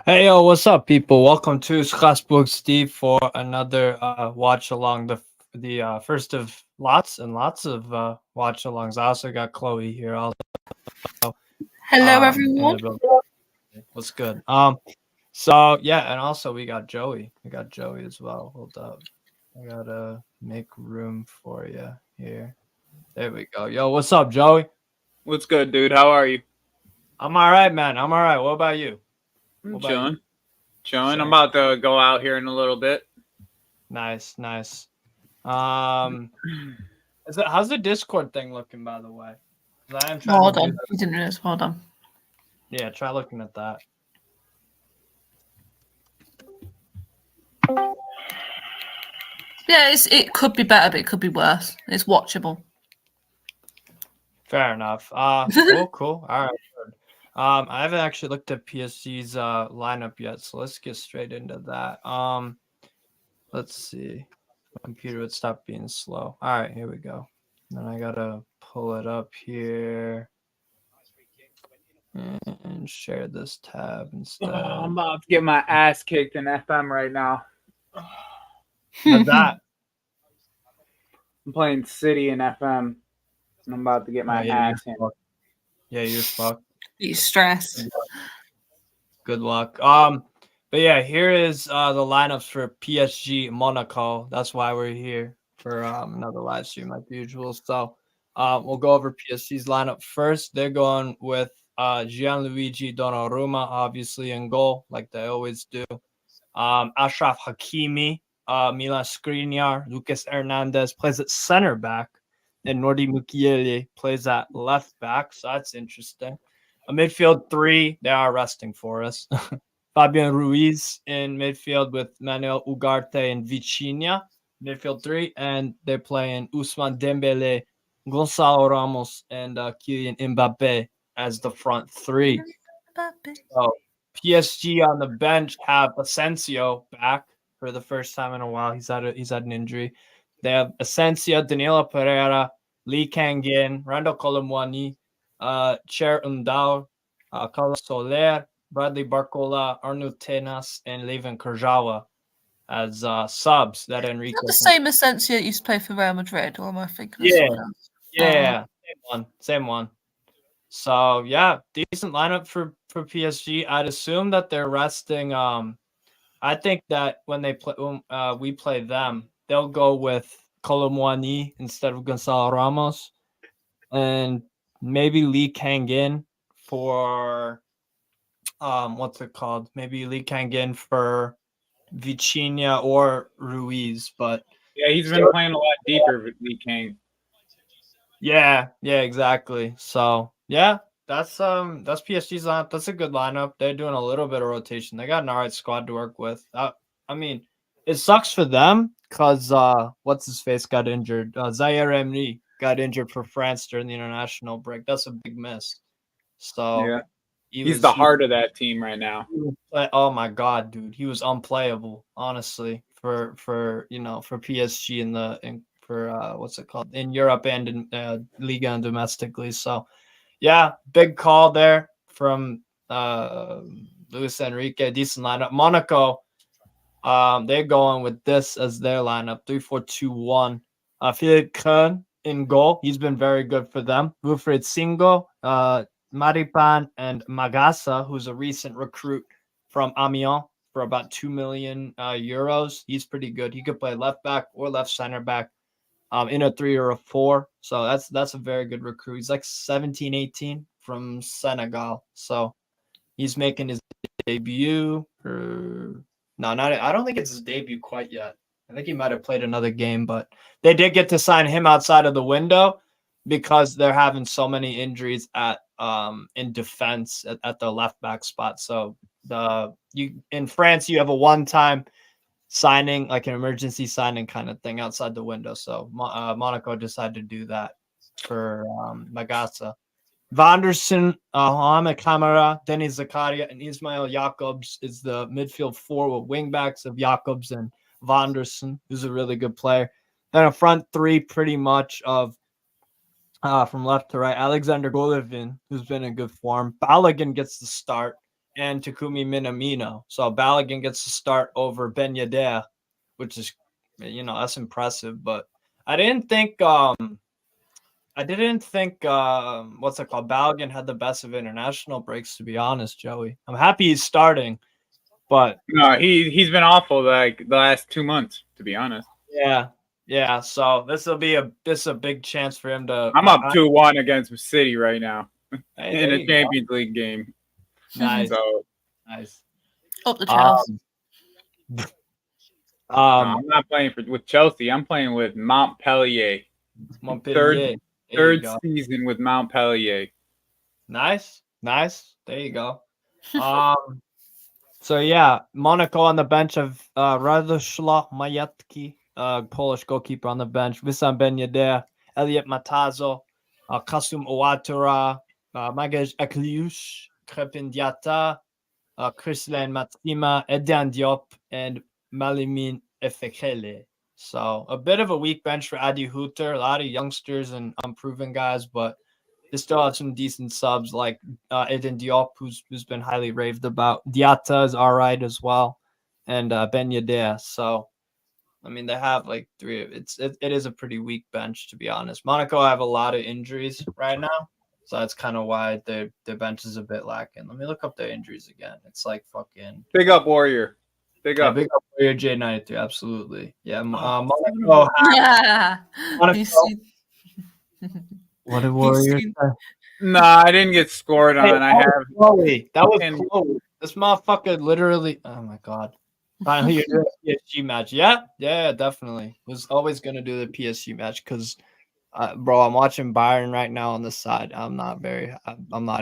Hey yo, what's up, people? Welcome to Strasbourg Steve for another watch along. The first of lots and lots of watch alongs. I also got Chloe here. Also, Hello, in everyone. the building. What's good? So yeah, and also we got Joey. We got Joey as well. Hold up, I gotta make room for you here. There we go. Yo, what's up, Joey? What's good, dude? How are you? I'm all right, man. I'm all right. What about you? I'm What about you? chilling. Chilling. I'm Same. about to go out here in a little bit. Nice, nice. Um. How's the Discord thing looking, by the way? 'Cause I am trying to Hold do on. that. You didn't realize. Hold on. Yeah, try looking at that. Yeah, it could be better, but it could be worse. It's watchable. Fair enough. Cool. All right. Good. I haven't actually looked at PSG's lineup yet, so let's get straight into that. Let's see. My computer would stop being slow. All right, here we go. Then I gotta pull it up here and share this tab instead. I'm about to get my ass kicked in FM right now. What's that? I'm playing City in FM, and I'm about to get my Oh, yeah, ass you're handed. fucked. Yeah, you're fucked. You stressed. Good luck. But yeah, here is the lineups for PSG Monaco. That's why we're here for another live stream like usual. So we'll go over PSG's lineup first. They're going with Gianluigi Donnarumma, obviously in goal, like they always do. Ashraf Hakimi, Milan Skriniar, Lucas Hernandez plays at center back, and Nordi Mukiele plays at left back. So that's interesting. A midfield three, they are resting for us. Fabian Ruiz in midfield with Manuel Ugarte and Vitinha. Midfield three, and they're playing Ousmane Dembele, Gonzalo Ramos, and Kylian Mbappe as the front three. So PSG on the bench have Asensio back for the first time in a while. He's had an injury. They have Asensio, Danilo Pereira, Lee Kangin, Randall Colomwani, Cher Undao, Carlos Soler, Bradley Barcola, Arnaud Tenas, and Levin Kurzawa as subs that Enrique. Is that the same Asensio that used to play for Real Madrid, or am I thinking of Yeah, someone else? yeah, same one. So yeah, decent lineup for PSG. I'd assume that they're resting. I think that when they play, we play them, they'll go with Colomwani instead of Gonzalo Ramos, and maybe Lee Kangin for what's it called? Maybe Lee Kangin for Vitinha or Ruiz, but Yeah, he's been playing a lot deeper with Lee King. yeah, exactly. So yeah, that's PSG's lineup. That's a good lineup. They're doing a little bit of rotation. They got an alright squad to work with. I mean, it sucks for them because what's his face got injured. Zaire Emery got injured for France during the international break. That's a big miss. So Yeah, he he's was the heart of that team right now. oh my god, dude, he was unplayable, honestly, for for PSG for what's it called in Europe and in Liga and domestically. So yeah, big call there from Luis Enrique. Decent lineup. Monaco, they're going with this as their lineup: 3-4-2-1. Philippe Kern in goal. He's been very good for them. Wilfred Singo, Maripan, and Magasa, who's a recent recruit from Amiens for about 2 million euros. He's pretty good. He could play left back or left center back in a 3 or a 4. So that's a very good recruit. He's like 17, 18 from Senegal. So he's making his debut. No, not. I don't think it's his debut quite yet. I think he might have played another game, but they did get to sign him outside of the window because they're having so many injuries at in defense at the left back spot. So you in France you have a one-time signing, like an emergency signing kind of thing outside the window. So Monaco decided to do that for Magasa. Vanderson, Mohamed Kamara, Denis Zakaria, and Ismail Jakobs is the midfield four with wingbacks of Jakobs and Vanderson, who's a really good player. Then a front three, pretty much of from left to right. Alexander Golovin, who's been in good form. Balogun gets the start, and Takumi Minamino. So Balogun gets to start over Ben Yedder, which is, that's impressive. But I didn't think what's it called? Balogun had the best of international breaks, to be honest, Joey. I'm happy he's starting, but No, he's been awful like the last 2 months, to be honest. yeah. So this is a big chance for him to. I'm up 2-1 against City right now in a you Champions League game. Nice, So nice. Up the Chelsea. I'm not playing with Chelsea. I'm playing with Montpellier. Montpellier. Third season with Montpellier. Nice. There you go. So yeah, Monaco on the bench of Radoslaw Majewski, Polish goalkeeper on the bench. Wissam Ben Yedder, Elliot Matazo, Kasum Ouattara, Magej Ekliush, Crepin Diatta, Christian Matsima, Edian Diop, and Malimin Efekele. So a bit of a weak bench for Adi Hooter. A lot of youngsters and unproven guys, but they still have some decent subs like Eden Diop, who's been highly raved about. Diatta is all right as well, and Ben Yedder. So, I mean, they have like three. It is a pretty weak bench, to be honest. Monaco have a lot of injuries right now, so that's kind of why their bench is a bit lacking. Let me look up their injuries again. It's like fucking big up Warrior. Big up Warrior J93. Absolutely, yeah. Monaco. Yeah. Monaco. What a Warrior! Nah, I didn't get scored on. Hey, I have Chloe. That was Chloe. This motherfucker literally. Oh my god! Finally, you're doing a PSG match. Yeah, definitely. Was always gonna do the PSG match because, bro, I'm watching Bayern right now on the side. I'm not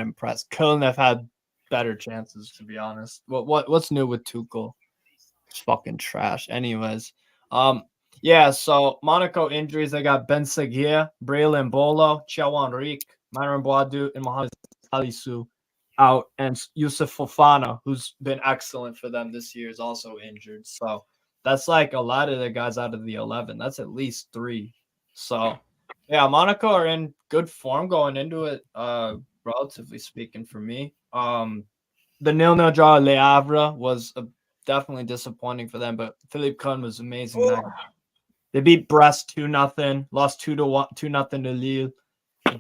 impressed. Köln have had better chances, to be honest. What's new with Tuchel? It's fucking trash. Anyways, yeah. So Monaco injuries. They got Ben Seguir, Braylon Bolo, Chewan Rick, Myron Boadu, and Mohamed Salisu out, and Yusuf Fofana, who's been excellent for them this year, is also injured. So that's like a lot of the guys out of the 11. That's at least 3. So yeah, Monaco are in good form going into it. Relatively speaking, for me, the 0-0 draw at Le Havre was definitely disappointing for them, but Philippe Kuhn was amazing. They beat Brest 2-0, lost 2-1, 2-0 to Lille,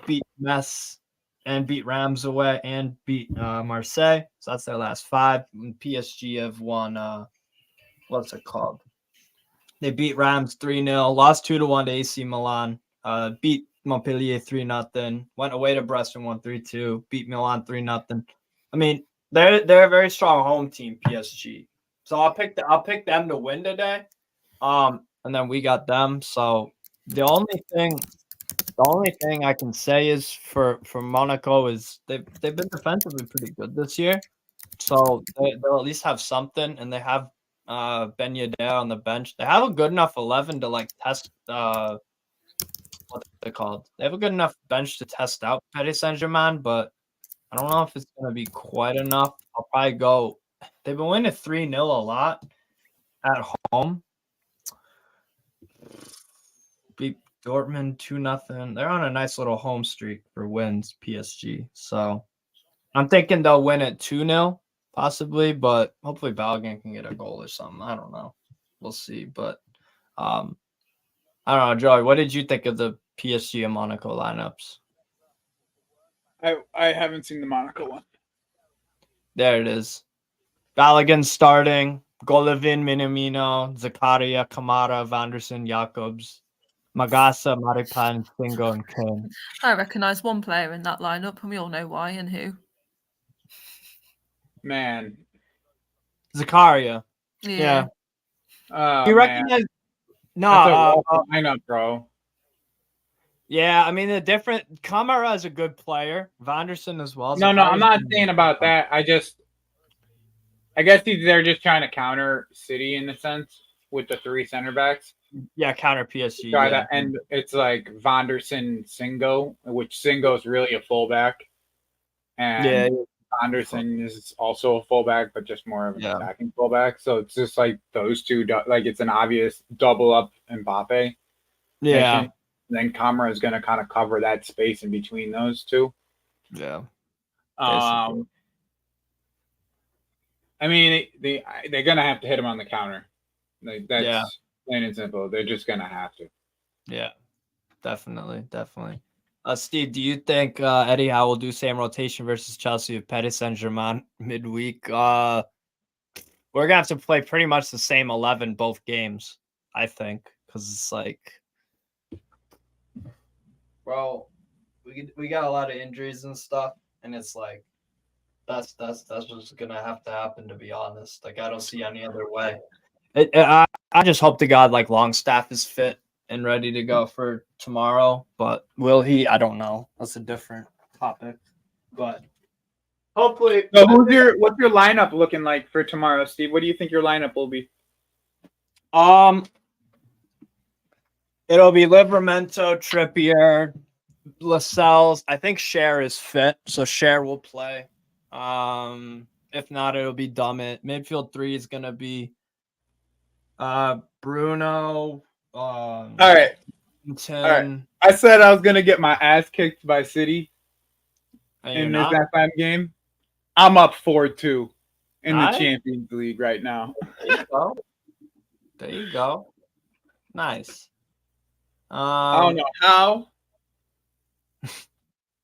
beat Metz, and beat Rams away, and beat Marseille. So that's their last 5. And PSG have won. What's it called? They beat Rams 3-0, lost 2-1 to AC Milan, beat Montpellier 3-0, went away to Brest and won 3-2, beat Milan 3-0. I mean, they're a very strong home team, PSG. So I'll pick them to win today. And then we got them. So the only thing I can say is for Monaco is they've been defensively pretty good this year. So they'll at least have something, and they have Ben Yedder on the bench. They have a good enough 11 to like test what they're called. They have a good enough bench to test out Paris Saint-Germain, but I don't know if it's going to be quite enough. I'll probably go. They've been winning 3-0 a lot at home. Beat Dortmund 2-0. They're on a nice little home streak for wins, PSG. So I'm thinking they'll win it 2-0, possibly, but hopefully Balogun can get a goal or something. I don't know. We'll see. But I don't know, Joey, what did you think of the PSG and Monaco lineups? I haven't seen the Monaco one. There it is. Balogun starting. Golovin, Minamino, Zakaria, Kamara, Vanderson, Jacobs, Magasa, Maripan, Singo, and Kane. I recognise one player in that lineup, and we all know why and who. Man. Zakaria. Yeah. Oh, you man. recognize? No. That's a rough lineup, bro. Yeah, I mean, Kamara is a good player. Vanderson as well. No, I'm not saying about that. I guess they're just trying to counter City in a sense with the 3 center backs. Yeah, counter PSG. And it's like Vanderson, Singo, which Singo is really a fullback. And Vanderson is also a fullback, but just more of an attacking fullback. So it's just like those two, like it's an obvious double up Mbappe. Yeah. Mission. Then Kamara is going to kind of cover that space in between those two. Yeah. I mean, they're gonna have to hit him on the counter. Like that's plain and simple. They're just gonna have to. Yeah, definitely. Steve, do you think Eddie Howe will do same rotation versus Chelsea with Paris Saint-Germain midweek? We're gonna have to play pretty much the same 11 both games, I think, because it's like, bro, we got a lot of injuries and stuff, and it's like that's what's gonna have to happen, to be honest. Like, I don't see any other way. I just hope to God like Longstaff is fit and ready to go for tomorrow, but will he? I don't know. That's a different topic, but hopefully. So what's your lineup looking like for tomorrow, Steve? What do you think your lineup will be? It'll be Livramento, Trippier, Lascelles. I think Cher is fit, so Cher will play. If not, it'll be Dummett. Midfield 3 is gonna be Bruno. All right. I said I was gonna get my ass kicked by City in this FM game. I'm up 4-2 in the Champions League right now. There you go. Nice. I don't know how.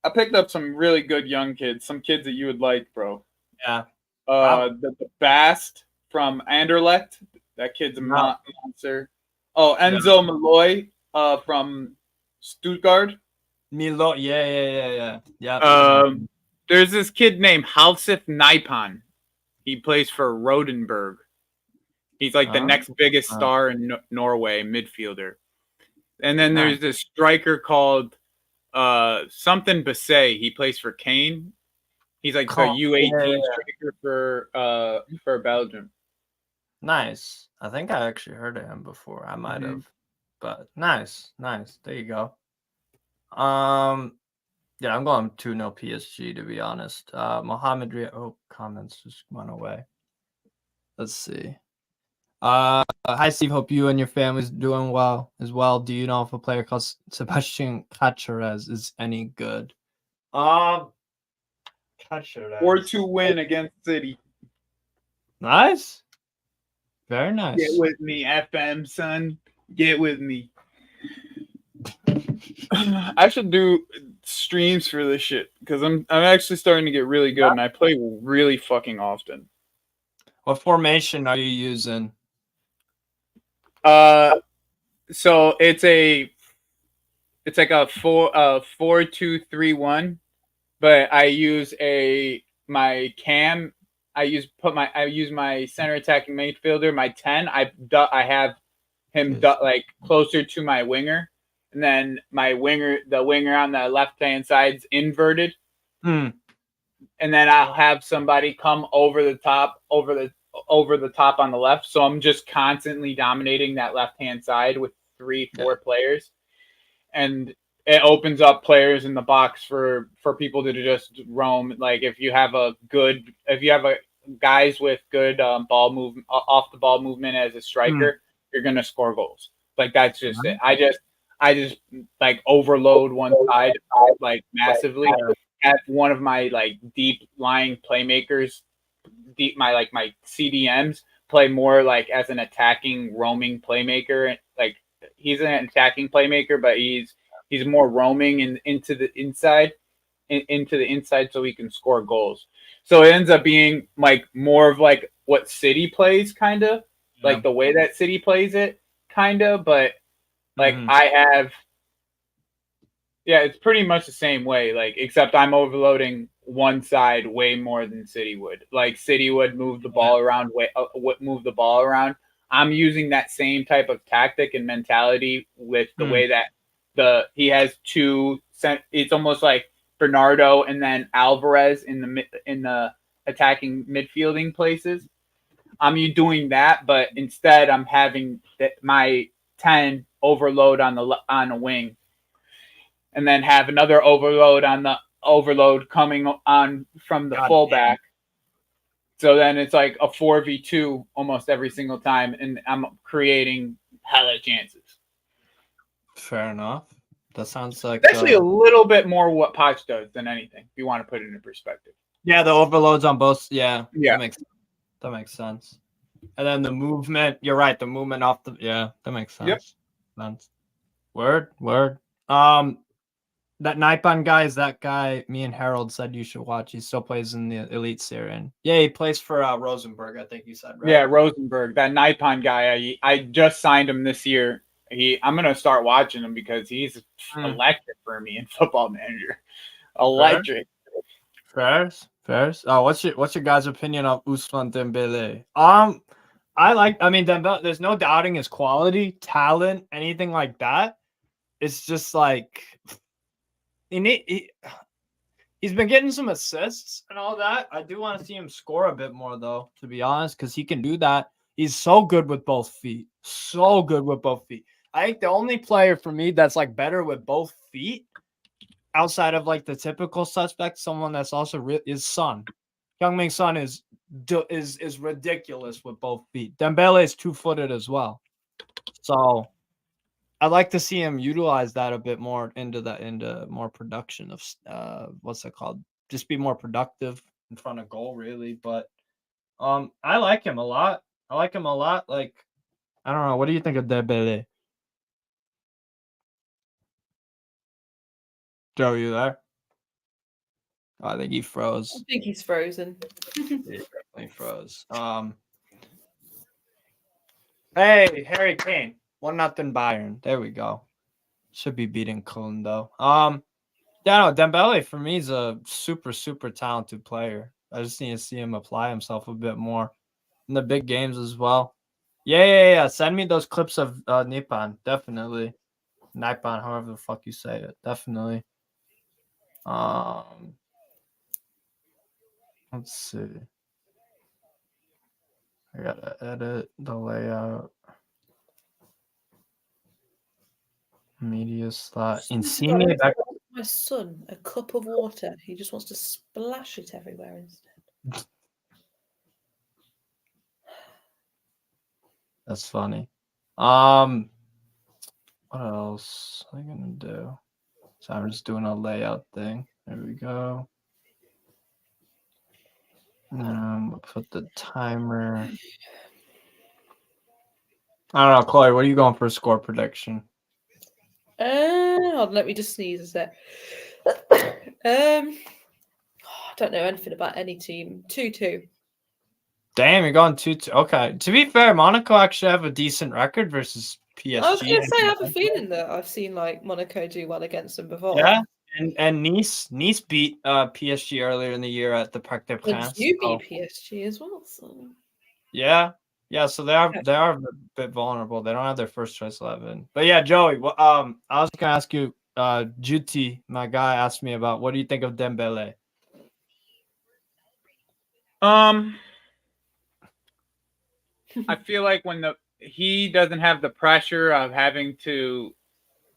I picked up some really good young kids, some kids that you would like, bro. Yeah. The Bast from Anderlecht. That kid's a monster. Oh, Enzo Malloy from Stuttgart. Milo, yeah. There's this kid named Halsif Naipan. He plays for Rodenburg. He's like the next biggest star in Norway, midfielder. And then there's this striker called something Basset. He plays for Kane. He's like the U18 striker for Belgium. Nice. I think I actually heard of him before. I might have, but nice. There you go. Yeah, I'm going 2-0 PSG, to be honest. Mohamed comments just went away. Let's see. Hi Steve, hope you and your family's doing well as well. Do you know if a player called Sebastian Caceres is any good? Caceres. 4-2 win against City. Nice. Very nice. Get with me, FM son. Get with me. I should do streams for this shit because I'm actually starting to get really good and I play really fucking often. What formation are you using? So it's like a 4-2-3-1, but I use my cam. I use my center attacking midfielder, my 10. I have him like closer to my winger, and then the winger on the left hand side's inverted, and then I'll have somebody come over the top on the left. So I'm just constantly dominating that left hand side with 3-4 players, and it opens up players in the box for people to just roam. Like if you have guys with good ball movement, off the ball movement as a striker, you're gonna score goals. Like that's just it. I just like overload one side like massively. Have one of my like deep lying playmakers, my CDMs play more like as an attacking roaming playmaker. Like he's an attacking playmaker, but he's more roaming into the inside so he can score goals. So it ends up being like more of like what City plays, kind of like the way that City plays it, kind of. But like it's pretty much the same way. Like except I'm overloading one side way more than City would. Like City would move the ball around, I'm using that same type of tactic and mentality with the way that he has two. It's almost like Bernardo and then Alvarez in the attacking midfielding places. I'm doing that, but instead I'm having my 10 overload on a wing, and then have another overload coming on from the fullback. So then it's like a 4v2 almost every single time, and I'm creating hella chances. Fair enough. That sounds like actually a little bit more what Poch does than anything, if you want to put it in perspective. Yeah, the overloads on both. Yeah. that makes sense. And then the movement, you're right. The movement off the that makes sense. Yep. Word. That Naipan guy is that guy me and Harold said you should watch. He still plays in the Elite Series. Yeah, he plays for Rosenborg, I think you said, right? Yeah, Rosenborg, that Naipan guy. I just signed him this year. I'm gonna start watching him because he's electric for me in Football Manager. Electric. Fairs. Oh, what's your guys' opinion of Ousmane Dembele? Dembele, there's no doubting his quality, talent, anything like that. It's just like he's been getting some assists and all that. I do want to see him score a bit more, though, to be honest, because he can do that. He's so good with both feet. I think the only player for me that's like better with both feet, outside of like the typical suspect, someone that's also is Son. Heung-min Son is ridiculous with both feet. Dembele is 2-footed as well, so I'd like to see him utilize that a bit more into more production of what's it called? Just be more productive in front of goal, really. But I like him a lot. Like, I don't know. What do you think of Dembele? Joe, you there? Oh, I think he froze. I think he's frozen. He definitely froze. Hey, Harry Kane. 1-0 Bayern. There we go. Should be beating Cologne though. Dembele for me is a super, super talented player. I just need to see him apply himself a bit more in the big games as well. Yeah. Send me those clips of Nippon. Definitely. Nippon, however the fuck you say it. Definitely. Let's see. I gotta edit the layout. Media slot. Insigne back. My son, a cup of water. He just wants to splash it everywhere instead. That's funny. What else am I gonna do? So I'm just doing a layout thing. There we go. Put the timer. I don't know, Chloe. What are you going for a score prediction? Let me just sneeze a sec. I don't know anything about any team. 2-2. Damn, you're going 2-2. Okay. To be fair, Monaco actually have a decent record versus PSG. I was going to say, I have a feeling that I've seen like Monaco do well against them before. Yeah, and Nice beat PSG earlier in the year at the Parc des And Princes. you beat PSG as well. So. Yeah, so they are a bit vulnerable. They don't have their first choice 11. But yeah, Joey, I was gonna ask you. Juti, my guy, asked me about what do you think of Dembele? I feel like when he doesn't have the pressure of having to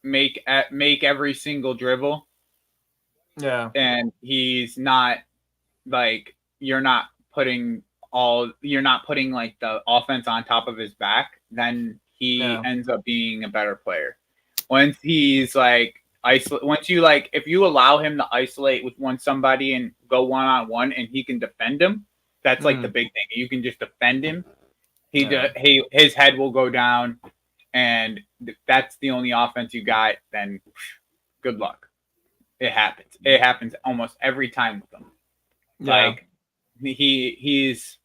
make every single dribble. Yeah. And he's not like you're not putting like the offense on top of his back, then he ends up being a better player. Once he's like if you allow him to isolate with somebody and go one-on-one and he can defend him, that's like the big thing. You can just defend him. His head will go down, and if that's the only offense you got, then good luck. It happens almost every time with him. Yeah. Like he's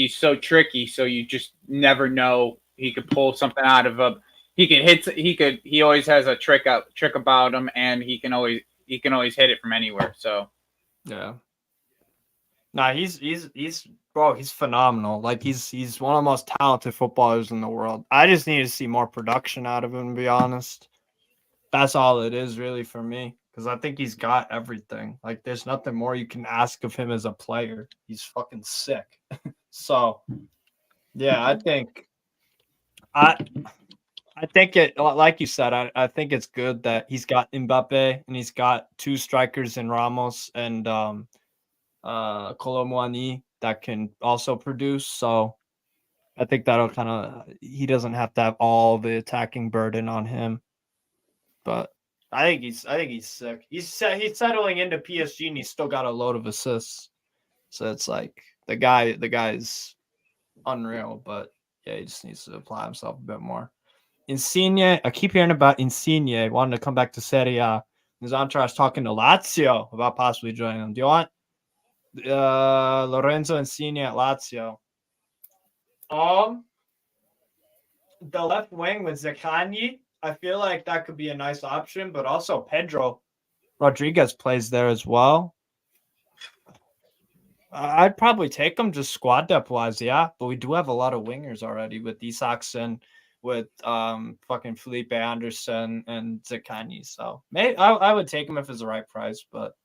so tricky, so you just never know. He could pull something out of a. He always has a trick about him, and he can always hit it from anywhere. So yeah. Nah, he's phenomenal. Like he's one of the most talented footballers in the world. I just need to see more production out of him, to be honest. That's all it is really for me, because I think he's got everything. Like there's nothing more you can ask of him as a player. He's fucking sick. So yeah, I think it, like you said, I think it's good that he's got Mbappe and he's got two strikers in Ramos and Kolo Muani that can also produce. So I think that'll he doesn't have to have all the attacking burden on him. But I think he's sick. He's settling into PSG and he's still got a load of assists. So it's like the guy's unreal, but yeah, he just needs to apply himself a bit more. Insigne, I keep hearing about Insigne wanting to come back to Serie A. His entourage talking to Lazio about possibly joining him. Do you want Lorenzo Insigne at Lazio? The left wing with Zaccagni, I feel like that could be a nice option, but also Pedro Rodriguez plays there as well. I'd probably take him just squad depth wise, yeah. But we do have a lot of wingers already with Isaksen, with fucking Felipe Anderson and Zaccagni. So I would take him if it's the right price, but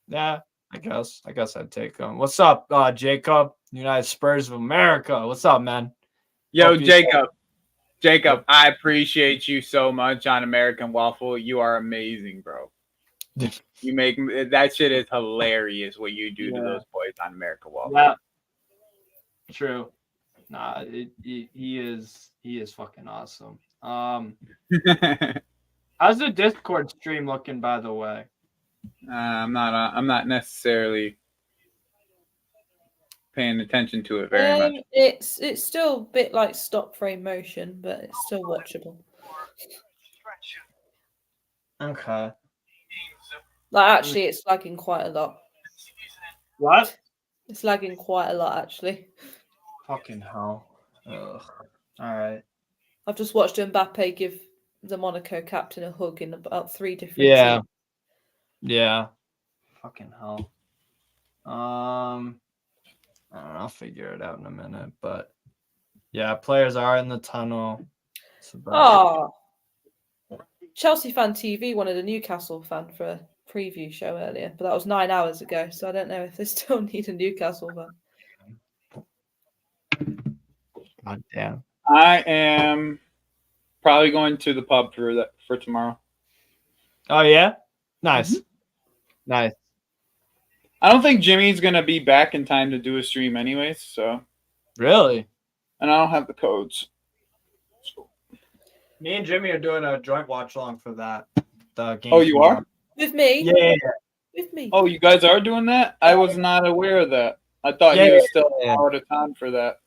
yeah, I guess I'd take him. What's up, Jacob? United Spurs of America. What's up, man? Yo, Jacob, I appreciate you so much on American Waffle. You are amazing, bro. You make that shit is hilarious what you do to those boys on American Waffle. Yeah, true. Nah, he is fucking awesome. How's the Discord stream looking, by the way? I'm not necessarily paying attention to it very much. It's still a bit like stop frame motion, but it's still watchable. Okay. Like actually, it's lagging quite a lot. What? It's lagging quite a lot, actually. Fucking hell. Ugh. All right. I've just watched Mbappe give the Monaco captain a hug in about 3 different Yeah. teams. Yeah. Fucking hell. I don't know, I'll figure it out in a minute, but yeah, players are in the tunnel. Chelsea Fan TV wanted a Newcastle fan for a preview show earlier, but that was 9 hours ago, so I don't know if they still need a Newcastle fan. God damn. I am probably going to the pub for tomorrow. Oh yeah? Nice. Mm-hmm. Nice. I don't think Jimmy's gonna be back in time to do a stream anyways, so really? And I don't have the codes. So. Me and Jimmy are doing a joint watch along for that. The game. Oh, you are? With me? Yeah. With me. Oh, you guys are doing that? I was not aware of that. I thought he was still out of town for that.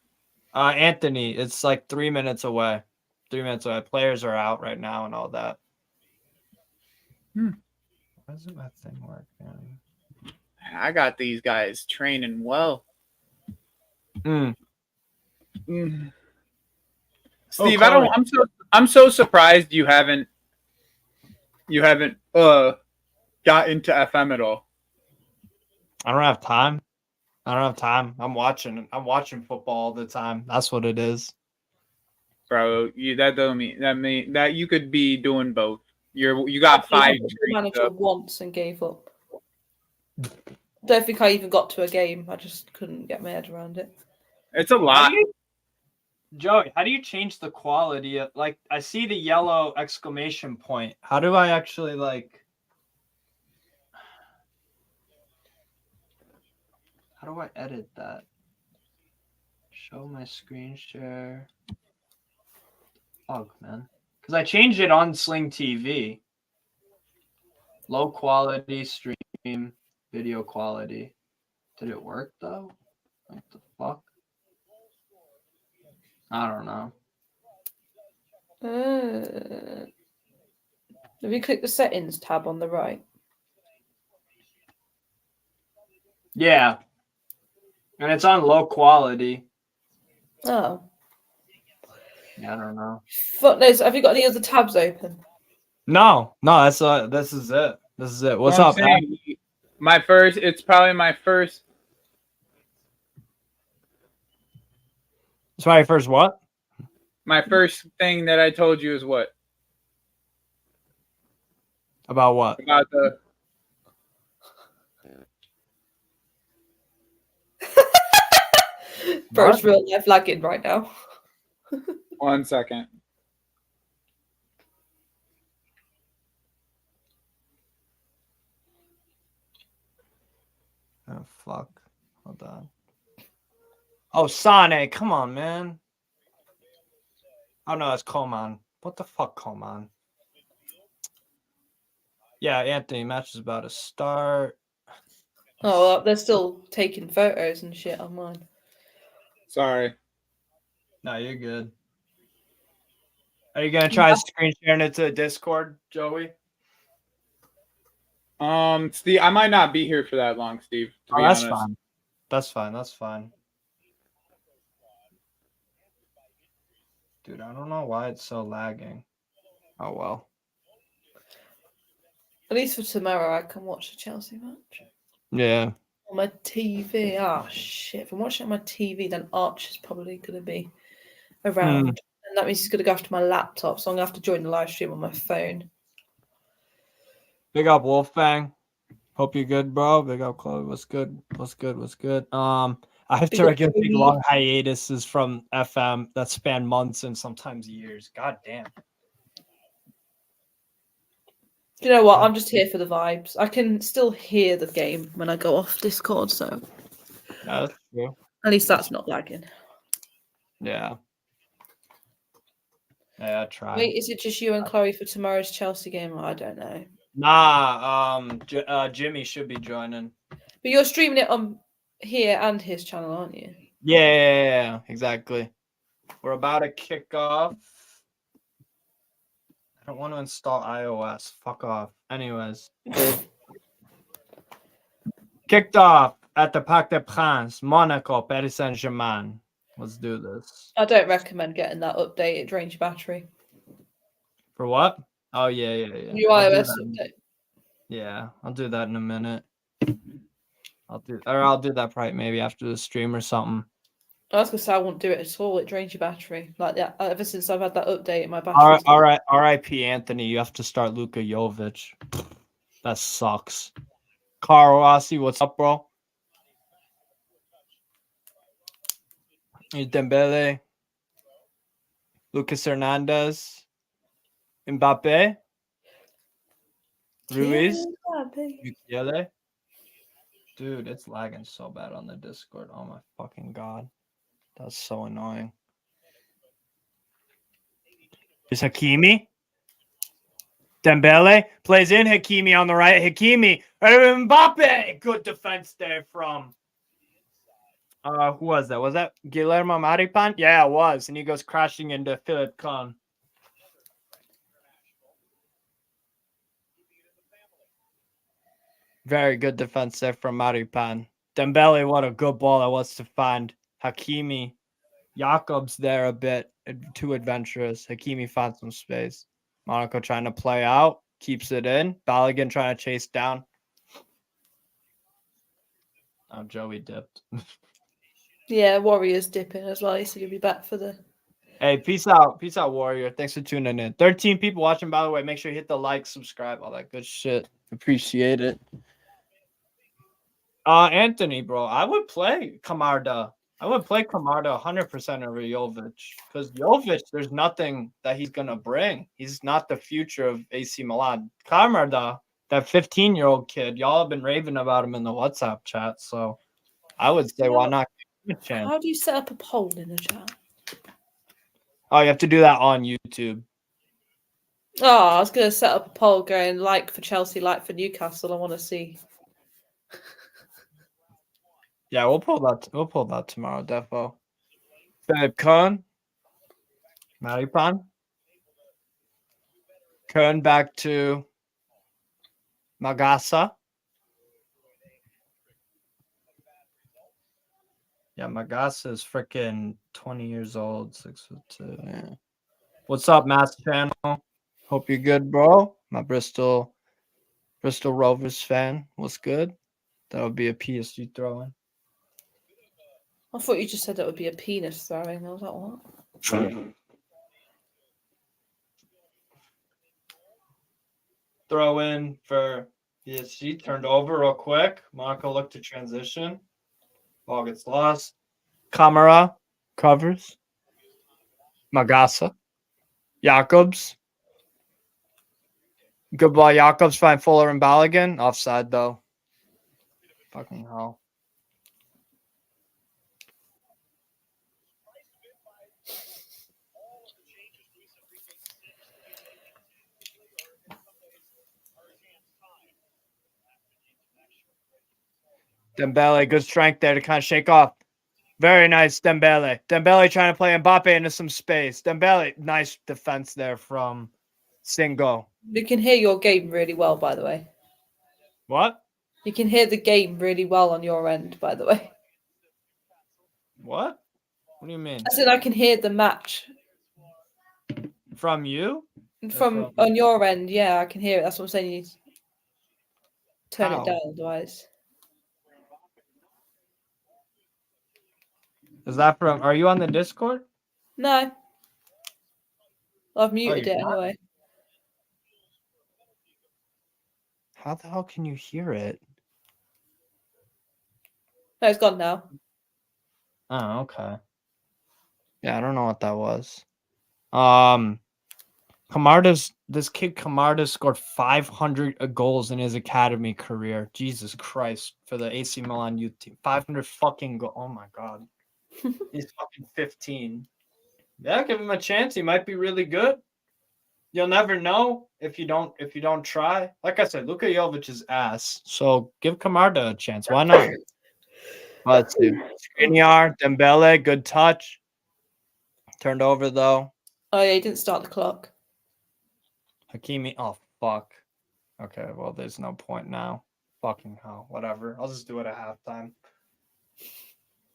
Anthony, it's like 3 minutes away. 3 minutes away. Players are out right now and all that. Why doesn't that thing work, man? I got these guys training well. Steve, I'm so surprised you haven't got into FM at all. I don't have time. I'm watching football all the time. That's what it is. Bro, that don't mean that you could be doing both. You got 5 manager once and gave up. Don't think I even got to a game. I just couldn't get my head around it. It's a lot. Joey, how do you change the quality of, like, I see the yellow exclamation point. How do I actually how do I edit that? Show my screen share. Fuck, man. Because I changed it on Sling TV. Low quality stream, video quality. Did it work though? What the fuck? I don't know. Have you clicked the settings tab on the right? Yeah. And it's on low quality. Oh. Yeah, I don't know. Fuck knows. Have you got any other tabs open? No, this is it. What's up, man? It's probably my first. It's my first what? My first thing that I told you is what? About what? About the. Bro's real life lagging right now. 1 second. Oh, fuck. Hold on. Oh, Sane. Come on, man. Oh, no, that's Coman. What the fuck, Coman? Yeah, Anthony, match is about to start. Oh, well, they're still taking photos and shit online. Sorry. No, you're good. Are you gonna try screen sharing it to Discord, Joey? Steve, I might not be here for that long, Steve. To be that's honest. fine. That's fine. That's fine. Dude, I don't know why it's so lagging. Oh well. At least for tomorrow, I can watch the Chelsea match. Yeah. On my TV. Ah, shit. If I'm watching it on my TV, then Arch is probably going to be around. And that means he's going to go after my laptop. So I'm going to have to join the live stream on my phone. Big up, Wolfgang. Hope you're good, bro. Big up, Chloe. What's good? What's good? What's good? I have to regular big long hiatuses from FM that span months and sometimes years. God damn. You know what? I'm just here for the vibes. I can still hear the game when I go off Discord, so That's true. at least that's not lagging. Yeah. Yeah, I tried. Wait, is it just you and Chloe for tomorrow's Chelsea game? I don't know. Nah, Jimmy should be joining. But you're streaming it on here and his channel, aren't you? Yeah, exactly. We're about to kick off. I don't want to install iOS. Fuck off. Anyways. Kicked off at the Parc des Princes, Monaco, Paris Saint-Germain. Let's do this. I don't recommend getting that update. It drains your battery. For what? Oh, yeah. New iOS update. Yeah, I'll do that in a minute. I'll do that probably maybe after the stream or something. I was gonna say I won't do it at all. It drains your battery. Like that. Ever since I've had that update, my battery. All right. R.I.P. Anthony. You have to start Luka Jovic. That sucks. Carl Rossi, what's up, bro? Dembele. Lucas Hernandez. Mbappe. Ruiz. Mukiele. Dude, it's lagging so bad on the Discord. Oh my fucking god. That's so annoying. Is Hakimi? Dembele plays in Hakimi on the right. Hakimi. Mbappe. Good defense there from. Who was that? Was that Guillermo Maripan? Yeah, it was. And he goes crashing into Philip Kahn. Very good defense there from Maripan. Dembele, what a good ball that was to find. Hakimi. Jakobs there a bit too adventurous. Hakimi found some space. Monaco trying to play out. Keeps it in. Balogun trying to chase down. Oh, Joey dipped. Yeah, Warriors dipping as well. He said he'll be back for the. Hey, peace out. Peace out, Warrior. Thanks for tuning in. 13 people watching, by the way. Make sure you hit the like, subscribe, all that good shit. Appreciate it. Anthony, bro, I would play Camarda. I would play Camarda 100% over Jovic. Because Jovic, there's nothing that he's going to bring. He's not the future of AC Milan. Camarda, that 15-year-old kid, y'all have been raving about him in the WhatsApp chat. So I would say, why not give him a chance? How do you set up a poll in the chat? Oh, you have to do that on YouTube. Oh, I was going to set up a poll going like for Chelsea, like for Newcastle. I want to see. Yeah, we'll pull that. We'll pull that tomorrow, defo. Philip Kern, Maripan, Kern back to Magasa. Yeah, Magasa is freaking 20 years old, 6'2". Yeah. What's up, Mass Channel? Hope you're good, bro. My Bristol Rovers fan. What's good? That would be a PSG throw-in. I thought you just said that would be a penis throwing. I was like, what? Throw in for PSG. Turned over real quick. Monaco looked to transition. Ball gets lost. Camara covers. Magasa. Jakobs. Good ball. Jakobs find Fuller and Balogun. Offside, though. Fucking hell. Dembele, good strength there to kind of shake off. Very nice, Dembele. Dembele trying to play Mbappe into some space. Dembele, nice defense there from Singo. We can hear your game really well, by the way. What? You can hear the game really well on your end, by the way. What? What do you mean? I said I can hear the match. From you? From on your end, yeah, I can hear it. That's what I'm saying. You need to turn it down, otherwise. Is that from? Are you on the Discord? No. I've muted it anyway. How the hell can you hear it? No, it's gone now. Oh, okay. Yeah, I don't know what that was. This kid Camarda scored 500 goals in his academy career. Jesus Christ, for the AC Milan youth team. 500 fucking goals. Oh my god. He's fucking 15. Yeah, give him a chance. He might be really good. You'll never know if you don't try. Like I said, Luka Jovic's ass. So give Camarda a chance. Why not? Let's see. Skriniar, Dembele, good touch. Turned over though. Oh yeah, he didn't start the clock. Hakimi. Oh fuck. Okay, well there's no point now. Fucking hell. Whatever. I'll just do it at halftime.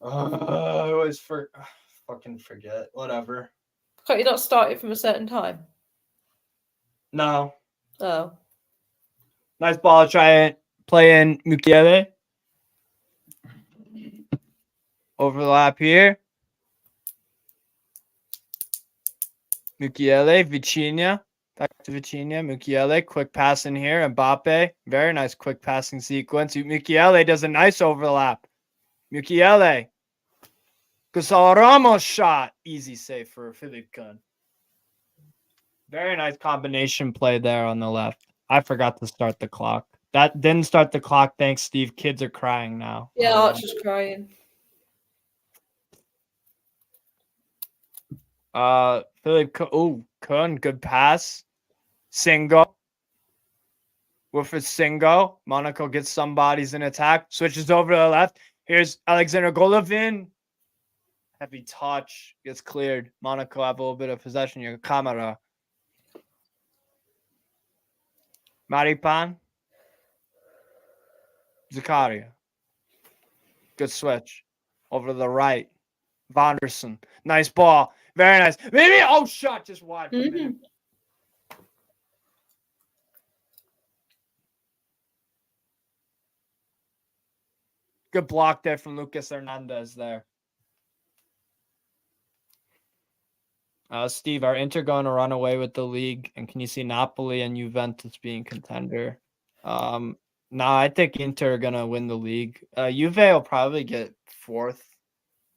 I always fucking forget. Whatever. Can't you not start it from a certain time? No. Oh. Nice ball. Try it. Play in Mukiele. Overlap here. Mukiele, Vitinha. Back to Vitinha. Mukiele, quick pass in here. Mbappe. Very nice quick passing sequence. Mukiele does a nice overlap. Mukiele. Gonzalo Ramos shot. Easy save for Philippe Gunn. Very nice combination play there on the left. I forgot to start the clock. That didn't start the clock. Thanks, Steve. Kids are crying now. Yeah, Archer's crying. Philippe. Oh, Kun, good pass. Singo. Wilfred Singo. Monaco gets some bodies in attack. Switches over to the left. Here's Alexander Golovin. Heavy touch. Gets cleared. Monaco have a little bit of possession. Your camera. Maripan. Zakaria. Good switch. Over to the right. Vonderson. Nice ball. Very nice. Maybe. Oh, shot just wide. Mm-hmm. Good block there from Lucas Hernandez there. Steve, are Inter going to run away with the league? And can you see Napoli and Juventus being contender? No, I think Inter are going to win the league. Juve will probably get fourth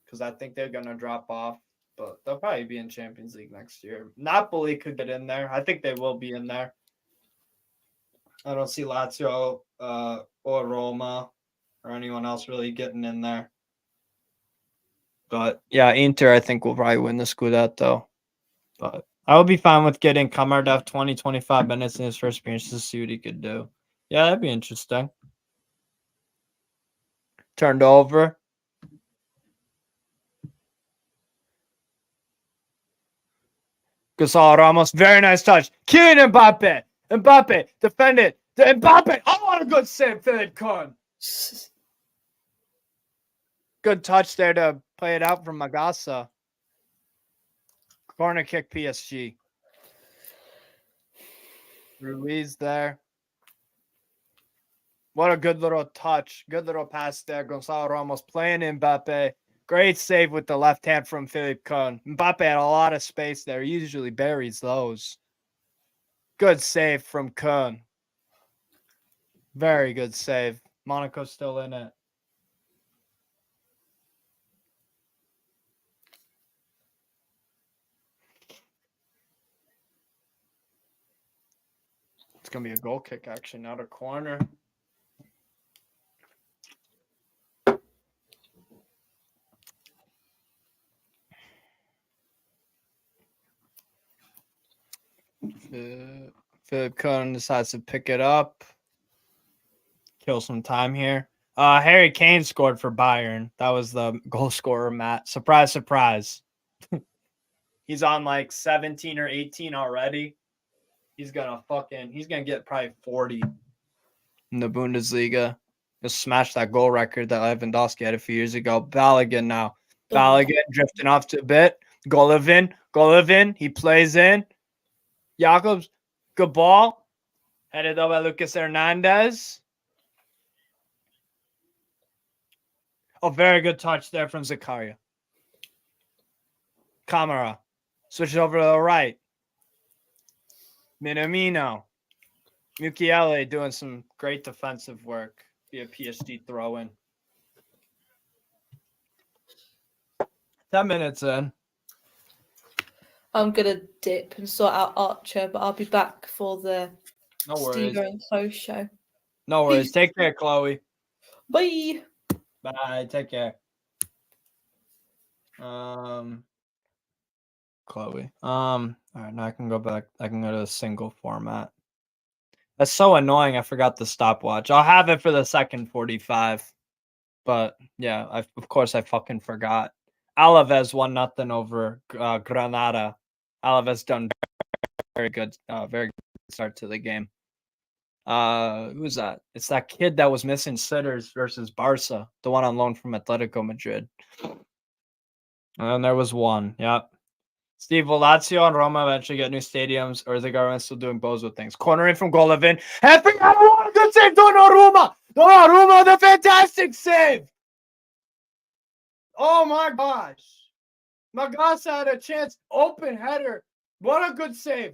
because I think they're going to drop off. But they'll probably be in Champions League next year. Napoli could get in there. I think they will be in there. I don't see Lazio or Roma or anyone else really getting in there. But yeah, Inter I think will probably win the Scudetto. But I would be fine with getting Kamardov 20-25 minutes in his first appearance to see what he could do. Yeah, that'd be interesting. Turned over. Gonzalo Ramos, very nice touch. Kylian Mbappe. Mbappe, defend it. Mbappe. Oh, what a good save, Philippe Kohn. Good touch there to play it out from Magasa. Corner kick PSG. Ruiz there. What a good little touch. Good little pass there. Gonzalo Ramos playing Mbappe. Great save with the left hand from Philippe Kohn. Mbappe had a lot of space there. He usually buries those. Good save from Kohn. Very good save. Monaco's still in it. It's going to be a goal kick action, not a corner. Philippe Kohn decides to pick it up. Kill some time here. Harry Kane scored for Bayern. That was the goal scorer, Matt. Surprise, surprise. He's on like 17 or 18 already. He's gonna get probably 40 in the Bundesliga. Just smash that goal record that Lewandowski had a few years ago. Balogun now. Balogun drifting off to a bit. Golovin. He plays in. Jakobs, good ball. Headed up by Lucas Hernandez. A very good touch there from Zakaria. Camara. Switches over to the right. Minamino. Mukiele doing some great defensive work via PSG throw-in. 10 minutes in. I'm going to dip and sort out Archer, but I'll be back for the No worries. Steve and Chloe show. No worries. Peace. Take care, Chloe. Bye. Bye. Take care. Chloe. All right, now I can go back. I can go to a single format. That's so annoying. I forgot the stopwatch. I'll have it for the second 45. But yeah, of course I fucking forgot. Alaves 1-0 over Granada. Alaves done very good start to the game. Who's that? It's that kid that was missing sitters versus Barca, the one on loan from Atletico Madrid. And then there was one. Yep. Steve, will Lazio and Roma eventually get new stadiums, or is the government still doing bozo things? Cornering from Golovin. Effing, I don't want a good save. Donnarumma. Donnarumma, the fantastic save. Oh my gosh. Magasa had a chance. Open header. What a good save.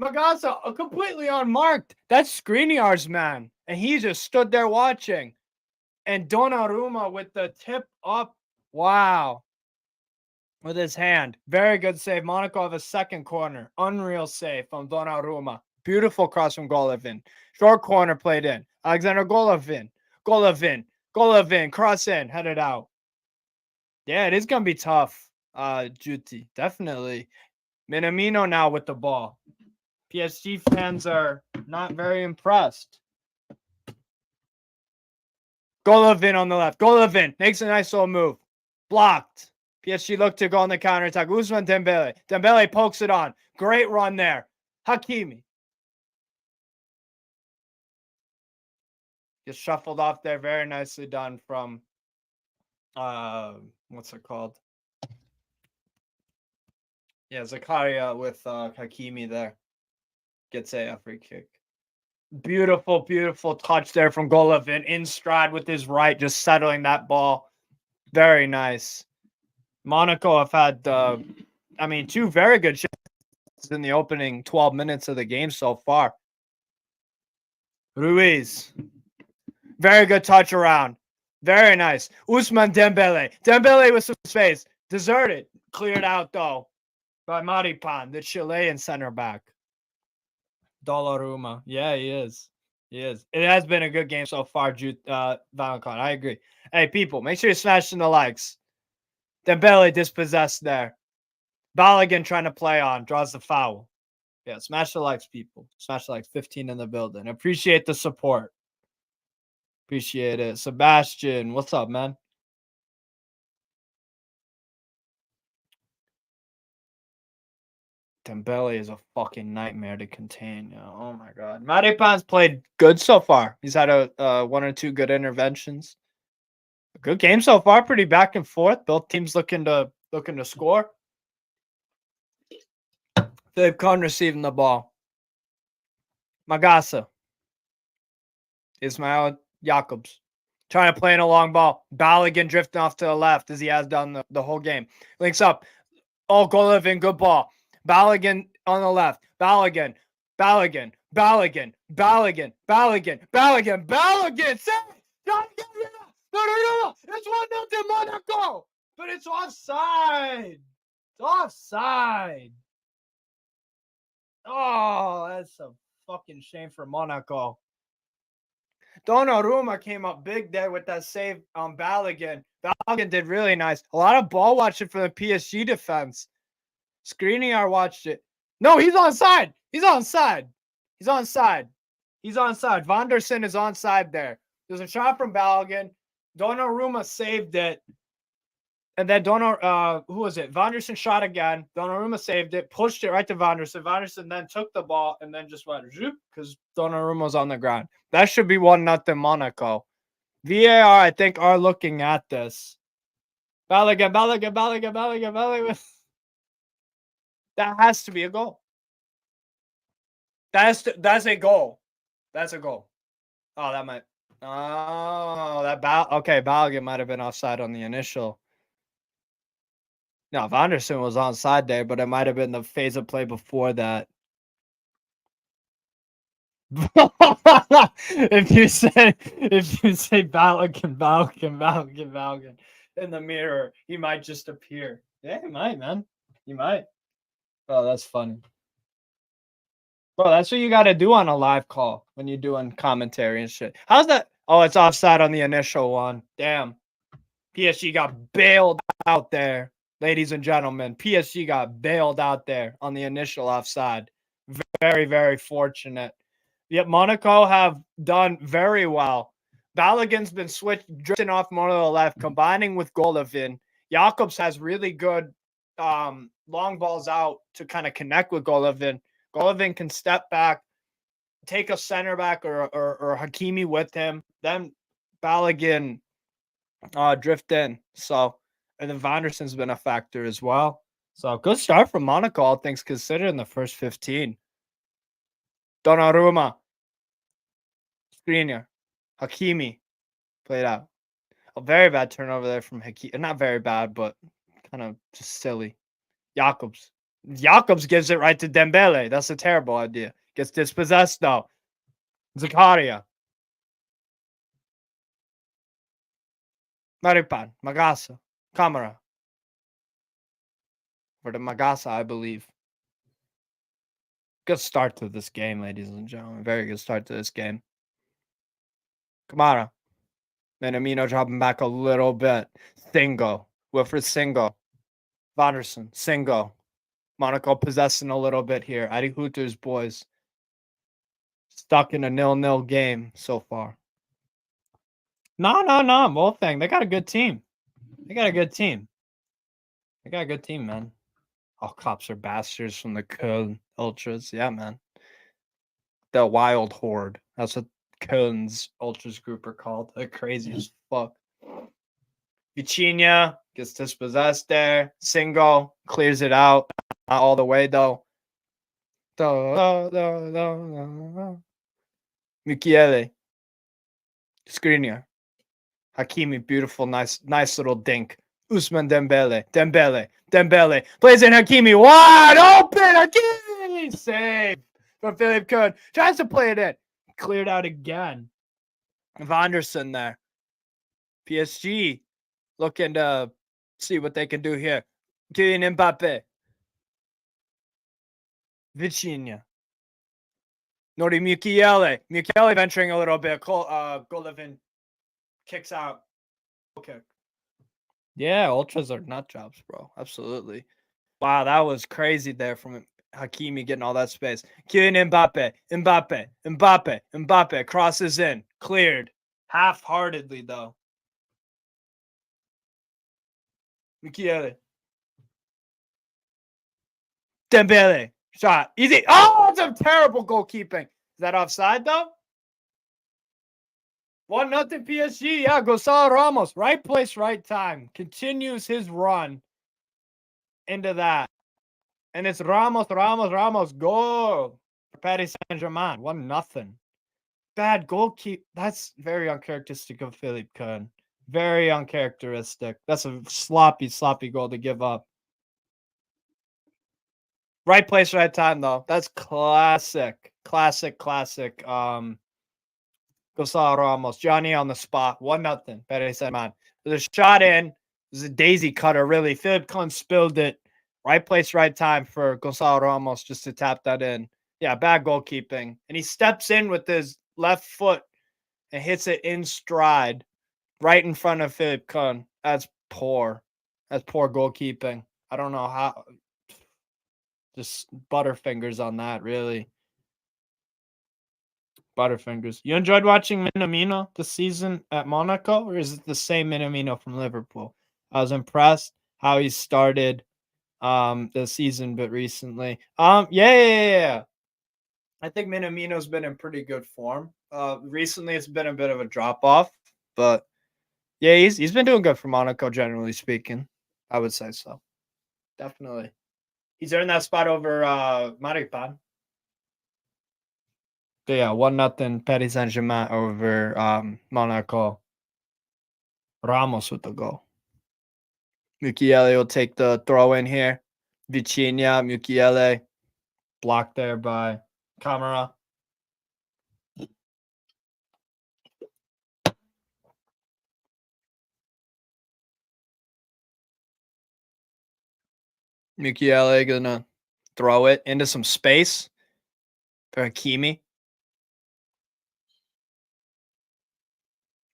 Magasa completely unmarked. That's Skriniar's man. And he just stood there watching. And Donnarumma with the tip up. Wow. With his hand. Very good save. Monaco have a second corner. Unreal save from Donnarumma. Beautiful cross from Golovin. Short corner played in. Alexander Golovin. Golovin. Cross in. Headed out. Yeah, it is going to be tough. Juti. Definitely. Minamino now with the ball. PSG fans are not very impressed. Golovin on the left. Golovin makes a nice little move. Blocked. PSG look to go on the counterattack. Ousmane Dembele. Dembele pokes it on. Great run there. Hakimi. Gets shuffled off there. Very nicely done from, what's it called? Yeah, Zakaria with Hakimi there. Gets a free kick. Beautiful, beautiful touch there from Golovin. In stride with his right, just settling that ball. Very nice. Monaco have had, two very good shots in the opening 12 minutes of the game so far. Ruiz. Very good touch around. Very nice. Ousmane Dembele. Dembele with some space. Deserted. Cleared out, though, by Maripan, the Chilean center back. Donnarumma. Yeah, he is. He is. It has been a good game so far, Valentine. I agree. Hey, people, make sure you smash in the likes. Dembele dispossessed there. Balogun trying to play on. Draws the foul. Yeah, smash the likes, people. Smash the likes. 15 in the building. Appreciate the support. Appreciate it. Sebastian, what's up, man? Dembele is a fucking nightmare to contain. Oh, my God. Maripan's played good so far. He's had a one or two good interventions. A good game so far. Pretty back and forth. Both teams looking to score. Philip Cohn receiving the ball. Magasa. Ismail Jakobs. Trying to play in a long ball. Balogun drifting off to the left as he has done the whole game. Links up. Oh, Golovin, good ball. Balogun on the left. Balogun. Save! No. It's 1-0 to Monaco! But it's offside! It's offside! Oh, that's a fucking shame for Monaco. Donnarumma came up big there with that save on Balogun. Balogun did really nice. A lot of ball watching for the PSG defense. Skriniar watched it. No, he's onside. Van der Sar is onside there. There's a shot from Balogun. Donnarumma saved it. And then who was it? Vanderson shot again. Donnarumma saved it, pushed it right to Vanderson. Vanderson then took the ball and then just went because Donnarumma was on the ground. That should be 1-0 Monaco. VAR, I think, are looking at this. Balogun. That has to be a goal. That's a goal. That's a goal. Oh, that might. Oh, okay. Balogun might have been offside on the initial. No, Vanderson was onside there, but it might have been the phase of play before that. if you say Balogun in the mirror, he might just appear. Yeah, he might, man. He might. Oh, that's funny. Bro, that's what you got to do on a live call when you're doing commentary and shit. How's that? Oh, it's offside on the initial one. Damn. PSG got bailed out there. Ladies and gentlemen, PSG got bailed out there on the initial offside. Very, very fortunate. Yet Monaco have done very well. Balogun's been drifting off more to the left, combining with Golovin. Jakobs has really good long balls out to kind of connect with Golovin. Golovin can step back, take a center back or Hakimi with him. Then Balogun drift in. So, and then Vanderson's been a factor as well. So, good start from Monaco, all things considered, in the first 15. Donnarumma. Skriniar. Hakimi. Played out. A very bad turnover there from Hakimi. Not very bad, but kind of just silly. Jakobs. Jakobs gives it right to Dembele. That's a terrible idea. Gets dispossessed, though. Zakaria. Maripan. Magasa. Camara. For the Magasa, I believe. Good start to this game, ladies and gentlemen. Very good start to this game. Kamara. Minamino dropping back a little bit. Singo. Wilfred Singo. Vanderson. Singo. Monaco possessing a little bit here. Adi Huter's boys. Stuck in a 0-0 game so far. No. Wolfgang. They got a good team. They got a good team, man. All cops are bastards from the Köln Ultras. Yeah, man. The Wild Horde. That's what Köln's Ultras group are called. They're crazy as fuck. Vitinha gets dispossessed there. Singo clears it out. Not all the way, though. Michele. Skriniar. Hakimi, beautiful, nice little dink. Ousmane Dembele. Plays in Hakimi. Wide open. Hakimi. Save from Philippe Koen. Tries to play it in. Cleared out again. Vanderson there. PSG looking to see what they can do here. Kylian Mbappe. Vitinha. Nori Michele. Michele venturing a little bit. Golovin kicks out. Okay. Yeah, ultras are nut jobs, bro. Absolutely. Wow, that was crazy there from Hakimi getting all that space. Kylian Mbappe crosses in. Cleared. Half-heartedly, though. Michele. Dembele. Shot. Easy. Oh, it's a terrible goalkeeping. Is that offside, though? 1-0 PSG. Yeah, Gonzalo Ramos. Right place, right time. Continues his run into that. And it's Ramos. Goal. Paris Saint-Germain. 1-0. Bad goalkeeper. That's very uncharacteristic of Philippe Koen. Very uncharacteristic. That's a sloppy goal to give up. Right place, right time, though. That's classic. Gonzalo Ramos. Johnny on the spot. 1-0. Paris Saint-Germain. There's a shot in. There's a daisy cutter, really. Philippe Koen spilled it. Right place, right time for Gonzalo Ramos just to tap that in. Yeah, bad goalkeeping. And he steps in with his left foot and hits it in stride right in front of Philippe Koen. That's poor. That's poor goalkeeping. I don't know how. Just butterfingers on that, really. Butterfingers. You enjoyed watching Minamino this season at Monaco, or is it the same Minamino from Liverpool? I was impressed how he started the season, but recently. Yeah. I think Minamino's been in pretty good form. Recently it's been a bit of a drop off, but yeah, he's been doing good for Monaco, generally speaking. I would say so. Definitely. He's earned that spot over Maripan. So yeah, 1-0 Paris Saint-Germain over Monaco. Ramos with the goal. Mukiele will take the throw in here. Vitinha, Mukiele, blocked there by Camara. Mukiele gonna throw it into some space for Hakimi.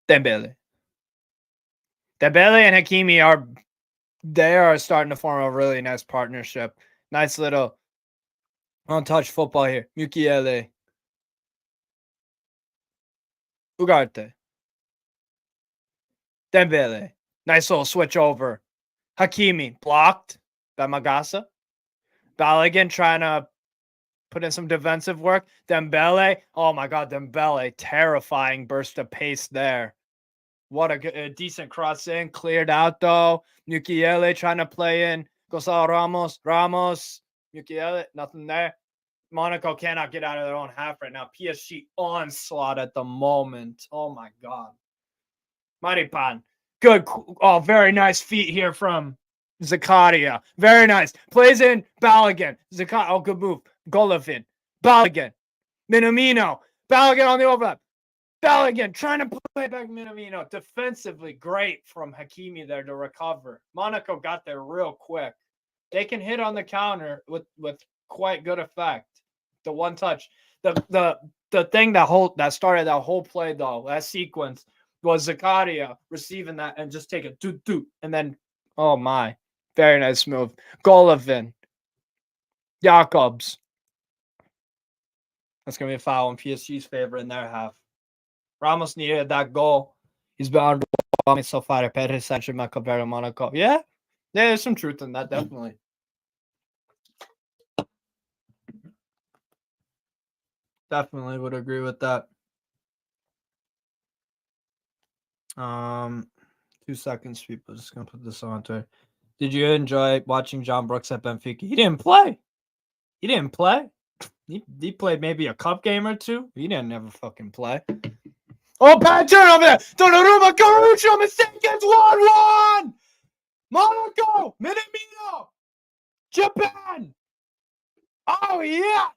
Dembele and Hakimi are starting to form a really nice partnership. Nice little untouched football here. Mukiele. Ugarte. Dembele. Nice little switch over. Hakimi blocked by Magasa. Balogun trying to put in some defensive work. Dembele. Oh my God, Dembele. Terrifying burst of pace there. What a decent cross in. Cleared out though. Mukiele trying to play in. Gonzalo Ramos. Mukiele. Nothing there. Monaco cannot get out of their own half right now. PSG onslaught at the moment. Oh my God. Maripan. Good. Oh, very nice feet here from Zakaria. Very nice. Plays in Balogun. Zakaria. Oh, good move. Golovin. Balogun. Minamino. Balogun on the overlap. Balogun trying to play back Minamino. Defensively great from Hakimi there to recover. Monaco got there real quick. They can hit on the counter with quite good effect. The one touch. The thing that started that whole play though, that sequence, was Zakaria receiving that and just take a doot and then, oh my, very nice move. Golovin. Jakobs. That's gonna be a foul in PSG's favor in their half. Ramos needed that goal. He's been underwhelming so far at Paris Saint-Germain compared to Monaco. Yeah, there's some truth in that, definitely. Definitely would agree with that. 2 seconds, people. Just gonna put this on Twitter. Did you enjoy watching John Brooks at Benfica? He didn't play. He played maybe a cup game or two. He didn't never fucking play. Oh, bad turn over there. Donnarumma, Caruccio, mistake gets 1-1. Monaco, Minamino, Japan. Oh, yes.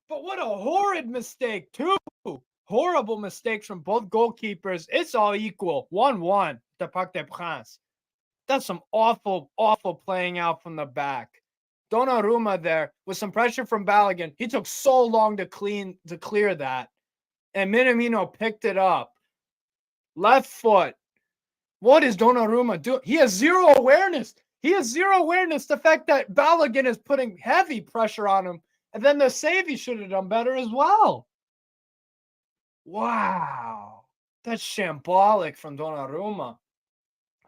But what a horrid mistake, too. Horrible mistakes from both goalkeepers. It's all equal. 1-1 to Parc des Princes. That's some awful, awful playing out from the back. Donnarumma there with some pressure from Balogun. He took so long to clear that. And Minamino picked it up. Left foot. What is Donnarumma doing? He has zero awareness. The fact that Balogun is putting heavy pressure on him. And then the save, he should have done better as well. Wow. That's shambolic from Donnarumma.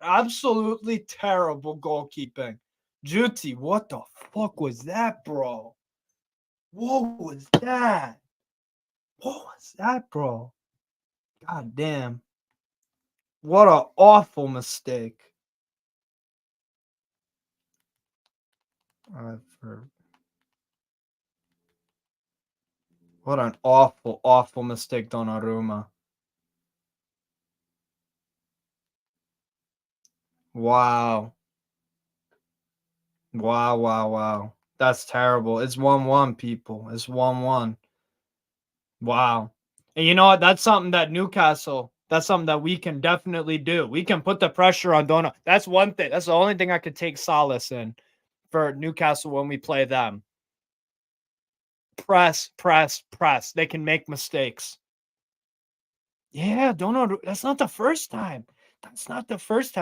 Absolutely terrible goalkeeping. Juti, what the fuck was that, bro? What was that? Bro? God damn. What an awful mistake. What an awful, awful mistake, Donnarumma. Wow. That's terrible. It's 1-1, people. It's 1-1. Wow. And you know what? That's something that we can definitely do. We can put the pressure on Donnarumma. That's one thing. That's the only thing I could take solace in for Newcastle when we play them. Press. They can make mistakes. Yeah, Donnarumma. That's not the first time.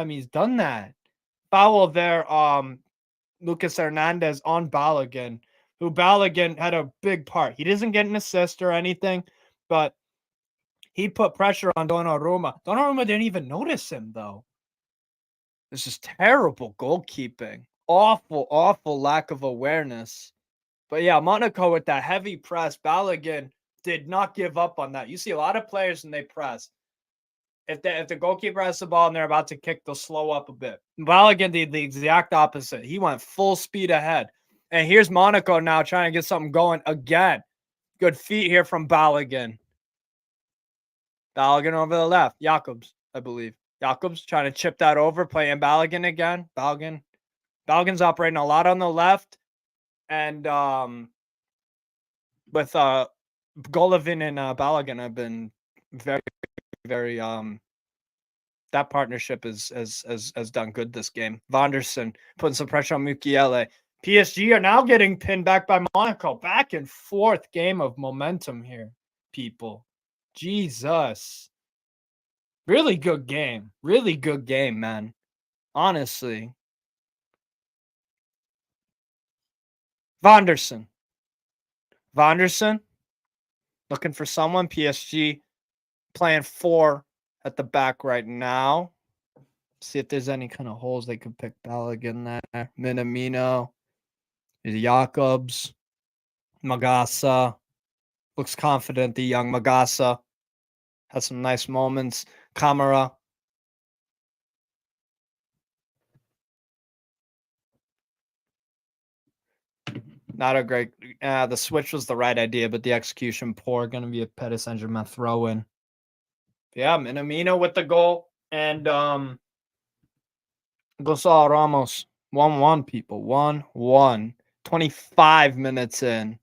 He's done that. Foul there, Lucas Hernandez on Balogun, who Balogun had a big part. He doesn't get an assist or anything, but he put pressure on Donnarumma. Donnarumma didn't even notice him, though. This is terrible goalkeeping. Awful, awful lack of awareness. But yeah, Monaco with that heavy press. Balogun did not give up on that. You see a lot of players when they press. If the goalkeeper has the ball and they're about to kick, they'll slow up a bit. Balogun did the exact opposite. He went full speed ahead. And here's Monaco now trying to get something going again. Good feet here from Balogun. Balogun over the left. Jakobs, I believe. Jakobs trying to chip that over, playing Balogun again. Balogun's operating a lot on the left. And with Golovin and Balogun have been very, very that partnership has done good this game. Vanderson putting some pressure on Mukiele. PSG are now getting pinned back by Monaco. Back and forth game of momentum here, people. Jesus. Really good game. Really good game, man. Honestly. Vanderson looking for someone. PSG playing 4 at the back right now. See if there's any kind of holes they could pick. Balogun there. Minamino. Jakobs. Magasa. Looks confident, the young Magasa. Has some nice moments. Camara. Not a great... the switch was the right idea, but the execution poor. Going to be a Paris Saint-Germain throw-in. Yeah, Minamino with the goal. And Gonzalo Ramos. 1-1, people. 1-1. 25 minutes in.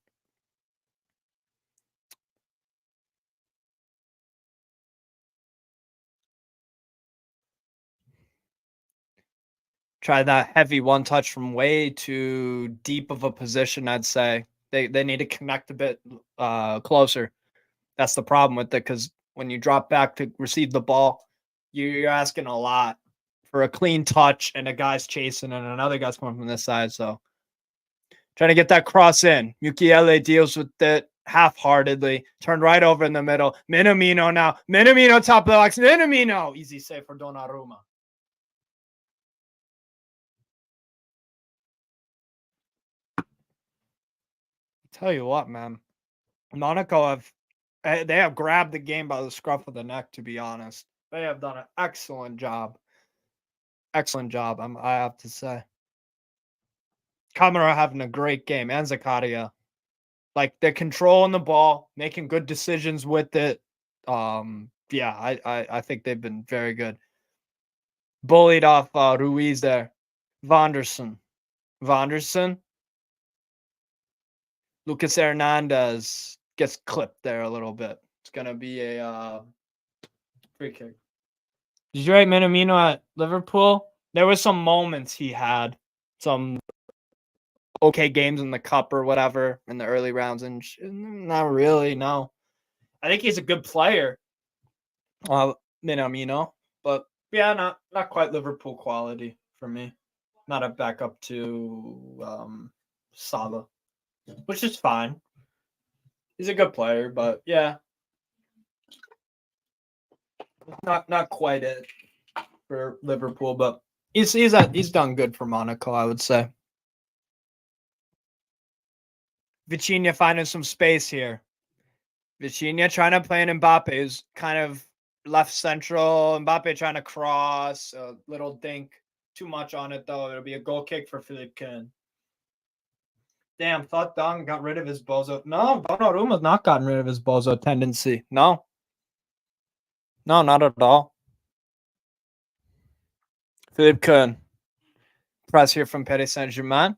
Try that heavy one touch from way too deep of a position, I'd say. They need to connect a bit closer. That's the problem with it, because when you drop back to receive the ball, you're asking a lot for a clean touch, and a guy's chasing and another guy's coming from this side. So trying to get that cross in. Mukiele deals with it half-heartedly. Turned right over in the middle. Minamino now. Minamino top of the box. Minamino. Easy save for Donnarumma. Tell you what, man. Monaco have grabbed the game by the scruff of the neck, to be honest. They have done an excellent job. Excellent job, I have to say. Camara having a great game, and Zakaria. Like, they're controlling the ball, making good decisions with it. Yeah, I think they've been very good. Bullied off Ruiz there. Vanderson. Lucas Hernandez gets clipped there a little bit. It's going to be a free kick. Did you rate Minamino at Liverpool? There were some moments he had. Some okay games in the cup or whatever in the early rounds. And not really, no. I think he's a good player. Minamino. But, yeah, not quite Liverpool quality for me. Not a backup to Salah. Which is fine. He's a good player, but yeah. Not quite it for Liverpool, but he's done good for Monaco, I would say. Vitinha finding some space here. Vitinha trying to play in Mbappe, who's kind of left central. Mbappe trying to cross, a little dink. Too much on it, though. It'll be a goal kick for Philippe Kuhn. Damn, thought Don got rid of his bozo. No, Donnarumma's not gotten rid of his bozo tendency. No, not at all. Philippe Kuhn. Press here from Paris Saint-Germain.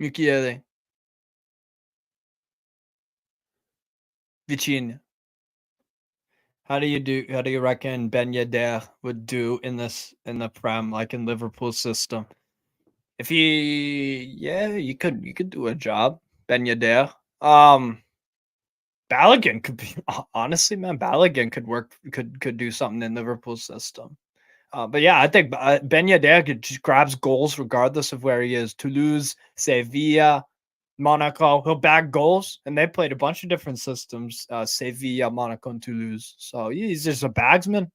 Mukiele. Vitinha. How do you reckon Ben Yedder would do in the Prem, like in Liverpool system? If you could do a job, Ben Yedder. Balogun could be honestly, man. Balogun could work, could do something in Liverpool's system. But yeah, I think Ben Yedder just grabs goals regardless of where he is. Toulouse, Sevilla, Monaco. He'll bag goals, and they played a bunch of different systems. Sevilla, Monaco, and Toulouse. So he's just a bagsman.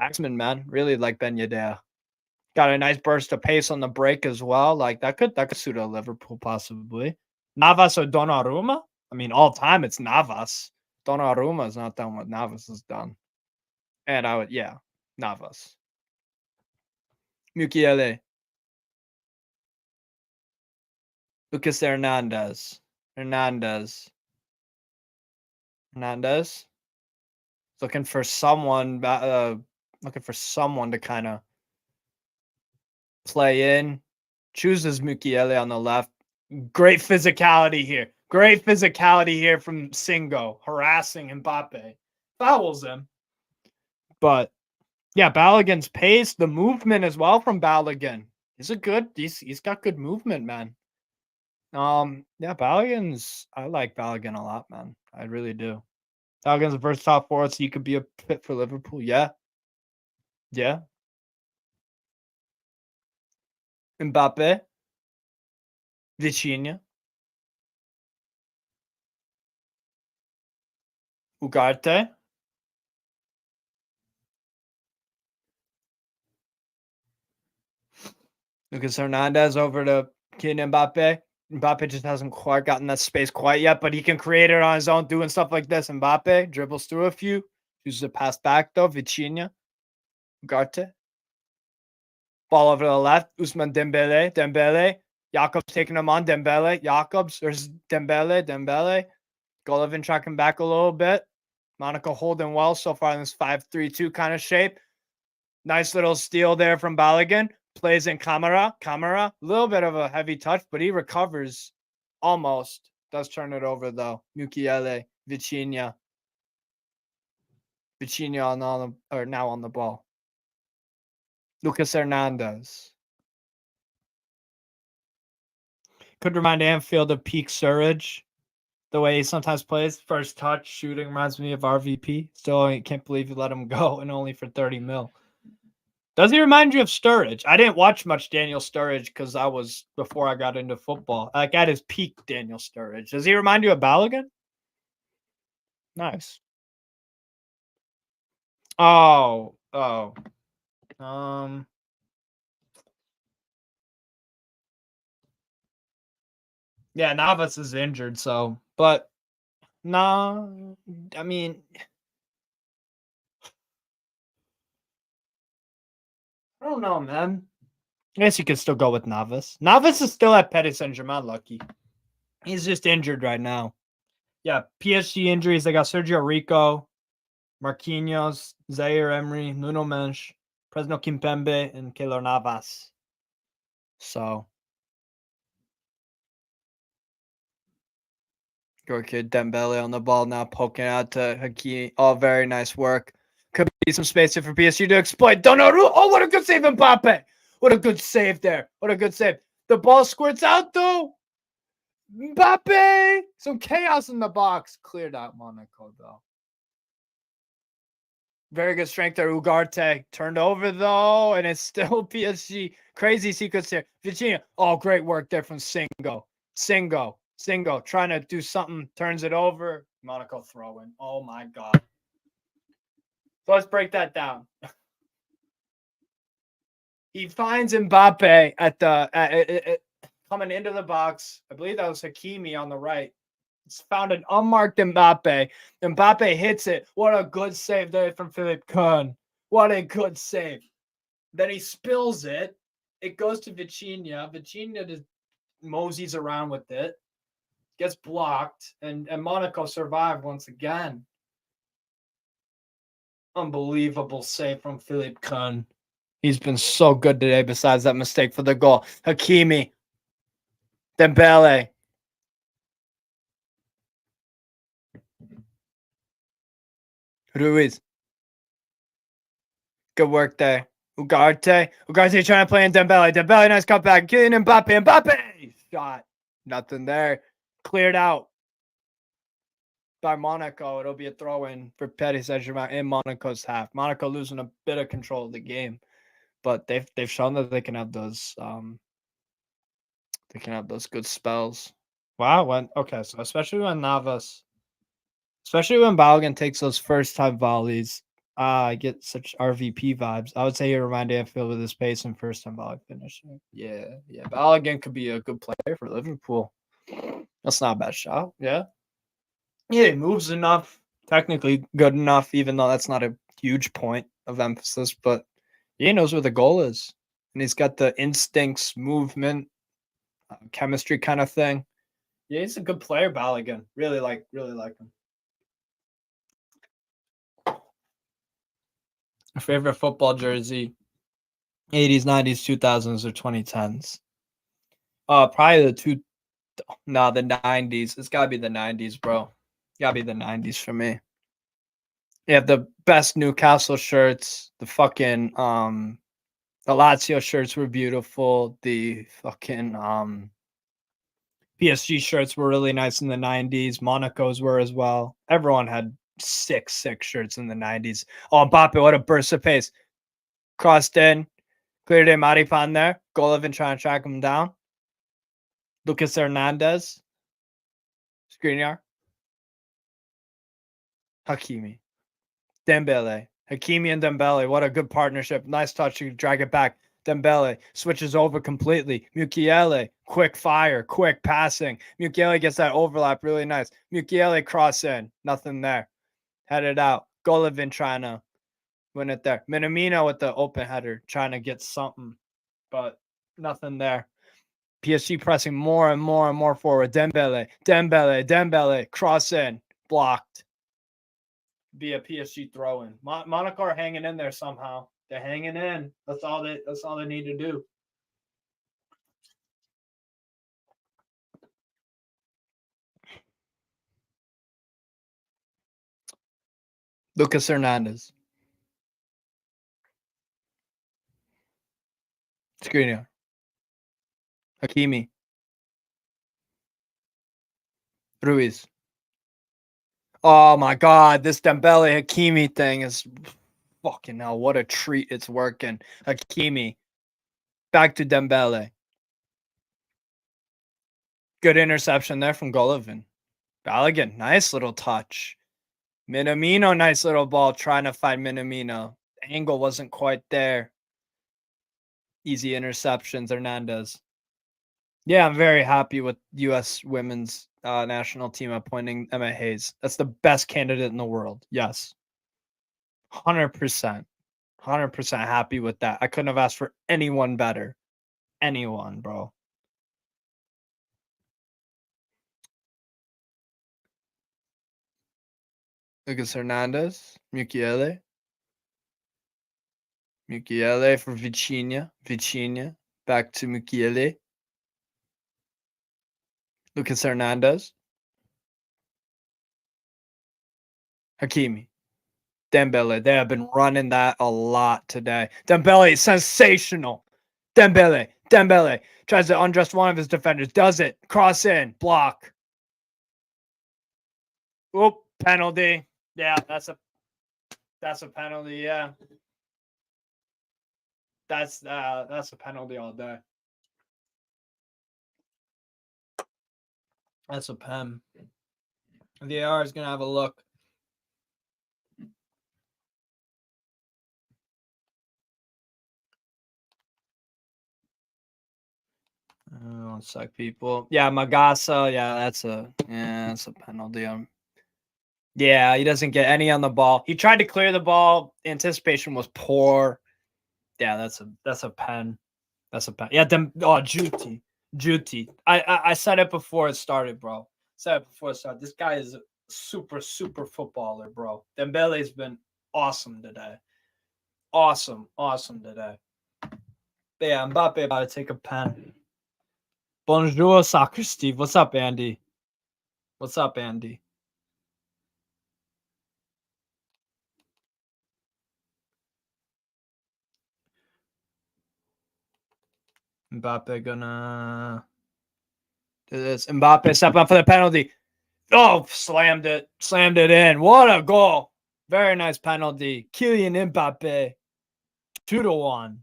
Bagsman, man. Really like Ben Yedder. Got a nice burst of pace on the break as well. Like that could suit a Liverpool possibly. Navas or Donnarumma? I mean, all time it's Navas. Donnarumma is not done what Navas has done. And I would, yeah, Navas. Mukiele. Lucas Hernandez. Hernandez. Looking for someone to kind of play in. Chooses Mukiele on the left. Great physicality here. Great physicality here from Singo, harassing Mbappe. Fouls him. But yeah, Balogun's pace, the movement as well from Balogun. He's got good movement, man. Yeah, I like Balogun a lot, man. I really do. Balogun's a versatile forward, so he could be a fit for Liverpool. Yeah. Yeah. Mbappe. Vitinha. Ugarte. Lucas Hernandez over to Kylian Mbappe. Mbappe just hasn't quite gotten that space quite yet, but he can create it on his own doing stuff like this. Mbappe dribbles through a few. Uses a pass back, though. Vitinha. Ugarte. Ball over to the left. Ousmane Dembele. Dembele. Jakobs taking him on. Dembele. Jakobs. There's Dembele. Golovin tracking back a little bit. Monaco holding well so far in this 5-3-2 kind of shape. Nice little steal there from Balogun. Plays in Camara. A little bit of a heavy touch, but he recovers almost. Does turn it over, though. Mukiele. Vitinha. Now on the ball. Lucas Hernandez. Could remind Anfield of peak Sturridge. The way he sometimes plays. First touch, shooting reminds me of RVP. Still, I can't believe you let him go and only for 30 mil. Does he remind you of Sturridge? I didn't watch much Daniel Sturridge because I was before I got into football. Like at his peak, Daniel Sturridge. Does he remind you of Balogun? Nice. Oh. Yeah, Navas is injured, but no, I mean, I don't know, man. I guess you could still go with Navas. Navas is still at Saint-Germain, lucky. He's just injured right now. Yeah, PSG injuries. They got Sergio Rico, Marquinhos, Zaire Emery, Nuno Mensch, Presno Kimpembe, and Keylor Navas. So, good kid Dembele on the ball now, poking out to Hakimi. Oh, very nice work. Could be some space here for PSG to exploit. Donnarumma. Oh, what a good save, Mbappe. What a good save there. What a good save. The ball squirts out, though. Mbappe. Some chaos in the box. Cleared out Monaco, though. Very good strength there. Ugarte turned over, though, and it's still PSG. Crazy sequence here. Vitinha. Oh, great work there from Singo. Singo trying to do something. Turns it over. Monaco throwing. Oh, my God. So let's break that down. He finds Mbappe at coming into the box. I believe that was Hakimi on the right. He's found an unmarked Mbappe. Mbappe hits it. What a good save there from Philippe Kahn. What a good save. Then he spills it. It goes to Vitinha. Vitinha just moseys around with it. Gets blocked. And Monaco survived once again. Unbelievable save from Philippe Kahn. He's been so good today besides that mistake for the goal. Hakimi. Dembele. Ruiz. Good work there. Ugarte trying to play in Dembele. Dembele, nice cutback. Kylian Mbappe. Shot. Nothing there. Cleared out. by Monaco. It'll be a throw-in for Paris Saint-Germain in Monaco's half. Monaco losing a bit of control of the game, but they've shown that they can have those good spells. Wow, so especially when Balogun takes those first time volleys, I get such RVP vibes. I would say he reminded Anfield with his pace and first time volley finishing. Yeah. Balogun could be a good player for Liverpool. That's not a bad shot. Yeah, he moves enough, technically good enough, even though that's not a huge point of emphasis. But he knows where the goal is, and he's got the instincts, movement, chemistry kind of thing. Yeah, he's a good player, Balogun. Really like him. My favorite football jersey, 80s, 90s, 2000s, or 2010s. Probably the 90s. It's got to be the 90s, bro. Got to be the 90s for me. You have the best Newcastle shirts. The fucking the Lazio shirts were beautiful. The fucking PSG shirts were really nice in the 90s. Monaco's were as well. Everyone had sick shirts in the 90s. Oh, Mbappe, what a burst of pace. Crossed in. Cleared in Maripan there. Golovin trying to track him down. Lucas Hernandez. Skriniar. Hakimi. Dembele. Hakimi and Dembele. What a good partnership. Nice touch. You drag it back. Dembele switches over completely. Mukiele, quick fire, quick passing. Mukiele gets that overlap really nice. Mukiele cross in. Nothing there. Headed out. Golovin trying to win it there. Minamino with the open header trying to get something, but nothing there. PSG pressing more and more forward. Dembele. Cross in. Blocked. Be a PSG throw-in. Monaco are hanging in there somehow. They're hanging in. That's all they need to do. Lucas Hernandez. Skriniar. Hakimi. Ruiz. Oh my God, this Dembele Hakimi thing is fucking hell. What a treat it's working. Hakimi. Back to Dembele. Good interception there from Golovin. Balogun, nice little touch. Minamino, nice little ball trying to find Minamino. The angle wasn't quite there. Easy interceptions, Hernandez. Yeah, I'm very happy with U.S. women's national team appointing Emma Hayes. That's the best candidate in the world. Yes. 100%. 100% happy with that. I couldn't have asked for anyone better. Anyone, bro. Lucas Hernandez. Mukiele for Vitinha. Back to Mukiele. Lucas Hernandez. Hakimi. Dembele. They have been running that a lot today. Dembele is sensational. Dembele tries to undress one of his defenders. Does it. Cross in. Block. Oop. Penalty. Yeah, that's a penalty. Yeah. That's a penalty all day. That's a pen. The AR is going to have a look. One sec, people. Yeah, Magasa. Yeah, that's a penalty. Yeah, he doesn't get any on the ball. He tried to clear the ball. Anticipation was poor. Yeah, that's a pen. That's a pen. Yeah, Juti. I said it before it started, bro. This guy is a super footballer, bro. Dembele's been awesome today. Awesome today. But yeah, Mbappe about to take a pen. Bonjour, Soccer Steve. What's up, Andy? Mbappe gonna do this. Mbappe step up for the penalty. Oh, slammed it in. What a goal! Very nice penalty. Kylian Mbappe, 2-1.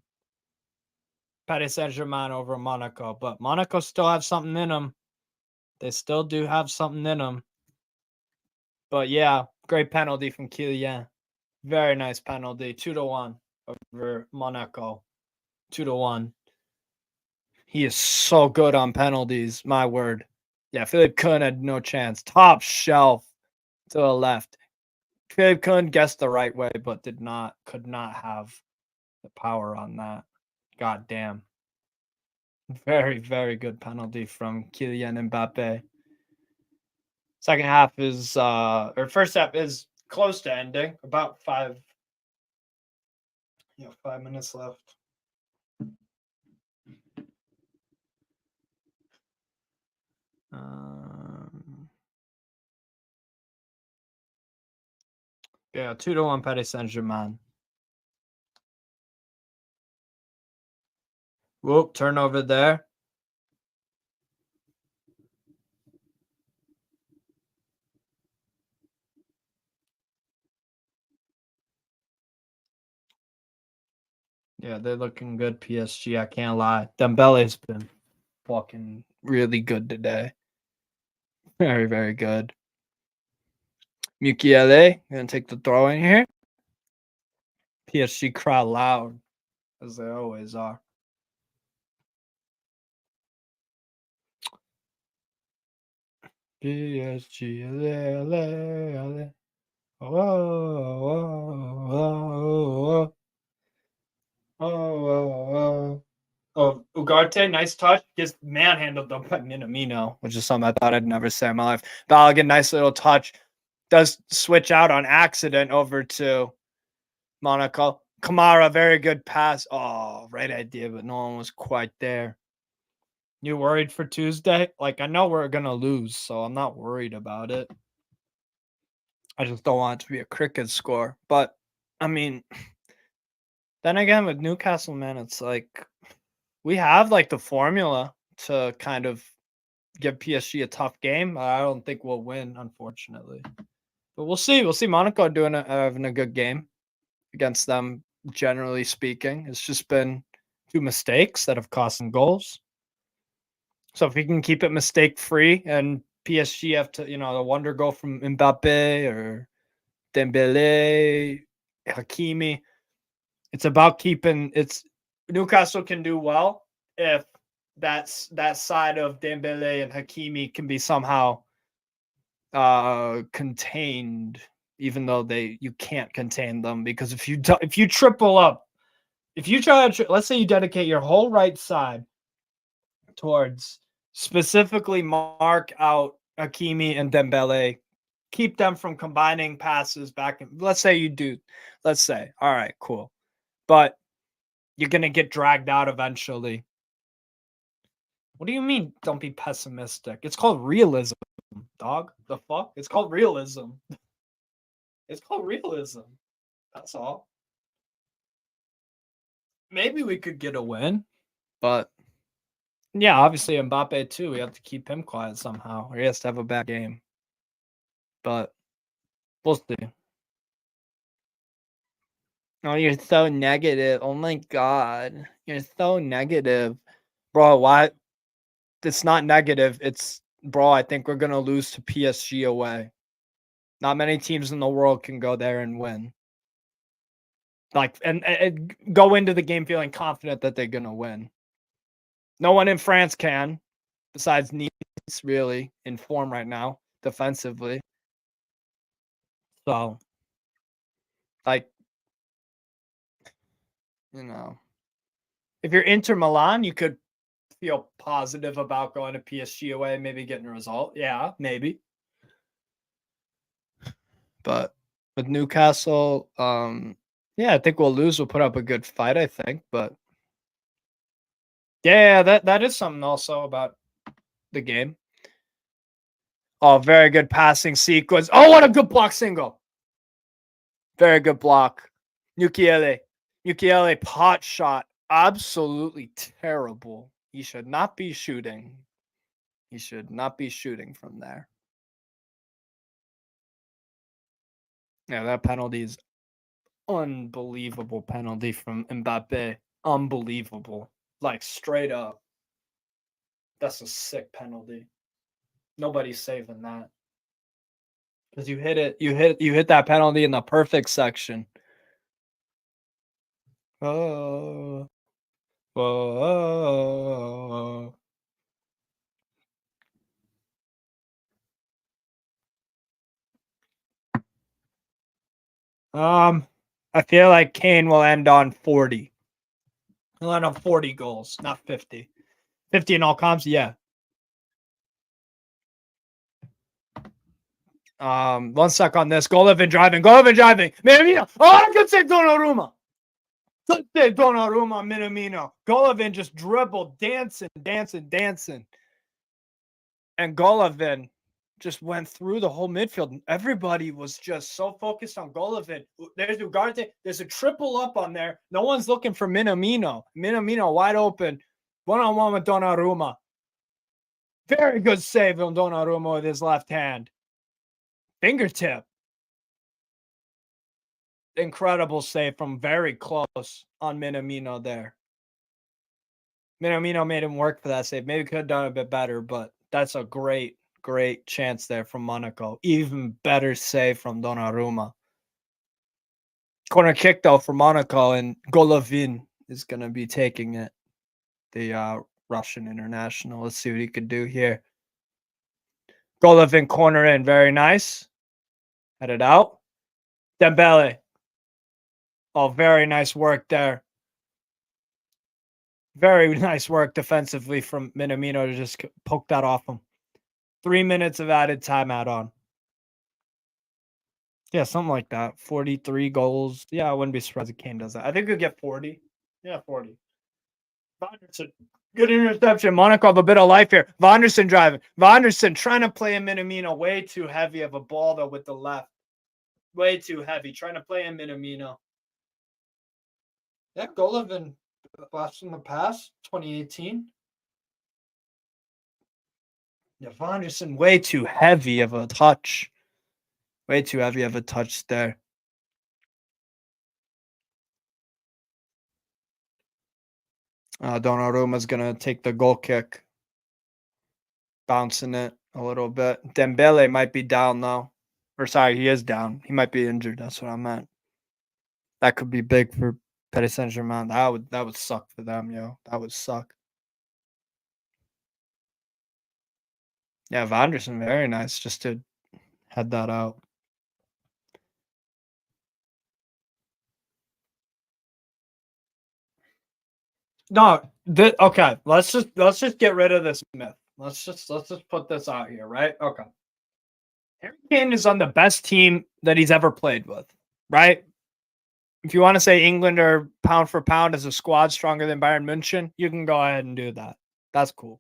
Paris Saint-Germain over Monaco, but Monaco still have something in them. They still do have something in them. But yeah, great penalty from Kylian. Very nice penalty. 2-1 over Monaco. 2-1. He is so good on penalties. My word. Yeah, Philippe Kuhn had no chance. Top shelf to the left. Philippe Kuhn guessed the right way, but could not have the power on that. God damn. Very, very good penalty from Kylian Mbappe. Second half is or first half is close to ending. About 5 minutes left. Yeah, 2-1 Paris Saint-Germain. Whoop, turnover there. Yeah, they're looking good, PSG. I can't lie. Dembele's been fucking really good today. Very, very good. Mukiele gonna take the throw in here. PSG cry loud, as they always are. PSG, ale. Oh, Ugarte, nice touch. Just manhandled them by Minamino, which is something I thought I'd never say in my life. Balogun, nice little touch. Does switch out on accident over to Monaco. Kamara, very good pass. Oh, right idea, but no one was quite there. You worried for Tuesday? Like, I know we're going to lose, so I'm not worried about it. I just don't want it to be a cricket score. But, I mean, then again, with Newcastle, man, it's like we have, like, the formula to kind of give PSG a tough game. I don't think we'll win, unfortunately. But we'll see. We'll see Monaco having a good game against them, generally speaking. It's just been 2 mistakes that have cost them goals. So if we can keep it mistake-free and PSG have to, the wonder goal from Mbappe or Dembele, Hakimi, it's about keeping Newcastle can do well if that side of Dembele and Hakimi can be somehow contained, even though you can't contain them, because if you triple up, if you try to let's say you dedicate your whole right side towards specifically mark out Hakimi and Dembele, keep them from combining passes back. Let's say you do. Let's say, all right, cool. But you're going to get dragged out eventually. What do you mean don't be pessimistic? It's called realism, dog. The fuck? It's called realism. It's called realism. That's all. Maybe we could get a win, but yeah, obviously Mbappe too. We have to keep him quiet somehow, or he has to have a bad game. But we'll see. Oh, you're so negative. Oh my god. You're so negative. Bro, why? It's not negative. It's, bro, I think we're going to lose to PSG away. Not many teams in the world can go there and win. Like, and go into the game feeling confident that they're going to win. No one in France can, besides Nice, really, in form right now, defensively. So, like, if you're Inter Milan, you could feel positive about going to PSG away, maybe getting a result. Yeah, maybe. But with Newcastle, yeah, I think we'll lose. We'll put up a good fight, I think. But yeah, that is something also about the game. Oh, very good passing sequence. Oh, what a good block single. Very good block. Mukiele pot shot. Absolutely terrible. He should not be shooting. He should not be shooting from there. Yeah, that penalty is unbelievable penalty from Mbappe. Unbelievable. Like straight up. That's a sick penalty. Nobody's saving that. Because you hit that penalty in the perfect section. Oh. Whoa. I feel like Kane will end on 40. He'll end on 40 goals, not 50. 50 in all comps, yeah. 1 sec on this. Golovin driving. Minamino. Oh, I could say Donnarumma. Minamino. Golovin just dribbled, dancing. And Golovin just went through the whole midfield. And everybody was just so focused on Golovin. There's Ugarte. There's a triple up on there. No one's looking for Minamino. Minamino wide open. One-on-one with Donnarumma. Very good save on Donnarumma with his left hand. Fingertip. Incredible save from very close on Minamino there. Minamino made him work for that save. Maybe could have done a bit better, but that's a great chance there from Monaco. Even better save from Donnarumma. Corner kick, though, for Monaco, and Golovin is going to be taking it. The Russian international. Let's see what he could do here. Golovin corner in. Very nice. Headed out. Dembele. Oh, very nice work there. Very nice work defensively from Minamino to just poke that off him. 3 minutes of added time add on. Yeah, something like that. 43 goals. Yeah, I wouldn't be surprised if Kane does that. I think we'll get 40. Yeah, 40. Vanderson, good interception. Monaco have a bit of life here. Vanderson driving. Vanderson trying to play a Minamino. Way too heavy of a ball, though, with the left. Way too heavy. Trying to play a Minamino. Yeah, Golovin last in the past, 2018. Yeah, Vanderson, way too heavy of a touch. Way too heavy of a touch there. Donnarumma's going to take the goal kick. Bouncing it a little bit. Dembele might be down, though. Or sorry, he is down. He might be injured. That's what I meant. That could be big for Paris Saint-Germain. That would suck for them, yo. That would suck. Yeah, Vanderson, very nice just to head that out. No, okay. Let's just get rid of this myth. Let's just put this out here, right? Okay. Harry Kane is on the best team that he's ever played with, right? If you want to say England are pound for pound as a squad stronger than Bayern München, you can go ahead and do that. That's cool.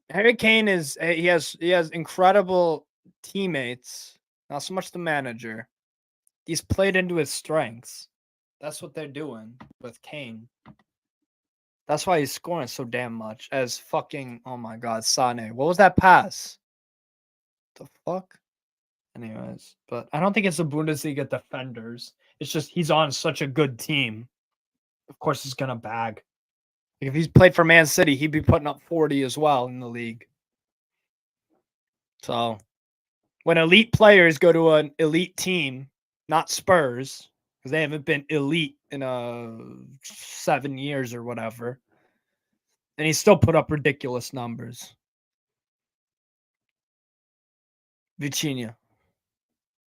Harry Kane he has incredible teammates, not so much the manager. He's played into his strengths. That's what they're doing with Kane. That's why he's scoring so damn much. As fucking, oh my god, Sané. What was that pass? The fuck? Anyways, but I don't think it's the Bundesliga defenders. It's just he's on such a good team. Of course, he's gonna bag. Like if he's played for Man City, he'd be putting up 40 as well in the league. So when elite players go to an elite team, not Spurs, because they haven't been elite in 7 years or whatever, and he still put up ridiculous numbers. Vitinha.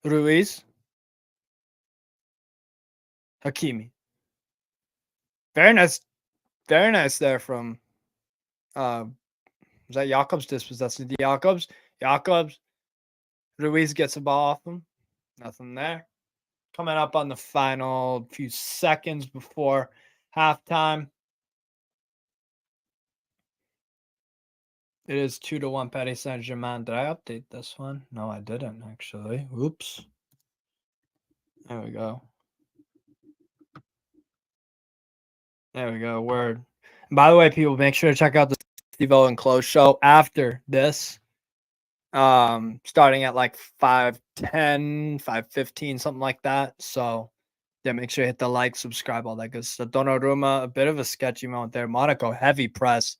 Ruiz. Hakimi. Very nice there from was that Jakobs dispossessing Jakobs? Ruiz gets the ball off him. Nothing there. Coming up on the final few seconds before halftime. It is 2-1 Paris Saint-Germain. Did I update this one? No, I didn't actually. Oops. There we go. There we go. Word. And by the way, people, make sure to check out the Steve-O and Close show after this. starting at like 5:10, 5:15, something like that. So yeah, make sure you hit the like, subscribe, all that good stuff. Donnarumma, a bit of a sketchy moment there. Monaco, heavy press.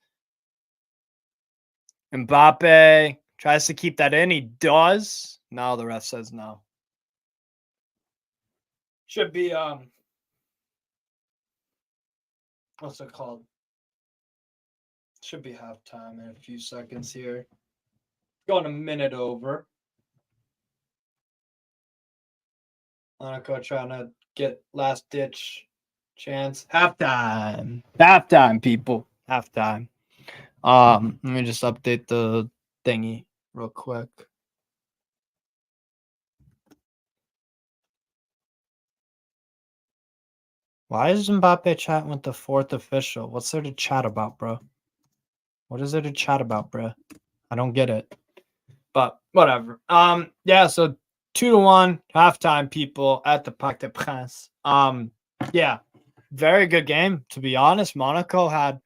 Mbappe tries to keep that in. He does. No, the ref says no. Should be what's it called? Should be halftime in a few seconds here. Going a minute over. Monaco trying to get last ditch chance. Halftime. Halftime, people. Halftime. Let me just update the thingy real quick. Why is Mbappe chatting with the fourth official? What's there to chat about, bro? What is there to chat about, bro? I don't get it. But whatever. Yeah, so 2-1 halftime, people, at the Parc des Princes. Yeah, very good game, to be honest. Monaco had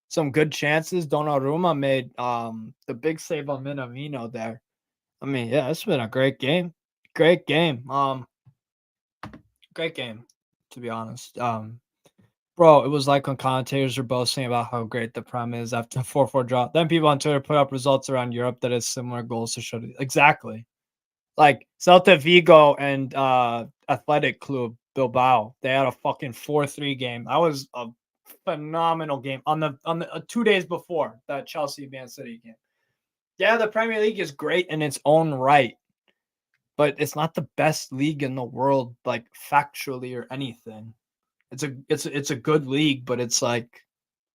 some good chances. Donnarumma made the big save on Minamino there. I mean, yeah, it's been a great game. Great game. Great game, to be honest. Bro, it was like when commentators were boasting about how great the Prem is after the 4-4 draw. Then people on Twitter put up results around Europe that has similar goals to show. Exactly. Like Celta Vigo and Athletic Club Bilbao, they had a fucking 4-3 game. That was a phenomenal game on the 2 days before that Chelsea Man City game. Yeah, the Premier League is great in its own right, but it's not the best league in the world, like factually or anything. It's a good league, but it's like,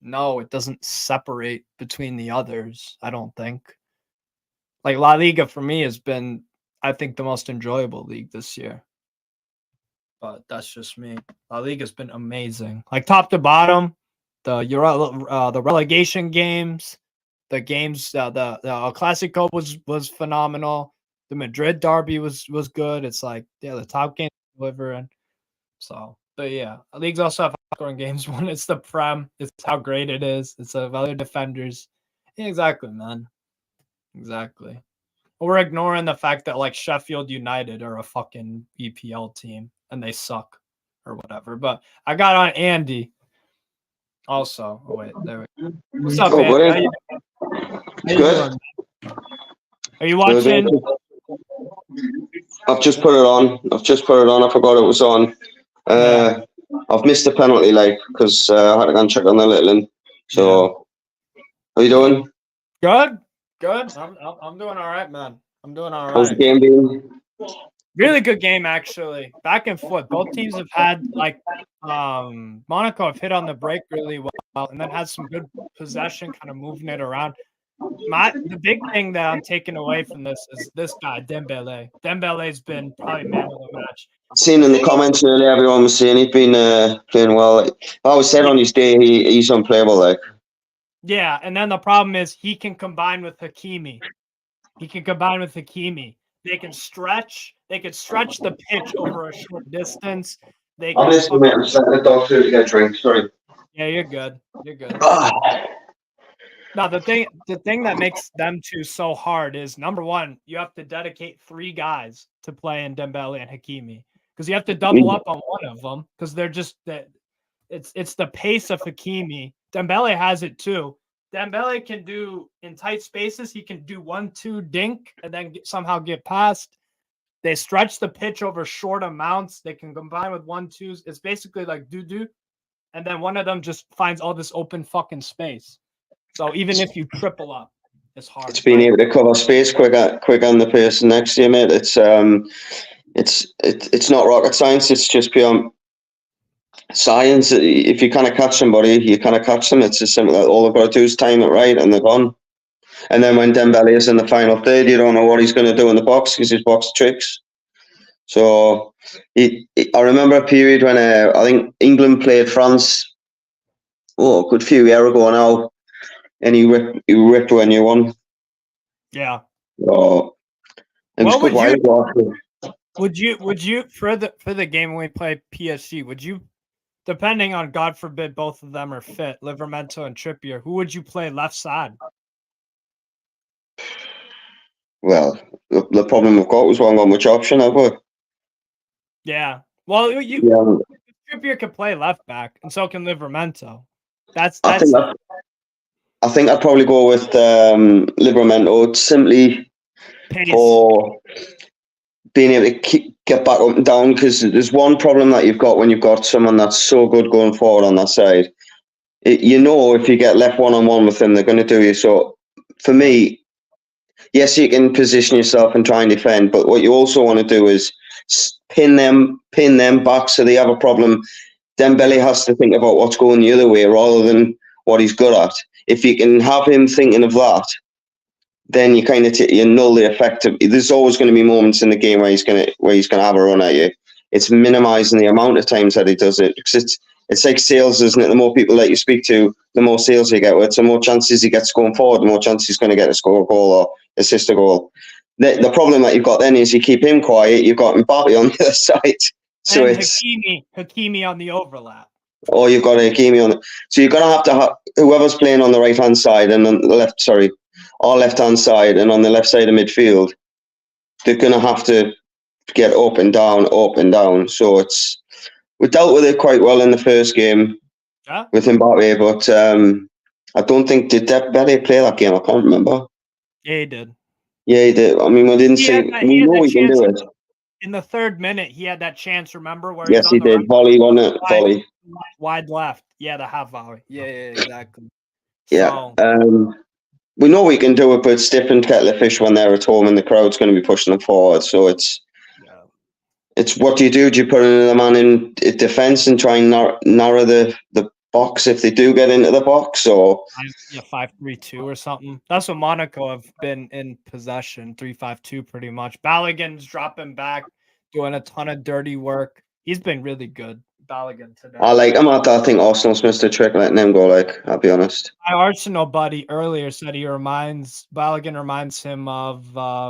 no, it doesn't separate between the others, I don't think. Like La Liga for me has been, I think, the most enjoyable league this year. But that's just me. La Liga has been amazing. Like top to bottom, the relegation games, the games, the El Clasico was phenomenal. The Madrid derby was good. It's like, yeah, the top games delivering. So, but yeah, leagues also have scoring games. When it's the Prem, it's how great it is. It's a value defenders. Yeah, exactly, man. Exactly. We're ignoring the fact that like Sheffield United are a fucking EPL team and they suck or whatever. But I got on Andy also. Oh wait, there we go. What's up, Andy? How you doing? Are you watching? I've just put it on. I forgot it was on. Yeah. I've missed the penalty, like, because I had to go and check on the little one. So, how you doing? Good. I'm doing all right, man. I'm doing all right. How's the game been? Really good game, actually. Back and forth. Both teams have had like Monaco have hit on the break really well, and then had some good possession, kind of moving it around. The big thing that I'm taking away from this is this guy, Dembele. Dembele's been probably man of the match. Seen in the comments earlier, everyone was saying he's been playing well. I always said on his day he's unplayable, like. Yeah, and then the problem is he can combine with Hakimi. They can stretch. They can stretch the pitch over a short distance. They can. Honestly, mate, I'm setting the dog food to get a drink. Sorry. Yeah, you're good. Now the thing that makes them two so hard is, number one, you have to dedicate 3 guys to play in Dembele and Hakimi, because you have to double up on one of them, because they're just that. It's the pace of Hakimi. Dembele has it too. Dembele can do in tight spaces. He can do 1-2 dink and then somehow get past. They stretch the pitch over short amounts. They can combine with 1-2s. It's basically like doo-doo. And then one of them just finds all this open fucking space. So even if you triple up, it's hard. It's being able to cover space quick on the person next to you, mate. It's not rocket science. It's just pure science. If you kind of catch somebody, you kind of catch them. It's as simple that all they've got to do is time it right and they're gone. And then when Dembele is in the final third, you don't know what he's going to do in the box because he's box tricks. So I remember a period when I think England played France, a good few years ago now, and he ripped when you won. Yeah. So would you for the game when we play PSG, would you, depending on, God forbid, both of them are fit, Livramento and Trippier, who would you play left side? Well, the problem we've got was we haven't got much option, have we? Yeah. Well, Trippier can play left back, and so can Livramento. I think I'd probably go with Livramento simply for being able to get back up and down, because there's one problem that you've got when you've got someone that's so good going forward on that side. If you get left one-on-one with them, they're going to do you. So for me, yes, you can position yourself and try and defend, but what you also want to do is pin them back so they have a problem. Dembele has to think about what's going the other way rather than what he's good at. If you can have him thinking of that, then you kind of you null the effect of. There's always going to be moments in the game where he's going to have a run at you. It's minimizing the amount of times that he does it, because it's like sales, isn't it? The more people that you speak to, the more sales you get with. The more chances he gets going forward, the more chances he's going to get to score a goal or assist a goal. The problem that you've got then is you keep him quiet. You've got Mbappe on the other side, so and it's Hakimi on the overlap. Or you've got Hakimi on. So you're going to have whoever's playing on the right hand side and on the left hand side, and on the left side of midfield, they're going to have to get up and down, up and down. So we dealt with it quite well in the first game with Mbappe, but I don't think did Dembele play that game. I can't remember. Yeah, he did. Yeah, he did. I mean, we didn't see. We know we can do it. In the third minute, he had that chance. Remember where? Yes, he did. Volley, wasn't it? Volley. Wide left. Yeah, the half volley. Yeah, exactly. Yeah. We know we can do it, but it's different kettle of fish when they're at home and the crowd's going to be pushing them forward. So it's what do you do? Do you put another man in defence and try and narrow the box if they do get into the box, or 5-3-2 or something? That's what Monaco have been in possession, 3-5-2 pretty much. Balogun's dropping back, doing a ton of dirty work. He's been really good, Balogun, today. I think Arsenal's missed a trick letting him go. I'll be honest. My Arsenal buddy earlier said Balogun reminds him of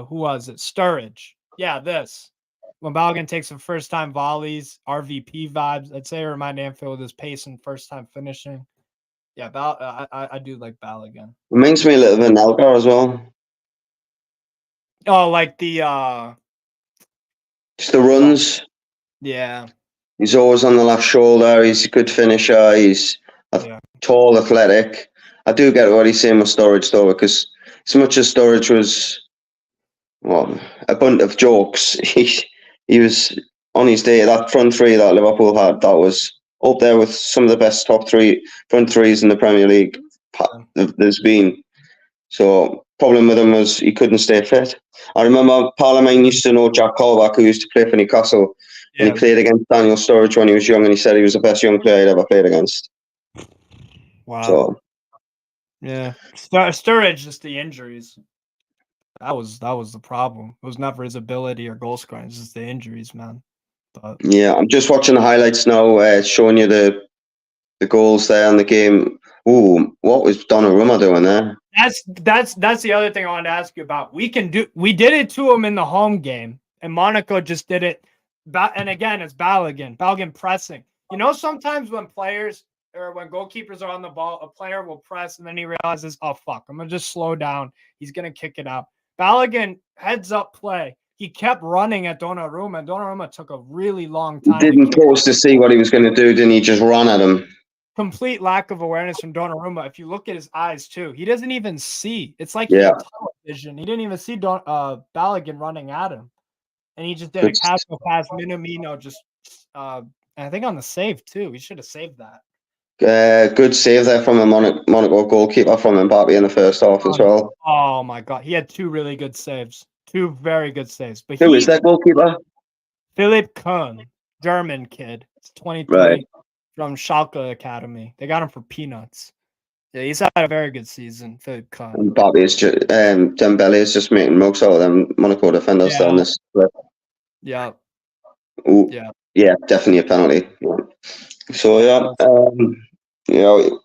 who was it? Sturridge. Yeah, this. When Balogun takes some first-time volleys, RVP vibes, I'd say remind Anfield with his pace and first-time finishing. Yeah, I do like Balogun. Reminds me a little bit of Nelgar as well. Oh, like the just the runs. Yeah. He's always on the left shoulder. He's a good finisher. He's tall, athletic. I do get what he's saying with Sturridge, though, because as much as Sturridge was a bunch of jokes, he was on his day. That front three that Liverpool had, that was up there with some of the best top three front threes in the Premier League there's been. So problem with him was he couldn't stay fit. I remember Parliament used to know Jack Colback, who used to play for Newcastle, and he played against Daniel Sturridge when he was young, and he said he was the best young player he'd ever played against. Wow. So, yeah, Sturridge, just the injuries. That was the problem. It was never his ability or goal scoring. It's just the injuries, man. But yeah, I'm just watching the highlights now, showing you the goals there in the game. Ooh, what was Donnarumma doing there? That's the other thing I wanted to ask you about. We did it to him in the home game, and Monaco just did it. And again, it's Balogun pressing. Sometimes when players or when goalkeepers are on the ball, a player will press, and then he realizes, oh fuck, I'm gonna just slow down. He's gonna kick it out. Balogun heads up play. He kept running at Donnarumma, and Donnarumma took a really long time. He didn't pause to see what he was going to do, didn't he? Just run at him. Complete lack of awareness from Donnarumma. If you look at his eyes too, he doesn't even see. It's like he had tunnel vision. He didn't even see Balogun running at him, and he just did a casual pass. Minamino just, I think on the save too. He should have saved that. Good save there from a Monaco goalkeeper from Mbappe in the first half as well. Oh my god, he had two really good saves. Two very good saves. But who is that goalkeeper? Philipp Kuhn, German kid. It's 23 from Schalke Academy. They got him for peanuts. Yeah, he's had a very good season. Philipp Kuhn. Mbappe is Dembele is just making mugs out of them Monaco defenders down this. Yeah. Ooh, yeah, definitely a penalty. Yeah. So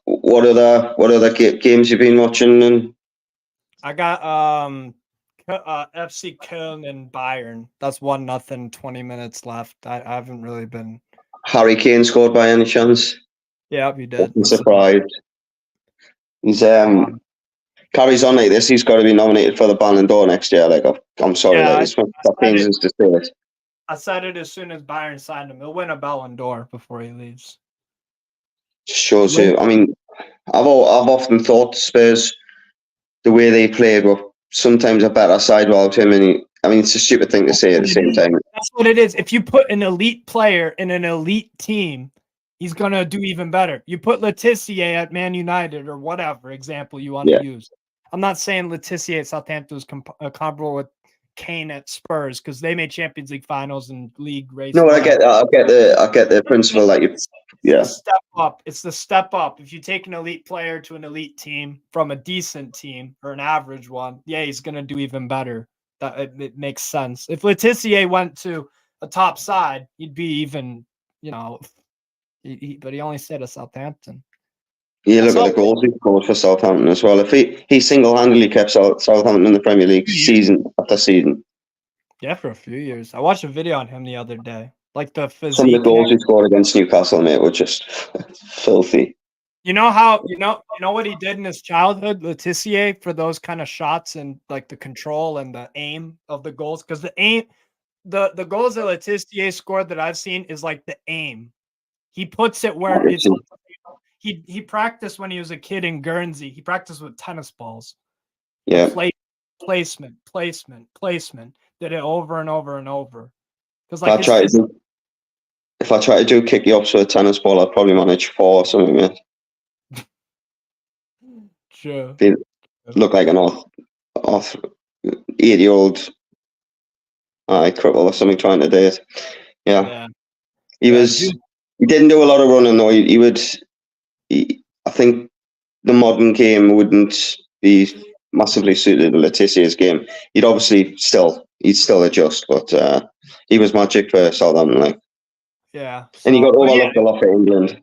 what other games you've been watching? And I got FC Köln and Bayern. That's 1-0. 20 minutes left. I haven't really been. Harry Kane scored by any chance? Yeah, he did. I'm surprised. He's carries on like this, he's got to be nominated for the Ballon d'Or next year. Like, I'm sorry, like, it's that pains us to say it. I said it as soon as Bayern signed him. He'll win a Ballon d'Or before he leaves. Shows you. I mean, I've often thought Spurs, the way they played, were sometimes a better side without him. And I mean, it's a stupid thing to say at the same time. That's what it is. If you put an elite player in an elite team, he's gonna do even better. You put Letizia at Man United or whatever example you want to use. I'm not saying Letizia at Southampton is comparable with Kane at Spurs because they made Champions League finals and league race. No, I get the principle that you. Yeah, step up. It's the step up. If you take an elite player to an elite team from a decent team or an average one, yeah, he's gonna do even better. That it makes sense. If Letizia went to a top side, he'd be even, but he only stayed at Southampton. You look at the goals he scored for Southampton as well. If he single-handedly kept Southampton in the Premier League season after season. Yeah, for a few years. I watched a video on him the other day. Like the physique. Some of the goals he scored against Newcastle, mate, were just filthy. You know how you know what he did in his childhood, Letizia, for those kind of shots and like the control and the aim of the goals? Because the aim, the goals that Letizia scored that I've seen is like the aim. He puts it where it's. He practiced when he was a kid in Guernsey. He practiced with tennis balls. Yeah. Placement. Did it over and over and over. Because like if I try to do kick ups with a tennis ball, I'd probably manage 4 or something, mate. Sure. Look like an off 8-year-old cripple or something trying to do it. Yeah. He didn't do a lot of running though. I think the modern game wouldn't be massively suited to Letizia's game. He'd still adjust, but he was magic for Southampton, like. Yeah. And he got overlooked a lot for England.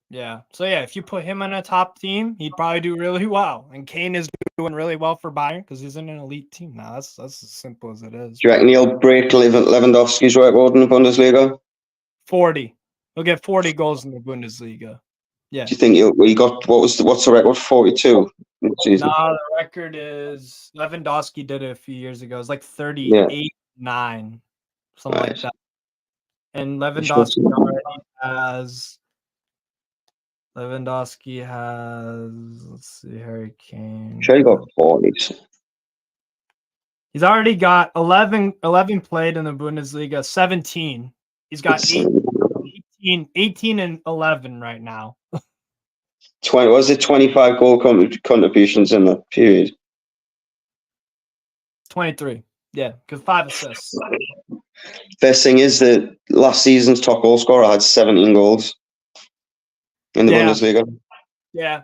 Yeah. So yeah, if you put him on a top team, he'd probably do really well. And Kane is doing really well for Bayern because he's in an elite team now. That's as simple as it is. Do you reckon he'll break Lewandowski's record in the Bundesliga? 40. He'll get 40 goals in the Bundesliga. Yeah. Do you think he got what's the record? 42 season? No, the record is Lewandowski did it a few years ago. It's like 38, 9, something like that. And Lewandowski has let's see, Harry Kane. Sure, he got 40. He's already got 11 played in the Bundesliga, 17. He's got 18 and 11 right now. 25 goal contributions in that period? 23. Yeah, because 5 assists. Best thing is that last season's top goal scorer had 17 goals in the Bundesliga. Yeah.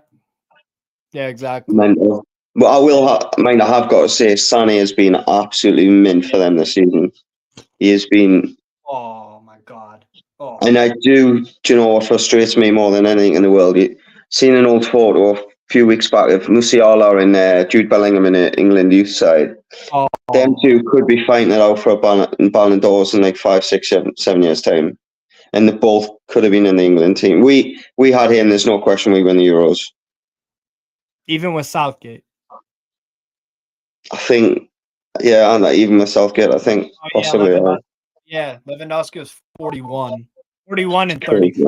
Yeah, exactly. Mental. But I have got to say, Sané has been absolutely mint for them this season. He has been. Oh my God. Oh. And do you know what frustrates me more than anything in the world? Seen an old photo a few weeks back of Musiala and Jude Bellingham in the England youth side. Oh. Them two could be fighting it out for a Ballon d'Ors in like 5, 6, 7 years' time. And they both could have been in the England team. We had him, there's no question we win the Euros. Even with Southgate? I think, and even with Southgate, I think possibly. Lewandowski was 41. 41 and 30.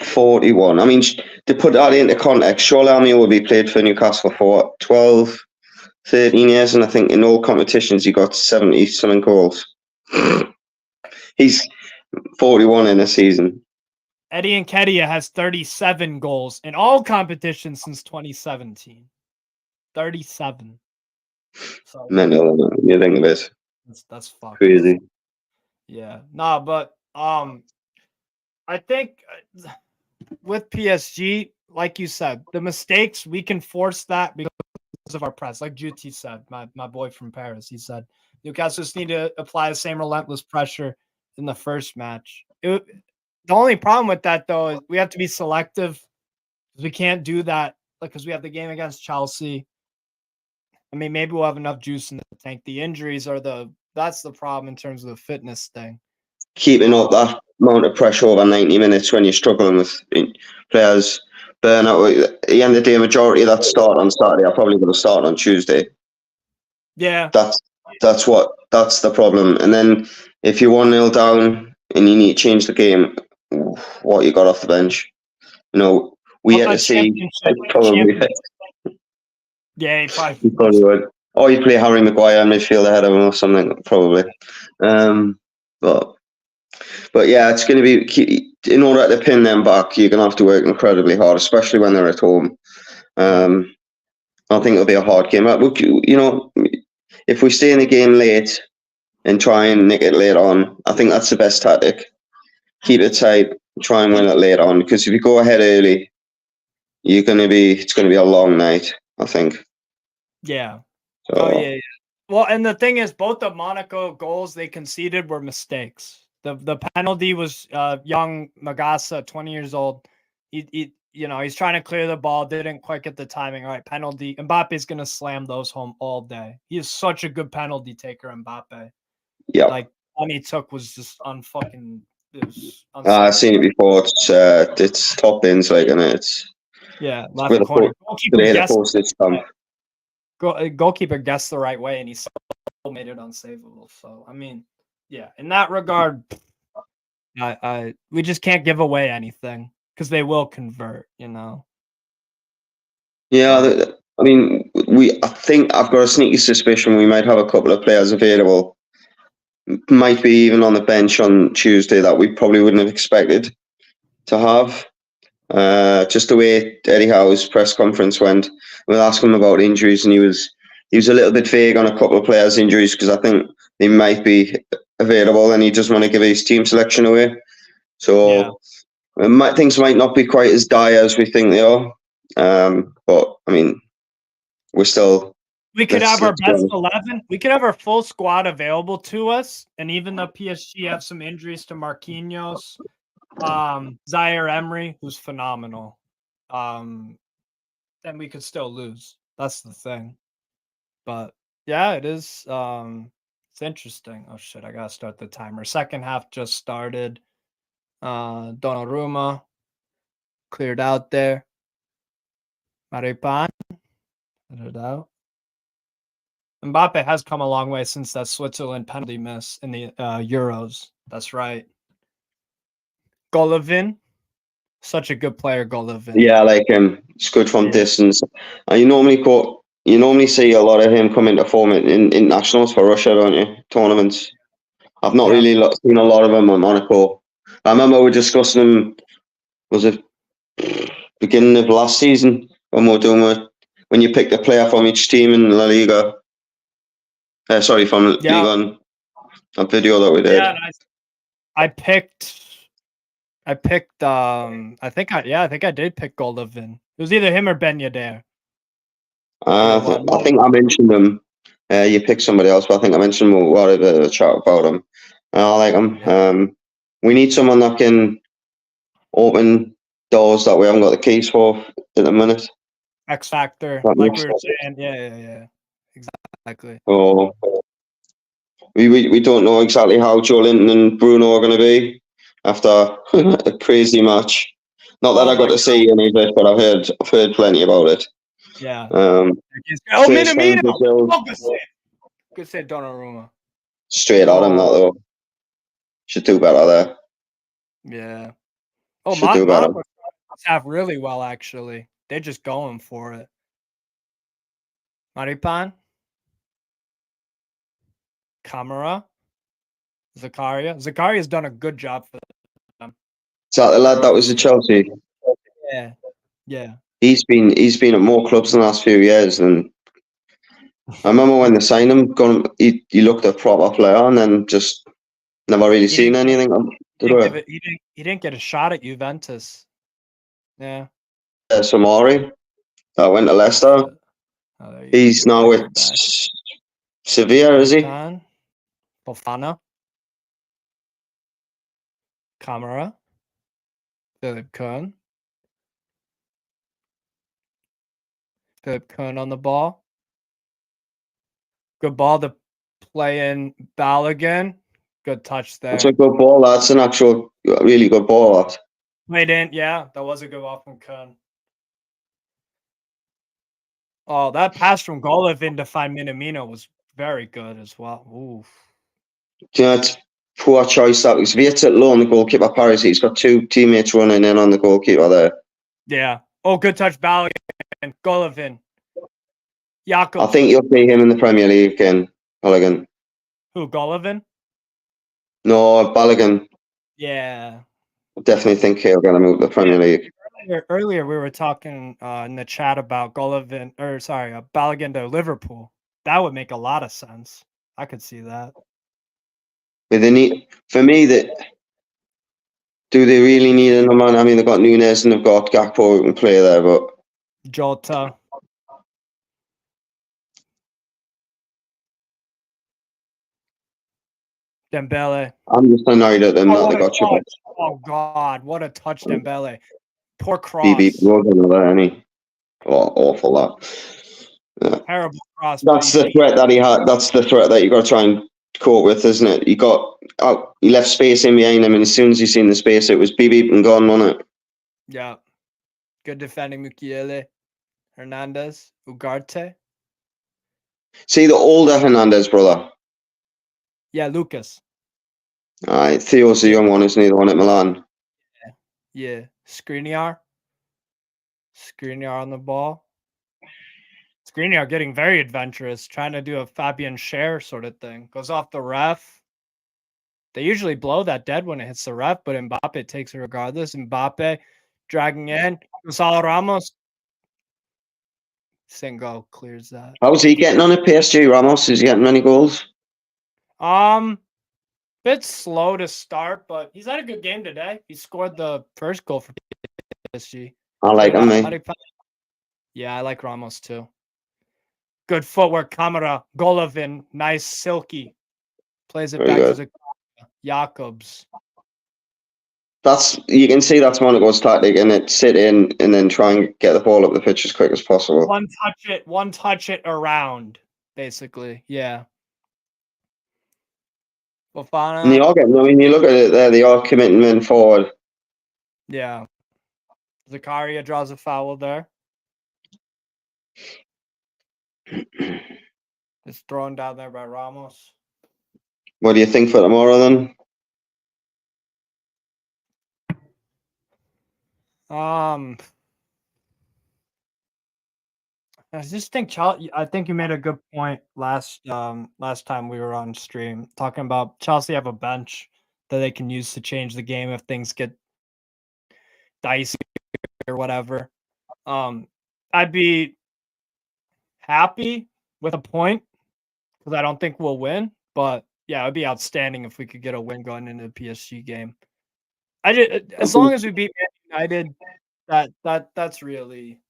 41. I mean, to put that into context, Sholami will be played for Newcastle for 12, 13 years, and I think in all competitions he got 70-something goals. He's 41 in a season. Eddie Nketiah has 37 goals in all competitions since 2017. 37. So, mental, you think of it. That's fucking crazy. Yeah. No, but I think with PSG, like you said, the mistakes, we can force that because of our press. Like Juti said, my boy from Paris, he said, Newcastle just need to apply the same relentless pressure in the first match. The only problem with that, though, is we have to be selective. We can't do that because we have the game against Chelsea. I mean, maybe we'll have enough juice in the tank. The injuries that's the problem in terms of the fitness thing. Keeping up that amount of pressure over 90 minutes when you're struggling with players burnout. At the end of the day, majority of that start on Saturday are probably going to start on Tuesday. Yeah. That's the problem. And then if you're 1-0 down and you need to change the game, what you got off the bench? We had to see probably. Yeah, he probably would. Or you play Harry Maguire in midfield ahead of him or something, probably. But yeah, it's going to be, in order to pin them back, you're going to have to work incredibly hard, especially when they're at home. I think it'll be a hard game. If we stay in the game late and try and nick it late on, I think that's the best tactic. Keep it tight, try and win it late on, because if you go ahead early, it's going to be a long night, I think. Yeah. So, oh yeah. Well, and the thing is, both the Monaco goals they conceded were mistakes. The penalty was young Magasa, 20 years old. He's trying to clear the ball, didn't quite get the timing right. Penalty. Mbappe's gonna slam those home all day. He is such a good penalty taker, Mbappe. Yeah. Like one he took was just unfucking. I've seen it before. It's top bins, like, and it's left corner. Goalkeeper guessed the right way, and he still made it unsavable. So I mean, yeah, in that regard, we just can't give away anything because they will convert. Yeah, I mean, I think I've got a sneaky suspicion we might have a couple of players available. Might be even on the bench on Tuesday that we probably wouldn't have expected to have. Just the way Eddie Howe's press conference went, we'll ask him about injuries, and he was a little bit vague on a couple of players' injuries because I think they might be available, and he doesn't want to give his team selection away. So things might not be quite as dire as we think they are. But I mean, we could have our best 11. We could have our full squad available to us, and even though PSG have some injuries to Marquinhos, Zaire Emery, who's phenomenal, then we could still lose. That's the thing. But yeah, it is. It's interesting. Oh shit! I gotta start the timer. Second half just started. Donnarumma cleared out there. Maripan cleared it out. Mbappe has come a long way since that Switzerland penalty miss in the Euros. That's right. Golovin, such a good player, Golovin. Yeah, I like him. It's good from distance. And you normally see a lot of him come into form in internationals for Russia, don't you? Tournaments. I've not really seen a lot of them on Monaco. I remember we were discussing him. Was it beginning of last season when we were doing when you picked a player from each team in La Liga? From Ligue 1. A video that we did. Yeah, I picked. I think I did pick Golovin. It was either him or Ben Yedder. I think I mentioned him. You picked somebody else, but I think I mentioned him. We had a chat about him. I like him. Yeah. We need someone that can open doors that we haven't got the keys for at the minute. X factor, like we were saying. Yeah. Exactly. Oh, we don't know exactly how Joe Linton and Bruno are going to be after a crazy match. Not that I got to see any of it, but I've heard plenty about it. Yeah. Minamino. Good save, Donnarumma. Straight at him, that though. Should do better there. Yeah. Monaco have really well, actually. They're just going for it. Maripan. Camara. Zakaria's done a good job for them. Is that the lad that was at Chelsea? Yeah. He's been at more clubs in the last few years than I remember when they signed him. He looked a proper player, and then just never really seen anything. He didn't get a shot at Juventus. Yeah. Samari that went to Leicester. He's now with Sevilla, is he? Fofana. Camara. Philip Kern. Philip Kern on the ball. Good ball to play in Balogun. Good touch there. That's a good ball. That's an actual really good ball. Played in, yeah. That was a good ball from Kern. Oh, that pass from Golovin to find Minamino was very good as well. Oof. Do you know, it's poor choice that because if he hits it low on the goalkeeper, Paris, he's got two teammates running in on the goalkeeper there. Yeah. Oh, good touch, Balogun. Golovin. Jakob. I think you'll see him in the Premier League again, Balogun. Who, Golovin? No, Balogun. Yeah. I definitely think he'll get a move to the Premier League. Earlier, we were talking in the chat about Balogun to Liverpool. That would make a lot of sense. I could see that. But they need, for me, do they really need a number? I mean, they've got Nunes and they've got Gakpo who can play there, but Jota. Dembele. I'm just annoyed at them that they got you. Oh God, what a touch, Dembele. Poor cross. BB Rosen there, any awful that. Yeah. Terrible cross. That's the threat that he had. That's the threat that you got to try and cope with, isn't it? He left space in behind him, and as soon as he seen the space, it was beep and gone, wasn't it? Yeah. Good defending, Mukiele. Hernandez. Ugarte. See the older Hernandez brother. Yeah, Lucas. Aye, Theo's the young one, isn't he? The one at Milan. Yeah. Skriniar on the ball. Skriniar getting very adventurous, trying to do a Fabian Schär sort of thing. Goes off the ref. They usually blow that dead when it hits the ref, but Mbappe takes it regardless. Mbappe dragging in. Gonzalo Ramos. Single clears that. How's he getting on at PSG, Ramos? Is he getting many goals? Bit slow to start, but he's had a good game today. He scored the first goal for PSG. I like him, mate. Yeah, I like Ramos too. Good footwork, Camera, Golovin, nice, silky. Plays it back to Jakobs. You can see that's Monaco's tactic, and it sit in and then try and get the ball up the pitch as quick as possible. One touch it around, basically. Yeah. Fofana. And they are getting, I mean, you look at it there, they are committing men forward. Yeah. Zakaria draws a foul there. It's thrown down there by Ramos. What do you think for tomorrow then? I just think Chelsea. I think you made a good point last time we were on stream talking about Chelsea have a bench that they can use to change the game if things get dicey or whatever. I'd be happy with a point because I don't think we'll win, but yeah, it'd be outstanding if we could get a win going into the PSG game. As long as we beat Man United, that's really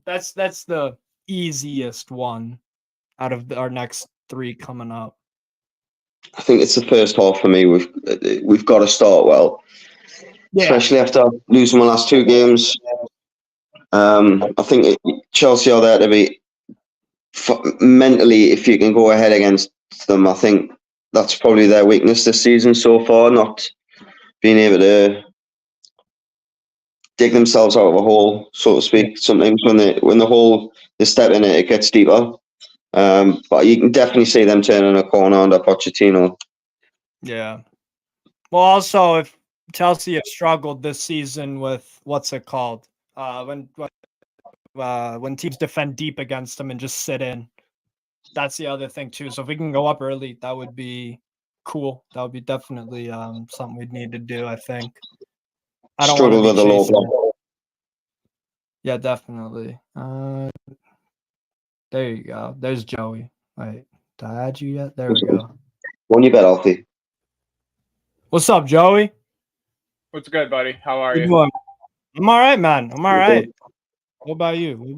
that's the easiest one out of our next three coming up. I think it's the first half for me. We've got to start well, especially after losing the last two games. I think Chelsea are there to be mentally. If you can go ahead against them, I think that's probably their weakness this season so far. Not being able to dig themselves out of a hole, so to speak. Sometimes when the hole is step in it, it gets deeper. But you can definitely see them turning a corner under Pochettino. Yeah. Well, also, if Chelsea have struggled this season with what's it called? When teams defend deep against them and just sit in. That's the other thing too. So if we can go up early, that would be cool. That would be definitely something we'd need to do, I think. I don't struggle with the low block. Yeah, definitely. There you go. There's Joey. Wait, did I add you yet? There we go. When you bet, Alfie. What's up, Joey? What's good, buddy? How are you? I'm all right, man. I'm all right. What about you?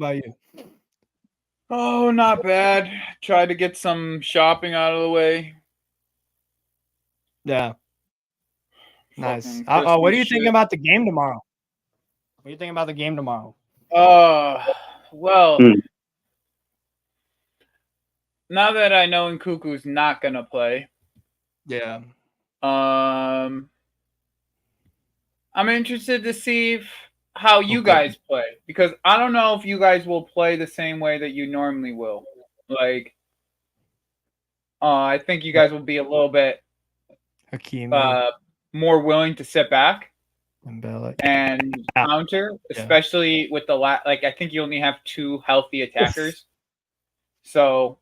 Oh, not bad. Tried to get some shopping out of the way. Yeah. Nice. What do you think about the game tomorrow? What do you think about the game tomorrow? Well, now that I know Nkuku's not gonna play, I'm interested to see how you guys play, because I don't know if you guys will play the same way that you normally will. Like, I think you guys will be a little bit more willing to sit back and counter, especially with the like. I think you only have 2 healthy attackers, so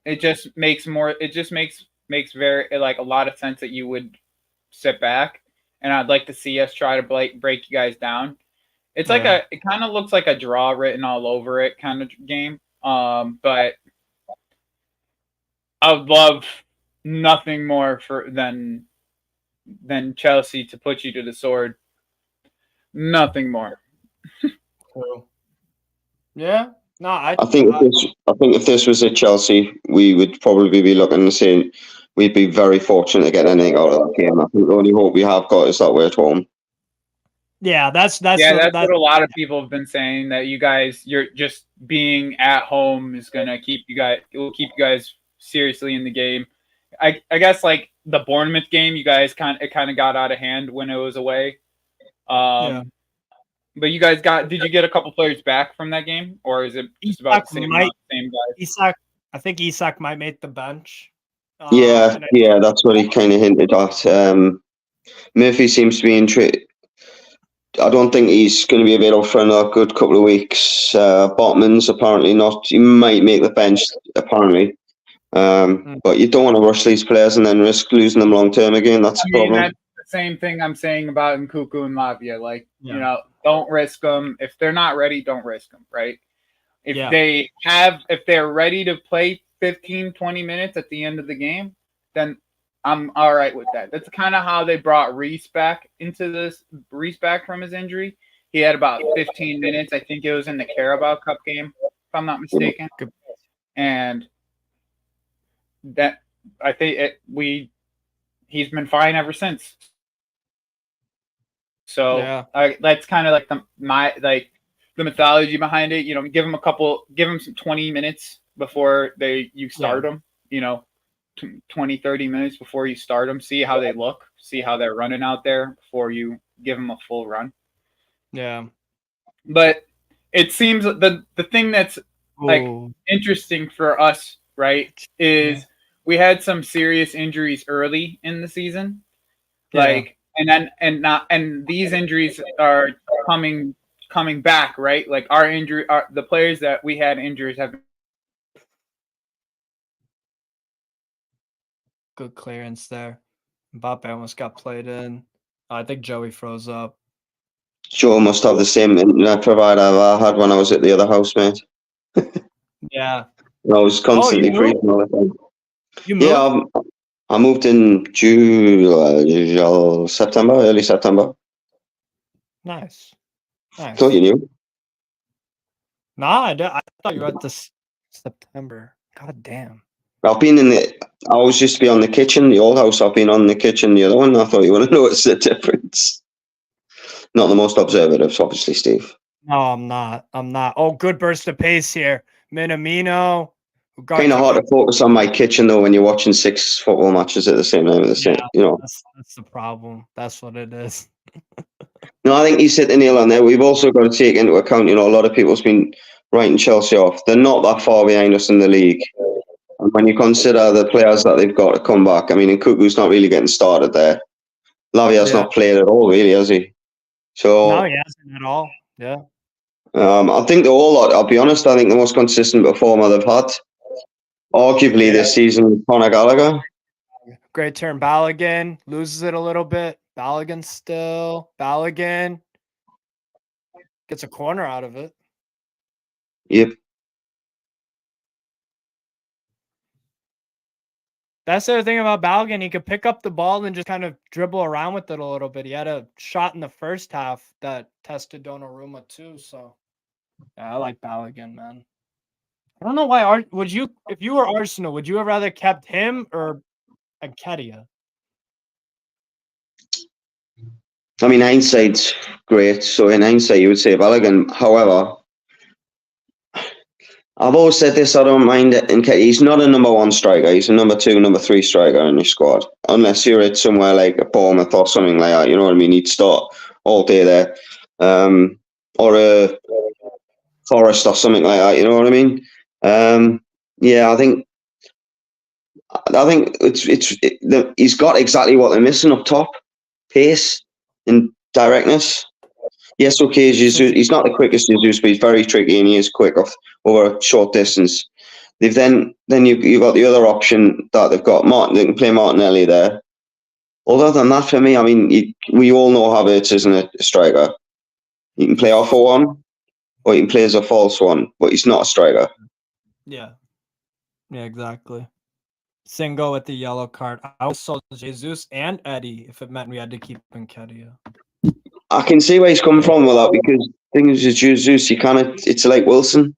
it just makes very like a lot of sense that you would sit back. And I'd like to see us try to break you guys down. It's like it kind of looks like a draw written all over it kind of game. But I would love nothing more than Chelsea to put you to the sword. Nothing more. Cool. Yeah. No, I think if this was at Chelsea, we would probably be looking to say we'd be very fortunate to get anything out of that game. I think the only hope we have got is that we're at home. Yeah, that's what a lot of people have been saying, that you're just being at home is gonna keep you guys seriously in the game. I guess like the Bournemouth game, you guys kind of got out of hand when it was away. But you guys did you get a couple players back from that game, or is it just about the same guys? I think Isak might make the bench. That's what he kind of hinted at. Murphy seems to be in trade. I don't think he's going to be available for another good couple of weeks. Botman's apparently not. He might make the bench, apparently. But you don't want to rush these players and then risk losing them long term again. That's the problem. That's the same thing I'm saying about Nkunku and Lavia. Like, don't risk them. If they're not ready, don't risk them, right? If they're ready to play 15, 20 minutes at the end of the game, then I'm all right with that. That's kind of how they brought Reece back from his injury. He had about 15 minutes. I think it was in the Carabao Cup game, if I'm not mistaken. And that I think he's been fine ever since. So that's kind of like the mythology behind it. Give him some 20 minutes before you start them. 20, 30 minutes before you start them. See how they look. See how they're running out there before you give them a full run. Yeah. But it seems the thing that's like interesting for us, right, is we had some serious injuries early in the season. Like, and these injuries are coming back, right? Like the players that we had injuries have good clearance there. Mbappe almost got played in. I think Joey froze up. Joe must have the same internet provider I had when I was at the other house, mate. Yeah. I was constantly freezing all the time. You moved? Yeah, I moved in September, early September. Nice. Thought you knew. Nah, I thought you were at this September. God damn. I've been I always used to be on the kitchen, the old house. I've been on the kitchen, the other one. I thought you would have noticed the difference. Not the most observative, obviously, Steve. No, I'm not. Oh, good burst of pace here. Minamino. Kind of hard to focus on my kitchen, though, when you're watching 6 football matches at the same time. That's the problem. That's what it is. No, I think you hit the nail on there. We've also got to take into account, a lot of people's been writing Chelsea off. They're not that far behind us in the league. And when you consider the players that they've got to come back, I mean, Nkunku's not really getting started there. Lavia's not played at all, really, has he? So no, he hasn't at all. Yeah. I think the whole lot, I'll be honest, I think the most consistent performer they've had, arguably this season, Conor Gallagher. Great turn. Balogun loses it a little bit. Balogun still. Balogun gets a corner out of it. Yep. That's the other thing about Balogun. He could pick up the ball and just kind of dribble around with it a little bit. He had a shot in the first half that tested Donnarumma too. So, yeah, I like Balogun, man. I don't know why. If you were Arsenal, would you have rather kept him or Nketiah? I mean, hindsight's great. So in hindsight, you would say Balogun. However, I've always said this, I don't mind it. He's not a number 1 striker. He's a number 2, number 3 striker in your squad. Unless you're at somewhere like a Bournemouth or something like that. You know what I mean? He'd start all day there. or a Forest or something like that. You know what I mean? Yeah, I think he's got exactly what they're missing up top: pace and directness. Yes, okay, Jesus, he's not the quickest Jesus, but he's very tricky and he is quick over a short distance. Then you've got the other option that they've got Martin. They can play Martinelli there. Other than that, for me, I mean, we all know Havertz isn't a striker. He can play off a one, or he can play as a false one, but he's not a striker. Yeah, exactly. Single with the yellow card. I also Jesus and Eddie if it meant we had to keep Nketiah. I can see where he's coming from with that because things with Jesus, it's like Wilson.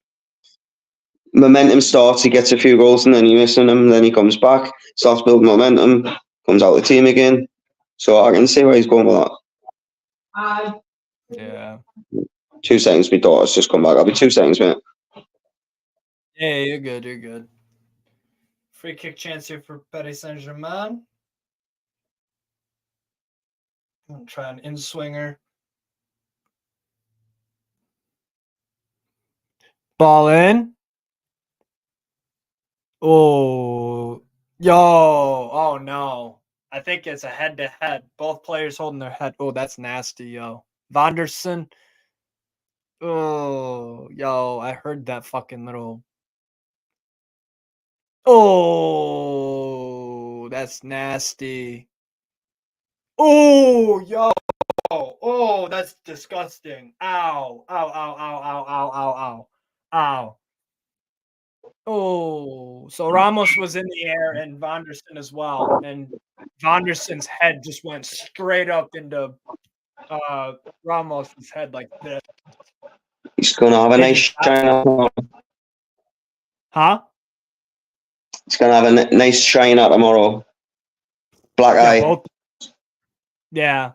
Momentum starts, he gets a few goals and then you're missing him, then he comes back, starts building momentum, comes out of the team again. So I can see where he's going with that. Yeah. 2 seconds, my daughter's just come back. I'll be 2 seconds, mate. Yeah, you're good. Free kick chance here for Paris Saint-Germain. I'm going to try an in-swinger. Ball in. Oh, oh no. I think it's a head-to-head. Both players holding their head. Oh, that's nasty, yo. Vanderson. Oh, yo, I heard that fucking little. Oh, that's nasty. Oh, yo. Oh, that's disgusting. Ow. Ow. Oh, so Ramos was in the air and Vanderson as well. And Vanderson's head just went straight up into Ramos's head like this. He's going to have a nice shine up. Huh? He's going to have a nice shine up tomorrow. Black eye. Both. Yeah.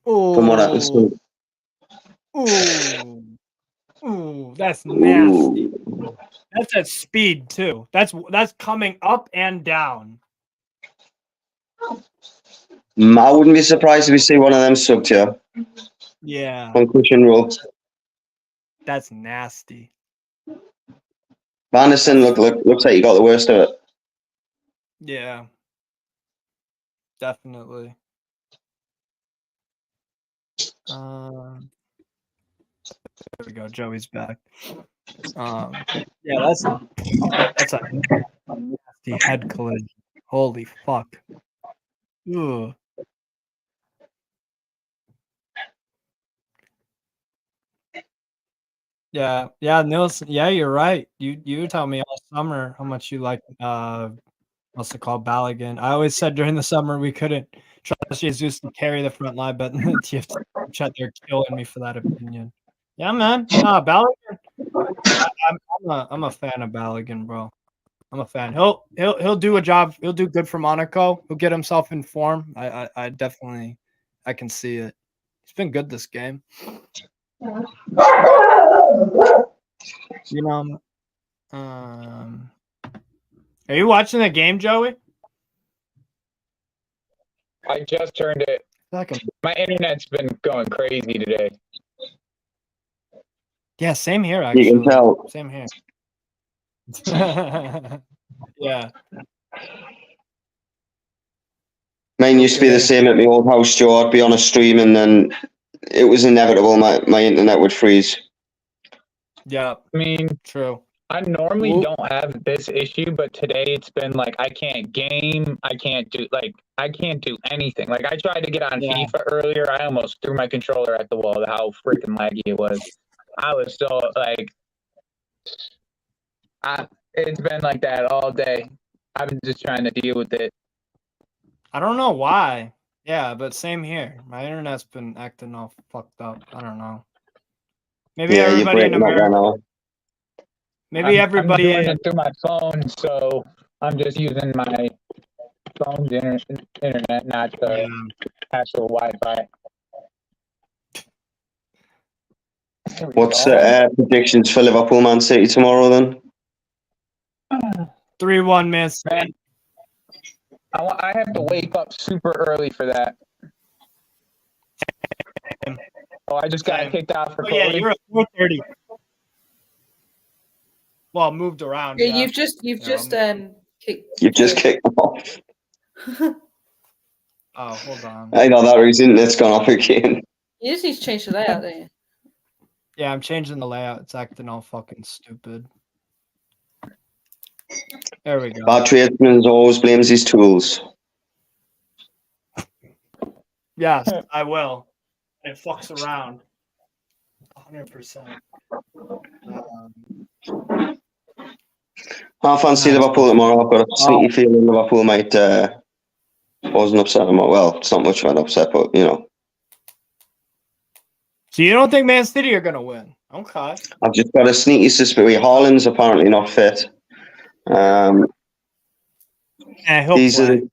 Ooh. From what I can see. Ooh, that's nasty. That's at speed too. That's coming up and down. I wouldn't be surprised if we see one of them subbed here. Yeah. Concussion rule. That's nasty. Vanderson looks like he got the worst of it. Yeah. Definitely. There we go. Joey's back. Yeah, that's a nasty head collision. Holy fuck. Ugh. Yeah, Nielsen. Yeah, you're right. You tell me all summer how much you like what's it called, Balogun. I always said during the summer we couldn't trust Jesus to carry the front line, but the TFC chat they're killing me for that opinion. Yeah, man. Nah, Balogun. I'm a fan of Balogun, bro. I'm a fan. He'll do a job. He'll do good for Monaco. He'll get himself in form. I definitely I can see it. He's been good this game. You know, are you watching the game, Joey? I just turned it. My internet's been going crazy today. Yeah, same here, actually. You can tell. Same here. Yeah. Mine used to be the same at my old house, Joe. I'd be on a stream and then it was inevitable my internet would freeze. Yeah. I mean, true. I normally don't have this issue, but today it's been like I can't game. I can't do anything. Like I tried to get on FIFA earlier. I almost threw my controller at the wall. How freaking laggy it was. I was so like, it's been like that all day. I've been just trying to deal with it. I don't know why. Yeah, but same here. My internet's been acting all fucked up. I don't know. Maybe everybody in America. Maybe everybody. I'm doing it through my phone, so I'm just using my phone's internet, not the actual Wi-Fi. What's the predictions for Liverpool Man City tomorrow then? 3-1, man. I have to wake up super early for that. Oh, I just got kicked out for yeah, you're at 430. Well, moved around. Yeah, Yeah, you've just kicked. You've just kicked them off. Oh, hold on. I know that reason it's gone off again. You just need to change the layout, don't you? Yeah, I'm changing the layout. It's acting all fucking stupid. There we go. Bad tradesman always blames his tools. Yes, I will. It fucks around. 100%. I fancy Liverpool tomorrow. I've got a sneaky feeling Liverpool might. Wasn't upset about. Well, it's not much of an upset, but you know. So you don't think Man City are gonna win? Okay. I've just got a sneaky suspicion. Haaland's apparently not fit. These are the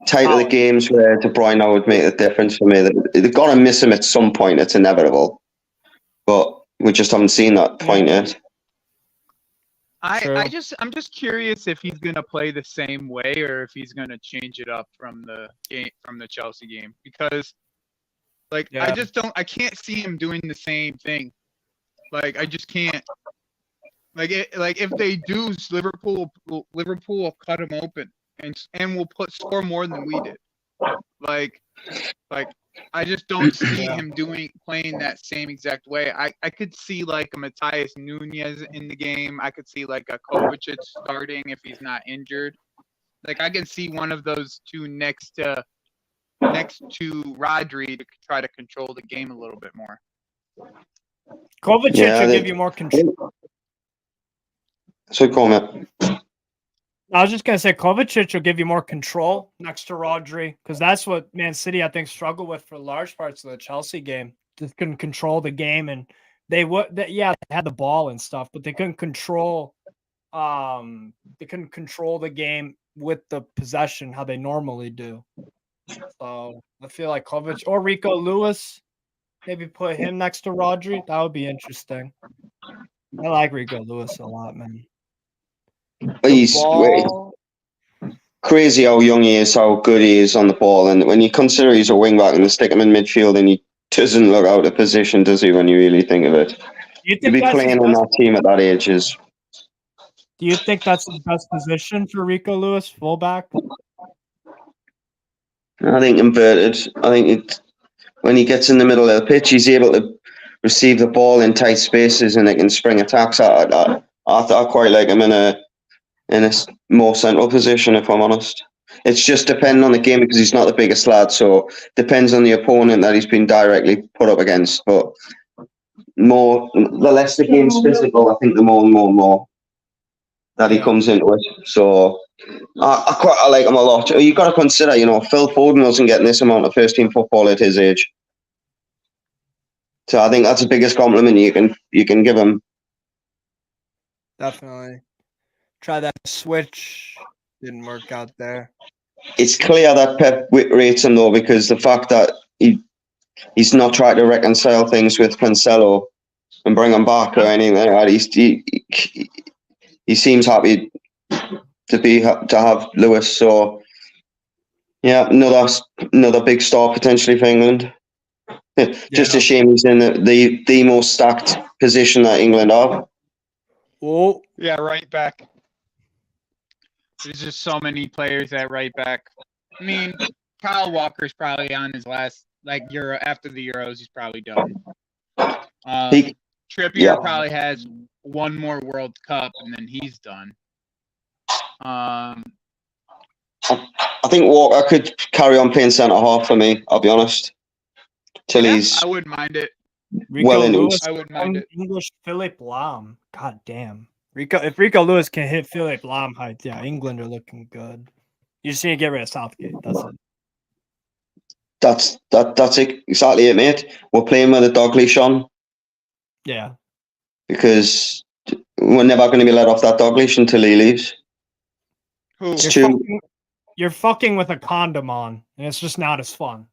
type of the games where De Bruyne would make a difference for me. They've got to miss him at some point. It's inevitable, but we just haven't seen that point yet. I'm just curious if he's gonna play the same way or if he's gonna change it up from the Chelsea game, because I can't see him doing the same thing. Like I just can't. Like if they do, Liverpool will cut him open and will score more than we did. Like I just don't see him playing that same exact way. I could see like a Matthias Nunez in the game. I could see like a Kovacic starting if he's not injured. Like I could see one of those two next to Rodri to try to control the game a little bit more. Kovacic will give you more control. So comment. I was just gonna say Kovacic will give you more control next to Rodri, because that's what Man City I think struggled with for large parts of the Chelsea game. Just couldn't control the game, and they had the ball and stuff, but they couldn't control. They couldn't control the game with the possession how they normally do. So I feel like Kovacic or Rico Lewis, maybe put him next to Rodri. That would be interesting. I like Rico Lewis a lot, man. He's crazy how young he is, how good he is on the ball, and when you consider he's a wing back and they stick him in midfield, and he doesn't look out of position, does he? When you really think of it, to be playing on that team at that age is. Do you think that's the best position for Rico Lewis, fullback? I think inverted. I think when he gets in the middle of the pitch, he's able to receive the ball in tight spaces, and they can spring attacks. I quite like him in a more central position, if I'm honest. It's just depending on the game because he's not the biggest lad, so depends on the opponent that he's been directly put up against. But the less the game's physical, I think the more that he comes into it. So I like him a lot. You've got to consider, Phil Foden wasn't getting this amount of first team football at his age. So I think that's the biggest compliment you can give him. Definitely. Try that switch. Didn't work out there. It's clear that Pep rates him though, because the fact that he's not trying to reconcile things with Cancelo and bring him back or anything. At least he seems happy to have Lewis. So yeah, another big star potentially for England. Just a shame he's in the most stacked position that England are. Oh yeah, right back. There's just so many players at right back. I mean, Kyle Walker's probably on his last Euro after the Euros. He's probably done. Trippier probably has one more World Cup and then he's done. I think Walker could carry on playing centre half for me. I'll be honest. I wouldn't mind it. I wouldn't mind it. English Philip Lahm. God damn. If Rico Lewis can hit Philip Lahm height, England are looking good. You just need to get rid of Southgate. That's it. That's exactly it, mate. We're playing with a dog leash on. Yeah. Because we're never going to be let off that dog leash until he leaves. You're fucking with a condom on, and it's just not as fun.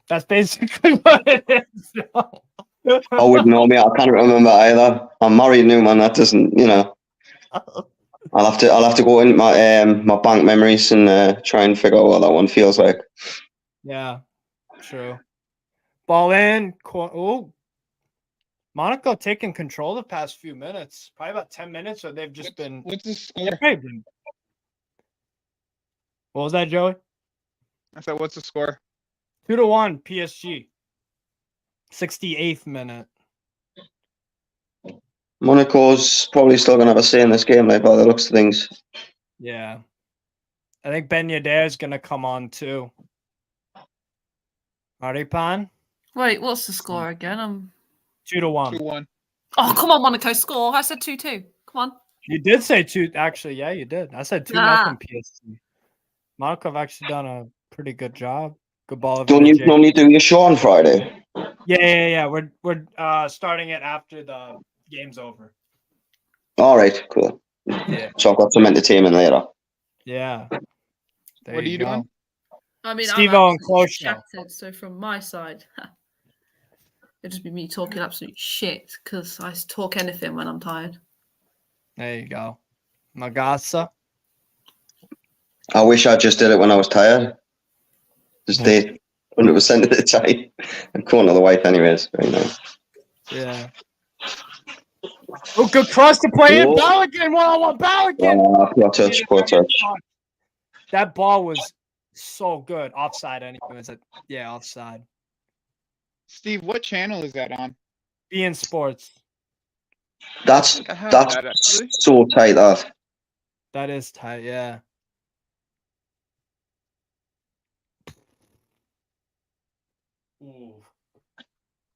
That's basically what it is. I wouldn't know, me. I can't remember either. I'm married now, man. That doesn't, I'll have to go in my bank memories and try and figure out what that one feels like. Yeah, true. Ball in. Oh, Monaco taking control the past few minutes. Probably about 10 minutes, or they've just been. What's the score? What was that, Joey? I said, what's the score? 2-1 PSG. 68th minute. Monaco's probably still going to have a say in this game, like, by the looks of things. Yeah. I think Ben Yedder is going to come on too. Maripan? Wait, what's the score again? 2-1. 2-1. Oh, come on, Monaco score. I said 2-2. Come on. You did say 2. Actually, yeah, you did. I said 2-0 PSG. Monaco have actually done a pretty good job. Good ball. Don't you normally do your show on Friday? Yeah. We're starting it after the game's over. All right, cool. Yeah. So I've got some entertainment later. Yeah. What are you doing? I mean, Steve-O I'm and Close Show. shattered, so from my side, it'll just be me talking absolute shit because I talk anything when I'm tired. There you go. Magasa. I wish I just did it when I was tired. Just did 100% of the time. I'm calling the wife anyways. Very nice. Yeah. Oh, good cross to play in. Balogun, one-on-one. Balogun. Poor touch. That ball was so good. Offside anyways. Yeah, offside. Steve, what channel is that on? beIN Sports. That's so tight, that. That is tight, yeah. Ooh.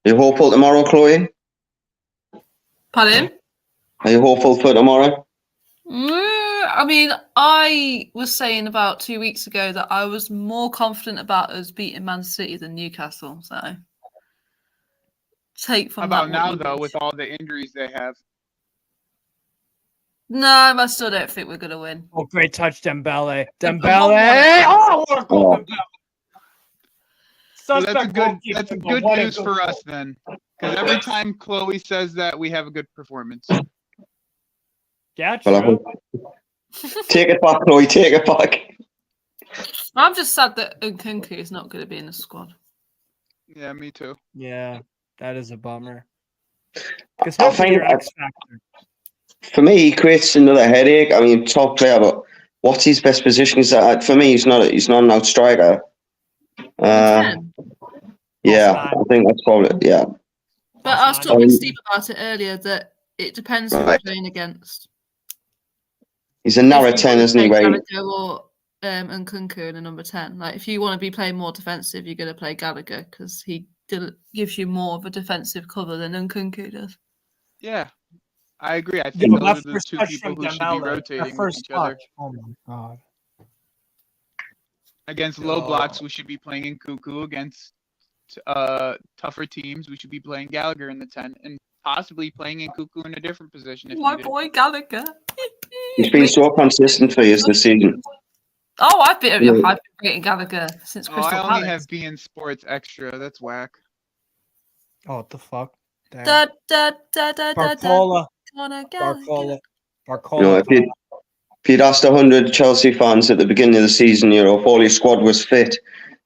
Are you hopeful tomorrow, Chloe? Pardon? Are you hopeful for tomorrow? I mean, I was saying about 2 weeks ago that I was more confident about us beating Man City than Newcastle. So take from How about that now, though, with all the injuries they have? No, I still don't think we're going to win. Oh, great touch, Dembele. Dembele! Oh, what a goal, Dembele! So that's a good news for us then. Because every time Chloe says that, we have a good performance. Yeah, true. Take it back, Chloe. Take it back. I'm just sad that Nkunku is not going to be in the squad. Yeah, me too. Yeah, that is a bummer. I find for me, he creates another headache. I mean, top player, but what's his best position? Is that for me? He's not an out striker. Yeah, I think that's probably But I was talking to Steve about it earlier that it depends who we're playing against. He's a narrow 10, isn't he? Gallagher or Nkunku in a number 10. Like, if you want to be playing more defensive, you're going to play Gallagher because he gives you more of a defensive cover than Nkunku does. Yeah, I agree. I think those are the two people who should be rotating with each other. Oh my god! Against low blocks, we should be playing Nkunku. Against tougher teams, we should be playing Gallagher in the 10, and possibly playing Nkunku in a different position. My boy Gallagher. He's been so consistent for years this season. Oh, I've been rating Gallagher since Crystal Palace. I only have beIN Sports Extra. That's whack. Oh, what the fuck? Barcola. You know, if you'd asked 100 Chelsea fans at the beginning of the season, you know, if all your squad was fit,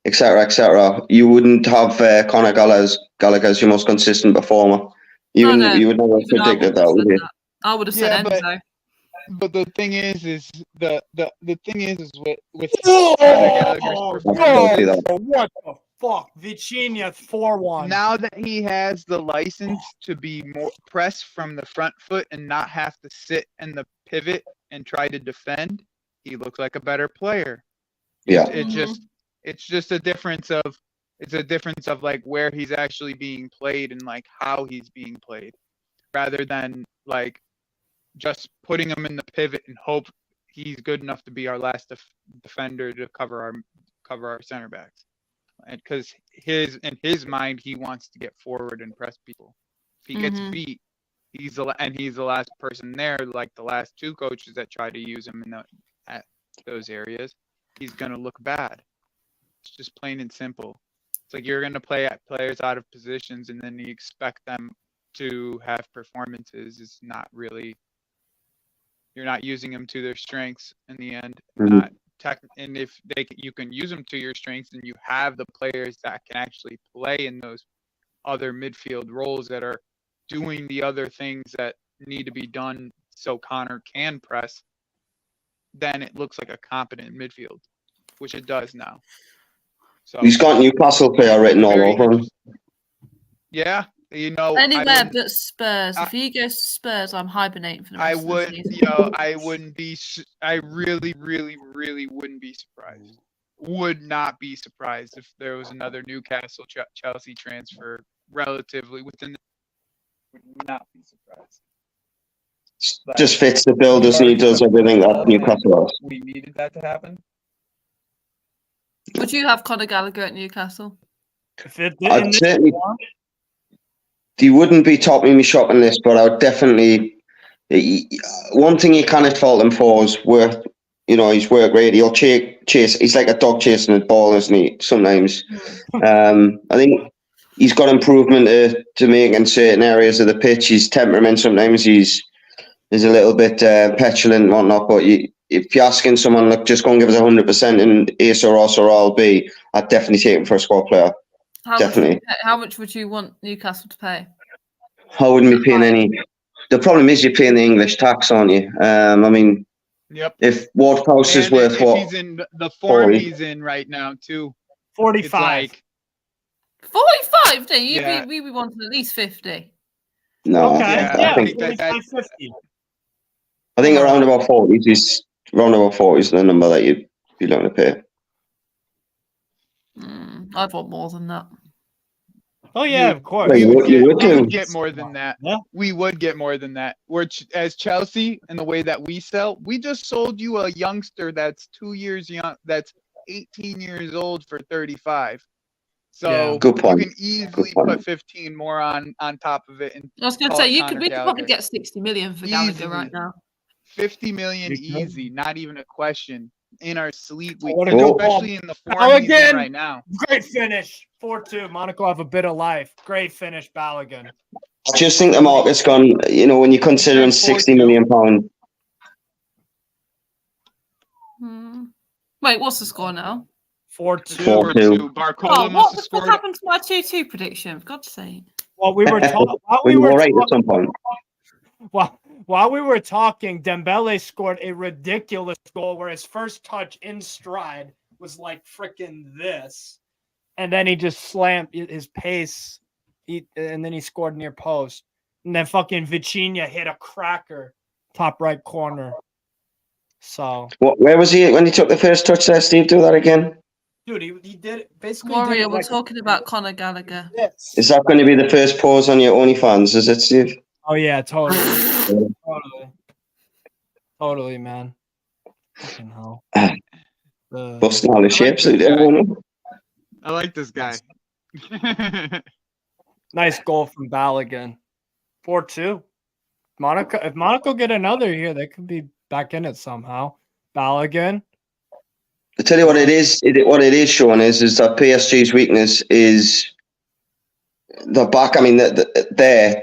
etc., you wouldn't have Conor Gallagher as your most consistent performer. You would never have predicted that, would you? I would have said Enzo. But the thing is the thing is with Gallagher's performance. What the fuck? Vitinha 4-1. Now that he has the license to be more press from the front foot and not have to sit in the pivot and try to defend, he looks like a better player. Yeah. It's just a difference of like where he's actually being played and like how he's being played, rather than like just putting him in the pivot and hope he's good enough to be our last defender to cover our center backs. And because in his mind, he wants to get forward and press people. If he gets beat, he's the last person there. Like the last two coaches that try to use him at those areas, he's gonna look bad. It's just plain and simple. It's like you're gonna play at players out of positions, and then you expect them to have performances. It's not really. You're not using them to their strengths in the end. And if you can use them to your strengths, and you have the players that can actually play in those other midfield roles that are doing the other things that need to be done so Connor can press, then it looks like a competent midfield, which it does now. So He's got Newcastle player written all over him. Yeah, you know, anywhere but Spurs. If he goes to Spurs, I'm hibernating for the rest of the season. I wouldn't be. I really, really, really wouldn't be surprised. Would not be surprised if there was another Newcastle Chelsea transfer relatively within. Would not be surprised. Just fits the bill, doesn't he? Does everything that Newcastle has. We needed that to happen. Would you have Conor Gallagher at Newcastle? I'd certainly. He wouldn't be topping my shopping list, but I would definitely. One thing you cannot fault him for is work. You know, his work rate. He'll chase. He's like a dog chasing a ball, isn't he? Sometimes. I think he's got improvement to make in certain areas of the pitch. His temperament sometimes he's a little bit petulant and whatnot. But if you're asking someone, like, just go and give us 100% in Ace or Os or I'll be, I'd definitely take him for a squad player. Definitely. How much would you want Newcastle to pay? I wouldn't be paying any. The problem is you're paying the English tax, aren't you? I mean, yep. If Ward-Prowse is worth what? He's in the form 40. He's in right now too. 45. 45? Then Yeah. we wanted at least 50. No, Okay. I think 50. I think around about 40s is the number that you'd be looking to pay. I'd want more than that. Oh yeah, of course. Well, We would do. get more than that. Yeah. We would get more than that. We're as Chelsea and the way that we sell, we just sold you a youngster that's 2 years young, that's 18 years old for 35. So Yeah. Good point. you can easily put 15 more on top of it. And I was going to say we could probably get 60 million for Gallagher right now. 50 million easy, not even a question. In our sleep week, What a good especially ball. in the form he's in Balogun! right now. Great finish. 4-2. Monaco have a bit of life. Great finish, Balogun. I just think the market's gone, you know, when you're considering £60 million. Wait, what's the score now? 4-2. 4-2. Barcola must have What scored. happened to my 2-2 prediction? For God's sake. Well, we were talking. We were right at some point. While we were talking, Dembele scored a ridiculous goal where his first touch in stride was like freaking this. And then he just slammed his pace. And then he scored near post. And then fucking Vitinha hit a cracker, top right corner. So. Where was he when he took the first touch there, Steve? Do that again. Dude, he did it basically. Warrior, we're talking about Conor Gallagher. Yes. Is that going to be the first pause on your OnlyFans? Is it, Steve? Oh yeah, totally. Totally, man. Fucking hell. Busting all the shapes out there. I like this guy. Nice goal from Balogun. 4-2. Monaco. If Monaco get another here, they could be back in it somehow. Balogun. I tell you what it is. What it is showing is that PSG's weakness is the back. I mean, Golovin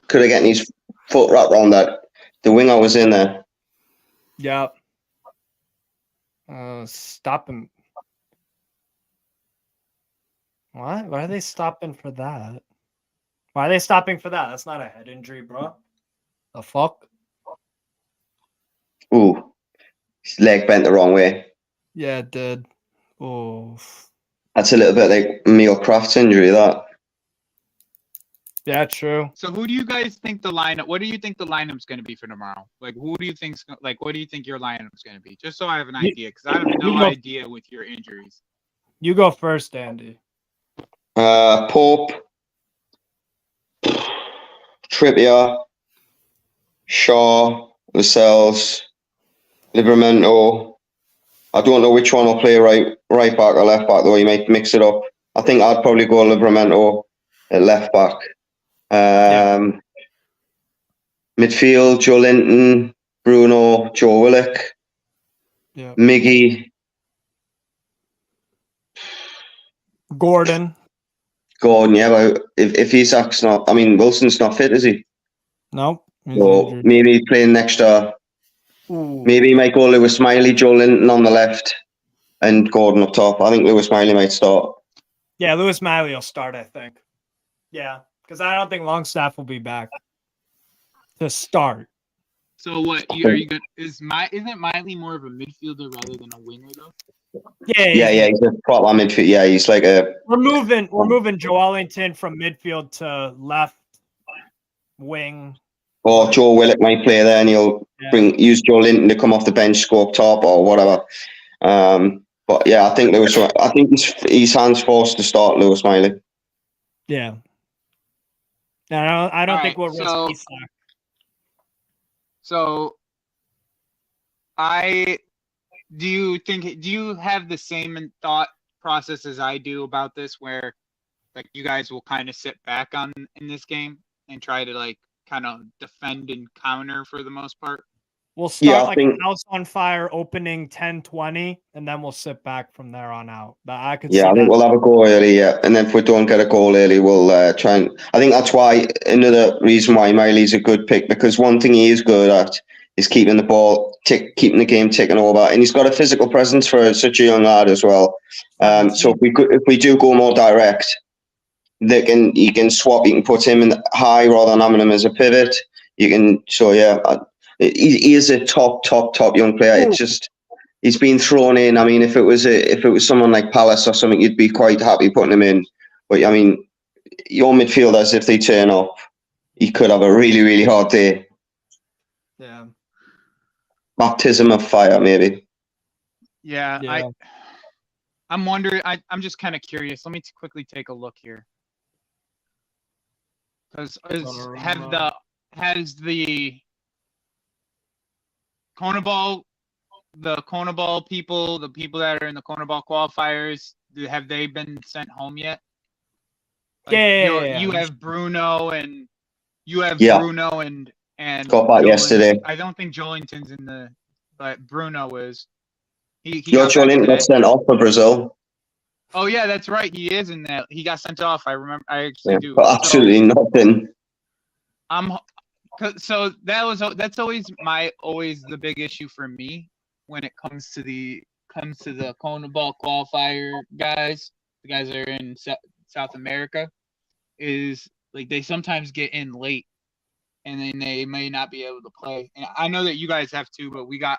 could have gotten his foot right around that. The winger was in there. Yep. Stop him. What? Why are they stopping for that? Why are they stopping for that? That's not a head injury, bro. The fuck? Ooh, his leg bent the wrong way. Yeah, it did. Oh. That's a little bit like Emil Kraft's injury, that. Yeah, true. So who do you guys think the lineup? What do you think the lineup's going to be for tomorrow? Like, what do you think your lineup's going to be? Just so I have an idea, because I have no idea with your injuries. You go first, Andy. Pope, Trippier, Shaw, Lascelles, Livramento. I don't know which one will play right back or left back, though. You might mix it up. I think I'd probably go Livramento at left back. Midfield, Joe Linton, Bruno, Joe Willock, Miggy, Gordon, yeah, but if Isak's not, I mean, Wilson's not fit, is he? No. So maybe playing next to, maybe he might go Lewis Miley, Joe Linton on the left, and Gordon up top. I think Lewis Miley might start. Yeah, Lewis Miley will start, I think. Yeah, because I don't think Longstaff will be back to start. So what are you good? Isn't Miley more of a midfielder rather than a winger though? Yeah, he's a proper midfield. Yeah, he's like a. We're moving Joe Ellington from midfield to left wing. Or Joe Willock might play there, and he'll use Joe Linton to come off the bench, score up top or whatever. But yeah, I think his hands forced to start Lewis Miley. Yeah. No, I don't think we'll risk Isak. So, do you have the same thought process as I do about this, where like you guys will kind of sit back in this game and try to like kind of defend and counter for the most part? We'll start a house on fire opening 10-20, and then we'll sit back from there on out. But I think we'll have a goal early, and then if we don't get a goal early, we'll try and. I think that's why another reason why Miley's a good pick, because one thing he is good at is keeping the ball, keeping the game ticking over, and he's got a physical presence for such a young lad as well. So if we do go more direct, he can swap. You can put him in high rather than having him as a pivot. You can. So yeah. He is a top young player. It's just he's been thrown in. I mean, if it was someone like Palace or something, you'd be quite happy putting him in. But I mean, your midfielders, if they turn up, he could have a really, really hard day. Yeah. Baptism of fire, maybe. Yeah. I'm wondering. I'm just kind of curious. Let me quickly take a look here. Because has the Conaball people, the people that are in the Conaball qualifiers, have they been sent home yet? You have Bruno and Bruno and got back yesterday. I don't think Joelinton's in the, but Bruno is. Joelinton got sent off for Brazil. Oh yeah, that's right. He is in that. He got sent off. I remember. I actually do. But absolutely nothing. So that's always the big issue for me when it comes to the Conaball qualifier guys. The guys that are in South America is like they sometimes get in late, and then they may not be able to play. And I know that you guys have too, but we got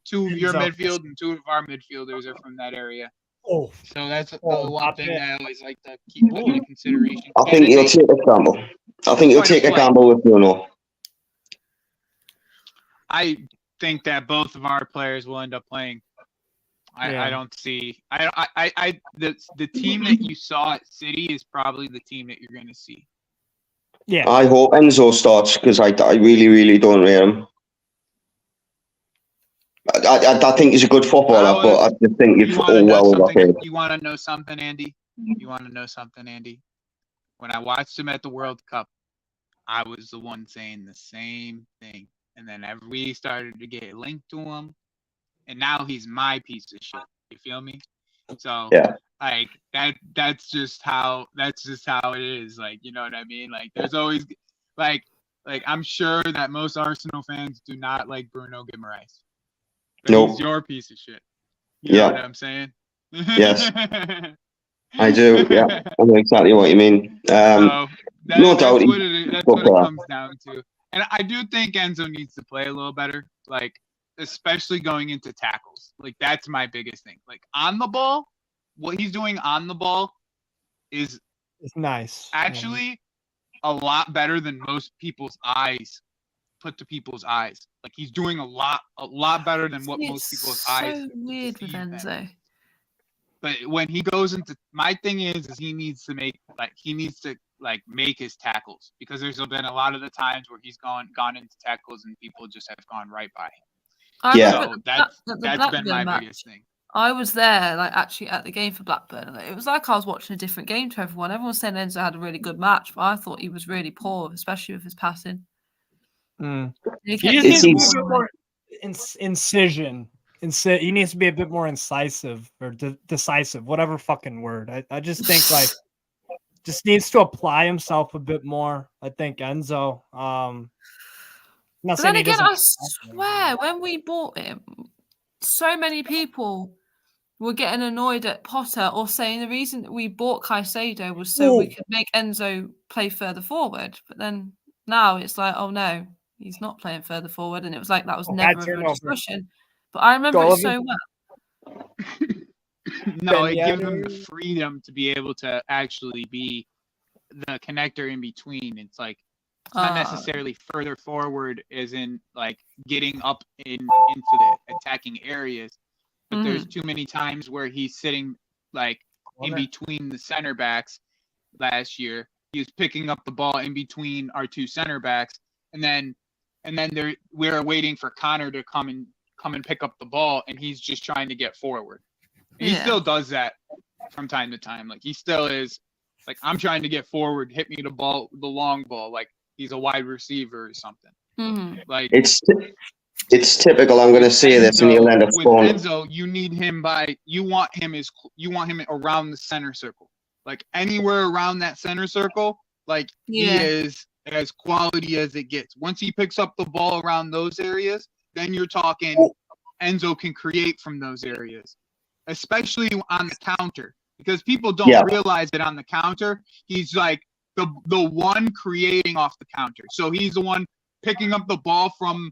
two of your midfield and two of our midfielders are from that area. So that's the one thing that I always like to keep putting into consideration. I think he'll take a gamble. With Bruno. I think that both of our players will end up playing. I don't see. The team that you saw at City is probably the team that you're going to see. Yeah. I hope Enzo starts because I really, really don't rate him. I think he's a good footballer, but I just think you've all well overpaid. You want to know something, Andy? When I watched him at the World Cup, I was the one saying the same thing. And then we started to get linked to him. And now he's my piece of shit. You feel me? So like that's just how it is. Like, you know what I mean? Like there's always like I'm sure that most Arsenal fans do not like Bruno Guimaraes. Nope. He's your piece of shit. You know what I'm saying? Yes. I do, yeah. I know exactly what you mean. No doubt. That's what it comes down to. And I do think Enzo needs to play a little better, like especially going into tackles. Like that's my biggest thing. Like on the ball, what he's doing on the ball is nice. Actually, a lot better than most people's eyes put to people's eyes. Like he's doing a lot better than what most people's eyes. So weird with Enzo. But when he goes into, my thing is he needs to make his tackles, because there's been a lot of the times where he's gone into tackles and people just have gone right by him. So that's been my biggest thing. I was there, like actually at the game for Blackburn, and it was like I was watching a different game to everyone. Everyone was saying Enzo had a really good match, but I thought he was really poor, especially with his passing. He just needs a bit more incision. He needs to be a bit more incisive or decisive, whatever fucking word. I just think like just needs to apply himself a bit more. I think Enzo. But then again, I swear when we bought him, so many people were getting annoyed at Potter or saying the reason that we bought Caicedo was so we could make Enzo play further forward. But then now it's like, oh no, he's not playing further forward. And it was like that was never a discussion. But I remember it so well. No, it gives him the freedom to be able to actually be the connector in between. It's like it's not necessarily further forward as in like getting up into the attacking areas. But there's too many times where he's sitting like in between the center backs. Last year, he was picking up the ball in between our two center backs, and then we're waiting for Connor to come and pick up the ball, and he's just trying to get forward. And he still does that from time to time. Like he still is like, I'm trying to get forward, hit me the long ball, like he's a wide receiver or something. Like it's typical. I'm going to say this, and you'll end up scoring. With Enzo, you want him around the center circle, like anywhere around that center circle. Like he is as quality as it gets. Once he picks up the ball around those areas, then you're talking Enzo can create from those areas, especially on the counter, because people don't realize that on the counter, he's like the one creating off the counter. So he's the one picking up the ball from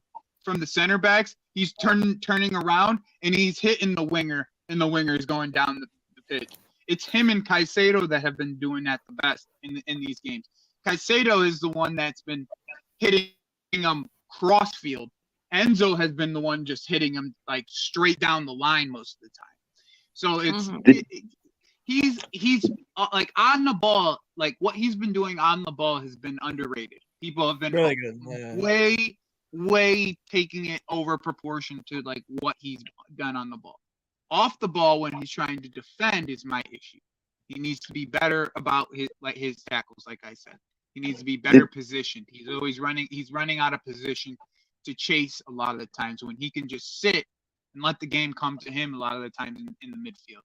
the center backs. He's turning around and he's hitting the winger, and the winger is going down the pitch. It's him and Caicedo that have been doing that the best in these games. Caicedo is the one that's been hitting him cross field. Enzo has been the one just hitting him like straight down the line most of the time. So he's like on the ball. Like what he's been doing on the ball has been underrated. People have been really good. Yeah. way taking it over proportion to like what he's done on the ball. Off the ball, when he's trying to defend, is my issue. He needs to be better about his tackles. Like I said, he needs to be better positioned. He's always running. He's running out of position to chase a lot of the times when he can just sit and let the game come to him a lot of the times in the midfield.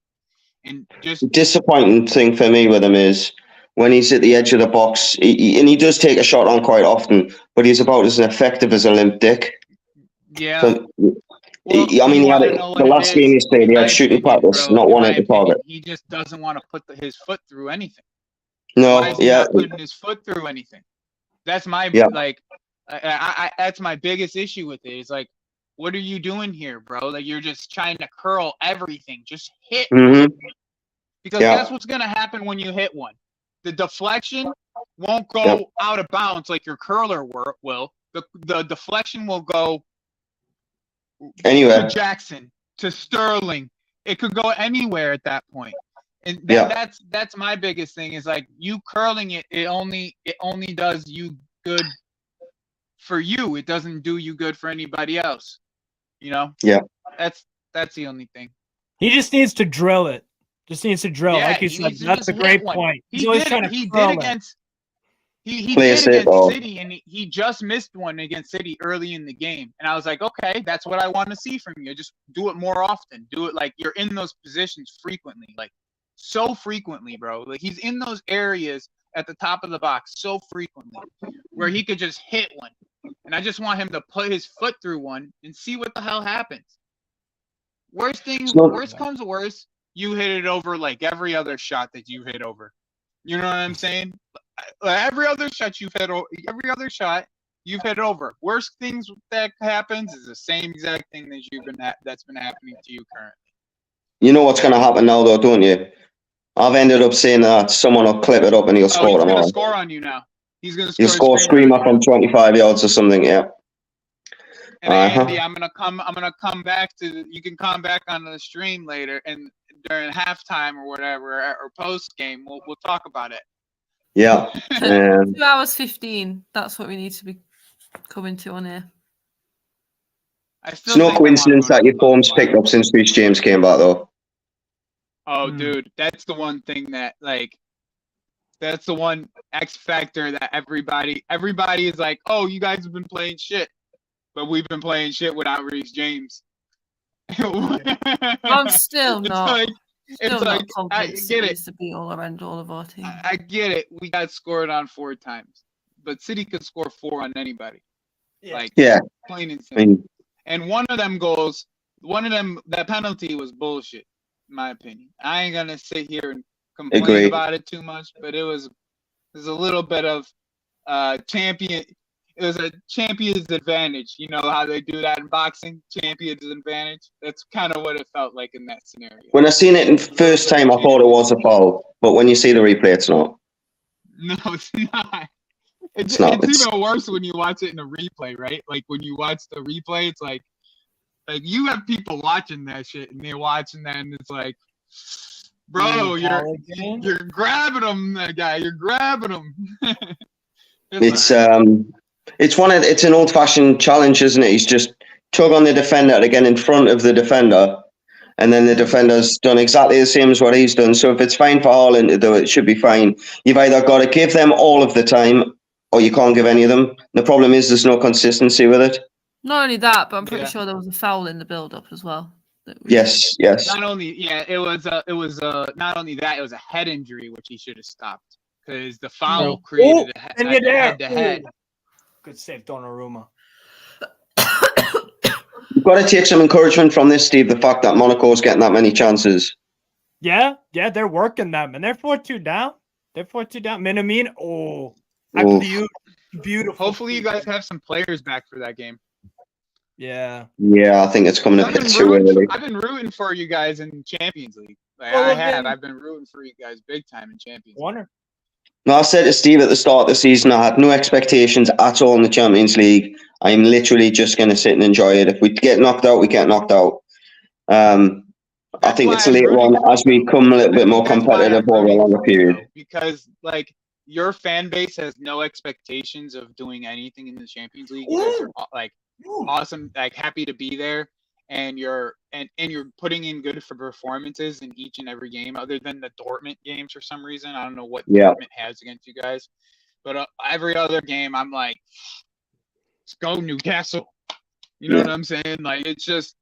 And just disappointing thing for me with him is when he's at the edge of the box, he does take a shot on quite often, but he's about as effective as a limp dick. Yeah. So, I mean, the last game he played, he had shooting practice, not one at the target. He just doesn't want to put his foot through anything. No, Why is he not putting his foot through anything? That's my that's my biggest issue with it. Is like, what are you doing here, bro? Like you're just trying to curl everything. Just hit. Because that's what's gonna happen when you hit one. The deflection won't go out of bounds like your curler will. The deflection will go anywhere. To Jackson, to Sterling. It could go anywhere at that point. And that's my biggest thing is like you curling it. It only does you good for you. It doesn't do you good for anybody else. You know? Yeah. That's the only thing. He just needs to drill it. Just needs to drill. Like you said, that's a great point. He did against City, and he just missed one against City early in the game. And I was like, okay, that's what I want to see from you. Just do it more often. Do it like you're in those positions frequently, like so frequently, bro. Like he's in those areas at the top of the box so frequently where he could just hit one. And I just want him to put his foot through one and see what the hell happens. Worst comes to worst, you hit it over like every other shot that you hit over. You know what I'm saying? Every other shot you've hit over. Worst things that happens is the same exact thing that that's been happening to you currently. You know what's going to happen now, though, don't you? I've ended up saying that someone will clip it up and he'll score tomorrow. He's going to score on you now. He'll score a screamer from 25 yards or something. Yeah. And Andy, I'm gonna come back to. You can come back on the stream later and during halftime or whatever or post game. We'll talk about it. Yeah. 2 hours 15. That's what we need to be coming to on here. It's no coincidence that your form's picked up since Reece James came back, though. Oh, dude, that's the one thing that that's the one X factor that everybody is like, oh, you guys have been playing shit, but we've been playing shit without Reece James. I'm still not. I get it. To be all around all of our team. I get it. We got scored on 4 times, but City could score 4 on anybody. Plain and simple. And one of them goals, that penalty was bullshit. my opinion. I ain't gonna sit here and complain about it too much, but there's a little bit of champion. It was a champion's advantage. You know how they do that in boxing? Champion's advantage. That's kind of what it felt like in that scenario. When I seen it in first time, I thought it was a foul, but when you see the replay, it's not. No, it's not. It's even worse when you watch it in a replay, right? Like when you watch the replay, it's like you have people watching that shit and they're watching that and it's like, bro, you're grabbing him, that guy. You're grabbing him. It's an old-fashioned challenge, isn't it? He's just tug on the defender to get in front of the defender, and then the defender's done exactly the same as what he's done. So if it's fine for Haaland to do it, it should be fine. You've either got to give them all of the time, or you can't give any of them. The problem is there's no consistency with it. Not only that, but I'm pretty sure there was a foul in the build-up as well. Yes. Not only, it was not only that, it was a head injury which he should have stopped because the foul created a head-to-head. Good save, Donnarumma. You've got to take some encouragement from this, Steve. The fact that Monaco's getting that many chances. Yeah, they're working them, and they're 4-2 down. Minamine, beautiful. Hopefully, you guys have some players back for that game. Yeah, I think it's coming a bit too early. I've been rooting for you guys in Champions League. I've been rooting for you guys big time in Champions League. No, I said to Steve at the start of the season, I had no expectations at all in the Champions League. I'm literally just going to sit and enjoy it. If we get knocked out, we get knocked out. I think it's a late one as we come a little bit more competitive over a longer period. Because, your fan base has no expectations of doing anything in the Champions League. You guys are, awesome, happy to be there. And you're putting in good for performances in each and every game, other than the Dortmund games for some reason. I don't know what Dortmund has against you guys, but every other game I'm like, let's go Newcastle. You know what I'm saying? It's just,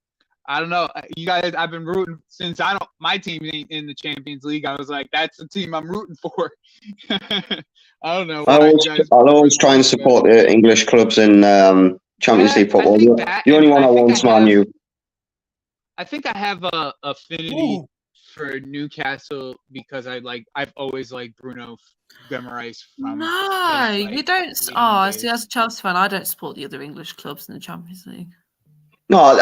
I don't know. You guys, I've been rooting since my team ain't in the Champions League. I was like, that's the team I'm rooting for. I don't know. I'll always try and support the English clubs in Champions League football. The only one I won't Man U. I think I have a affinity for Newcastle because I've always liked Bruno Guimaraes. You don't. See, as a Chelsea fan, I don't support the other English clubs in the Champions League. No,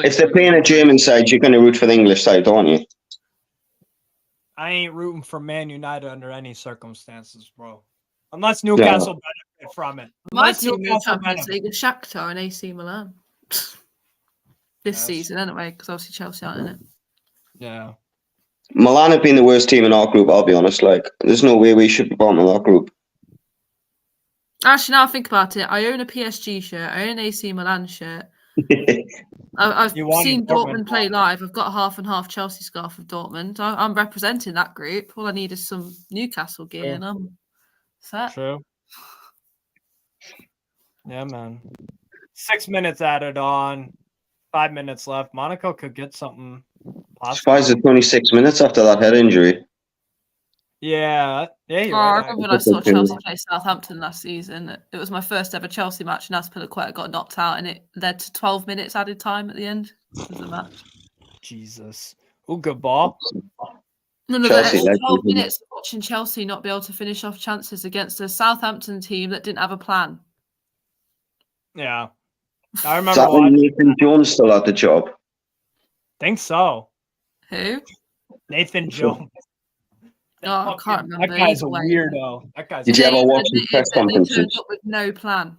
if they're playing a German side, you're going to root for the English side, don't you? I ain't rooting for Man United under any circumstances, bro. Unless Newcastle benefit from it. My team in the Champions League is Shakhtar and AC Milan. This season, anyway, because obviously Chelsea aren't in it. Yeah. Milan have been the worst team in our group, I'll be honest. There's no way we should be bottom of our group. Actually, now I think about it, I own a PSG shirt, I own an AC Milan shirt. I've seen Dortmund play live. I've got a half and half Chelsea scarf of Dortmund. I'm representing that group. All I need is some Newcastle gear, and I'm set. True. Yeah, man. 6 minutes added on. 5 minutes left. Monaco could get something. Surprised it's only 6 minutes after that head injury. Yeah. You're right. I remember when I saw Chelsea play Southampton last season. It was my first ever Chelsea match, and Azpilicueta got knocked out, and it led to 12 minutes added time at the end of the match. Jesus. Oh, good ball. No, that's 12 minutes watching Chelsea not be able to finish off chances against a Southampton team that didn't have a plan. Yeah. I remember. Is that when Nathan Jones still had the job? Think so. Who? Nathan Jones. I can't remember. That guy's a weirdo. Did you ever watch his press conferences? They turned up with no plan.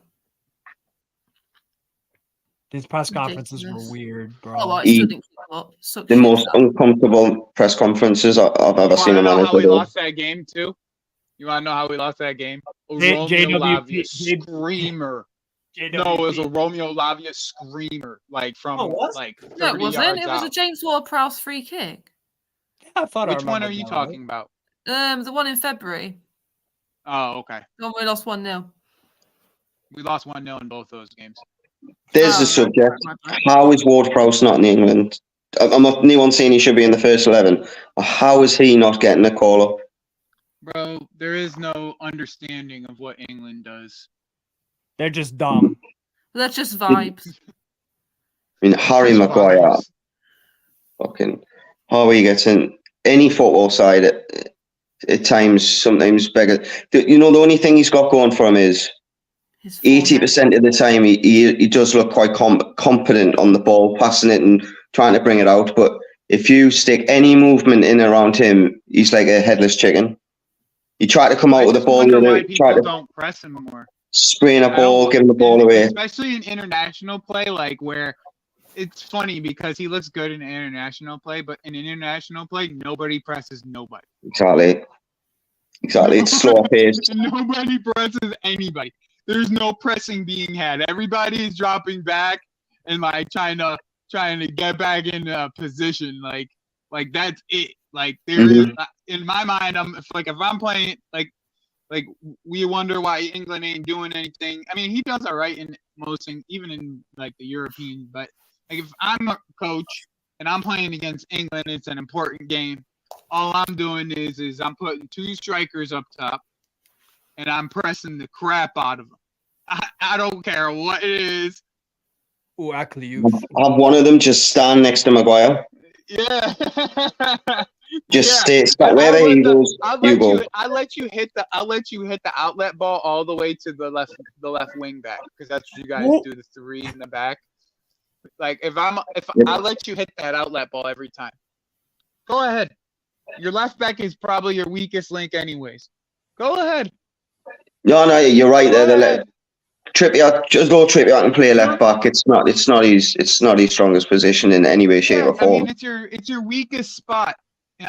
These press conferences were weird, bro. The most uncomfortable press conferences I've ever seen a manager do. How we lost that game too? You want to know how we lost that game? Romeo Lavia screamer. No, it was a Romeo Lavia screamer, from 30 No, it wasn't. It was a James Ward-Prowse free kick. Yeah, I thought. Which one are you talking about? The one in February. Oh, okay. The one we lost 1-0. We lost 1-0 in both those games. There's the subject. How is Ward-Prowse not in England? I'm not anyone saying he should be in the first 11. How is he not getting a call up? Bro, there is no understanding of what England does. They're just dumb. That's just vibes. I mean, Harry Maguire. Fucking. how he gets in any football side at times, sometimes bigger. The only thing he's got going for him is 80% of the time he does look quite competent on the ball, passing it and trying to bring it out. But if you stick any movement in around him, he's like a headless chicken. You try to come out with the ball, try to don't press him more. Spraying a ball, giving the ball away. Especially in international play, like where it's funny because he looks good in international play, but in international play, nobody presses nobody. Exactly. It's slow paced. Nobody presses anybody. There's no pressing being had. Everybody is dropping back and like trying to get back in position. Like that's it. Like there is in my mind. If I'm playing like we wonder why England ain't doing anything. I mean, he does all right in most things, even in like the European. But like if I'm a coach and I'm playing against England, it's an important game. All I'm doing is I'm putting 2 strikers up top, and I'm pressing the crap out of them. I don't care what it is. Oh, actually, you have one of them just stand next to Maguire. Yeah. Just stay wherever he goes. I'll let you hit the outlet ball all the way to the left wing back, because that's what you guys do, the 3 in the back. Like I'll let you hit that outlet ball every time. Go ahead. Your left back is probably your weakest link anyways. Go ahead. No, you're right there. Trippier, just go Trippier and play left back. It's not his strongest position in any way, shape, or form. I mean, it's your weakest spot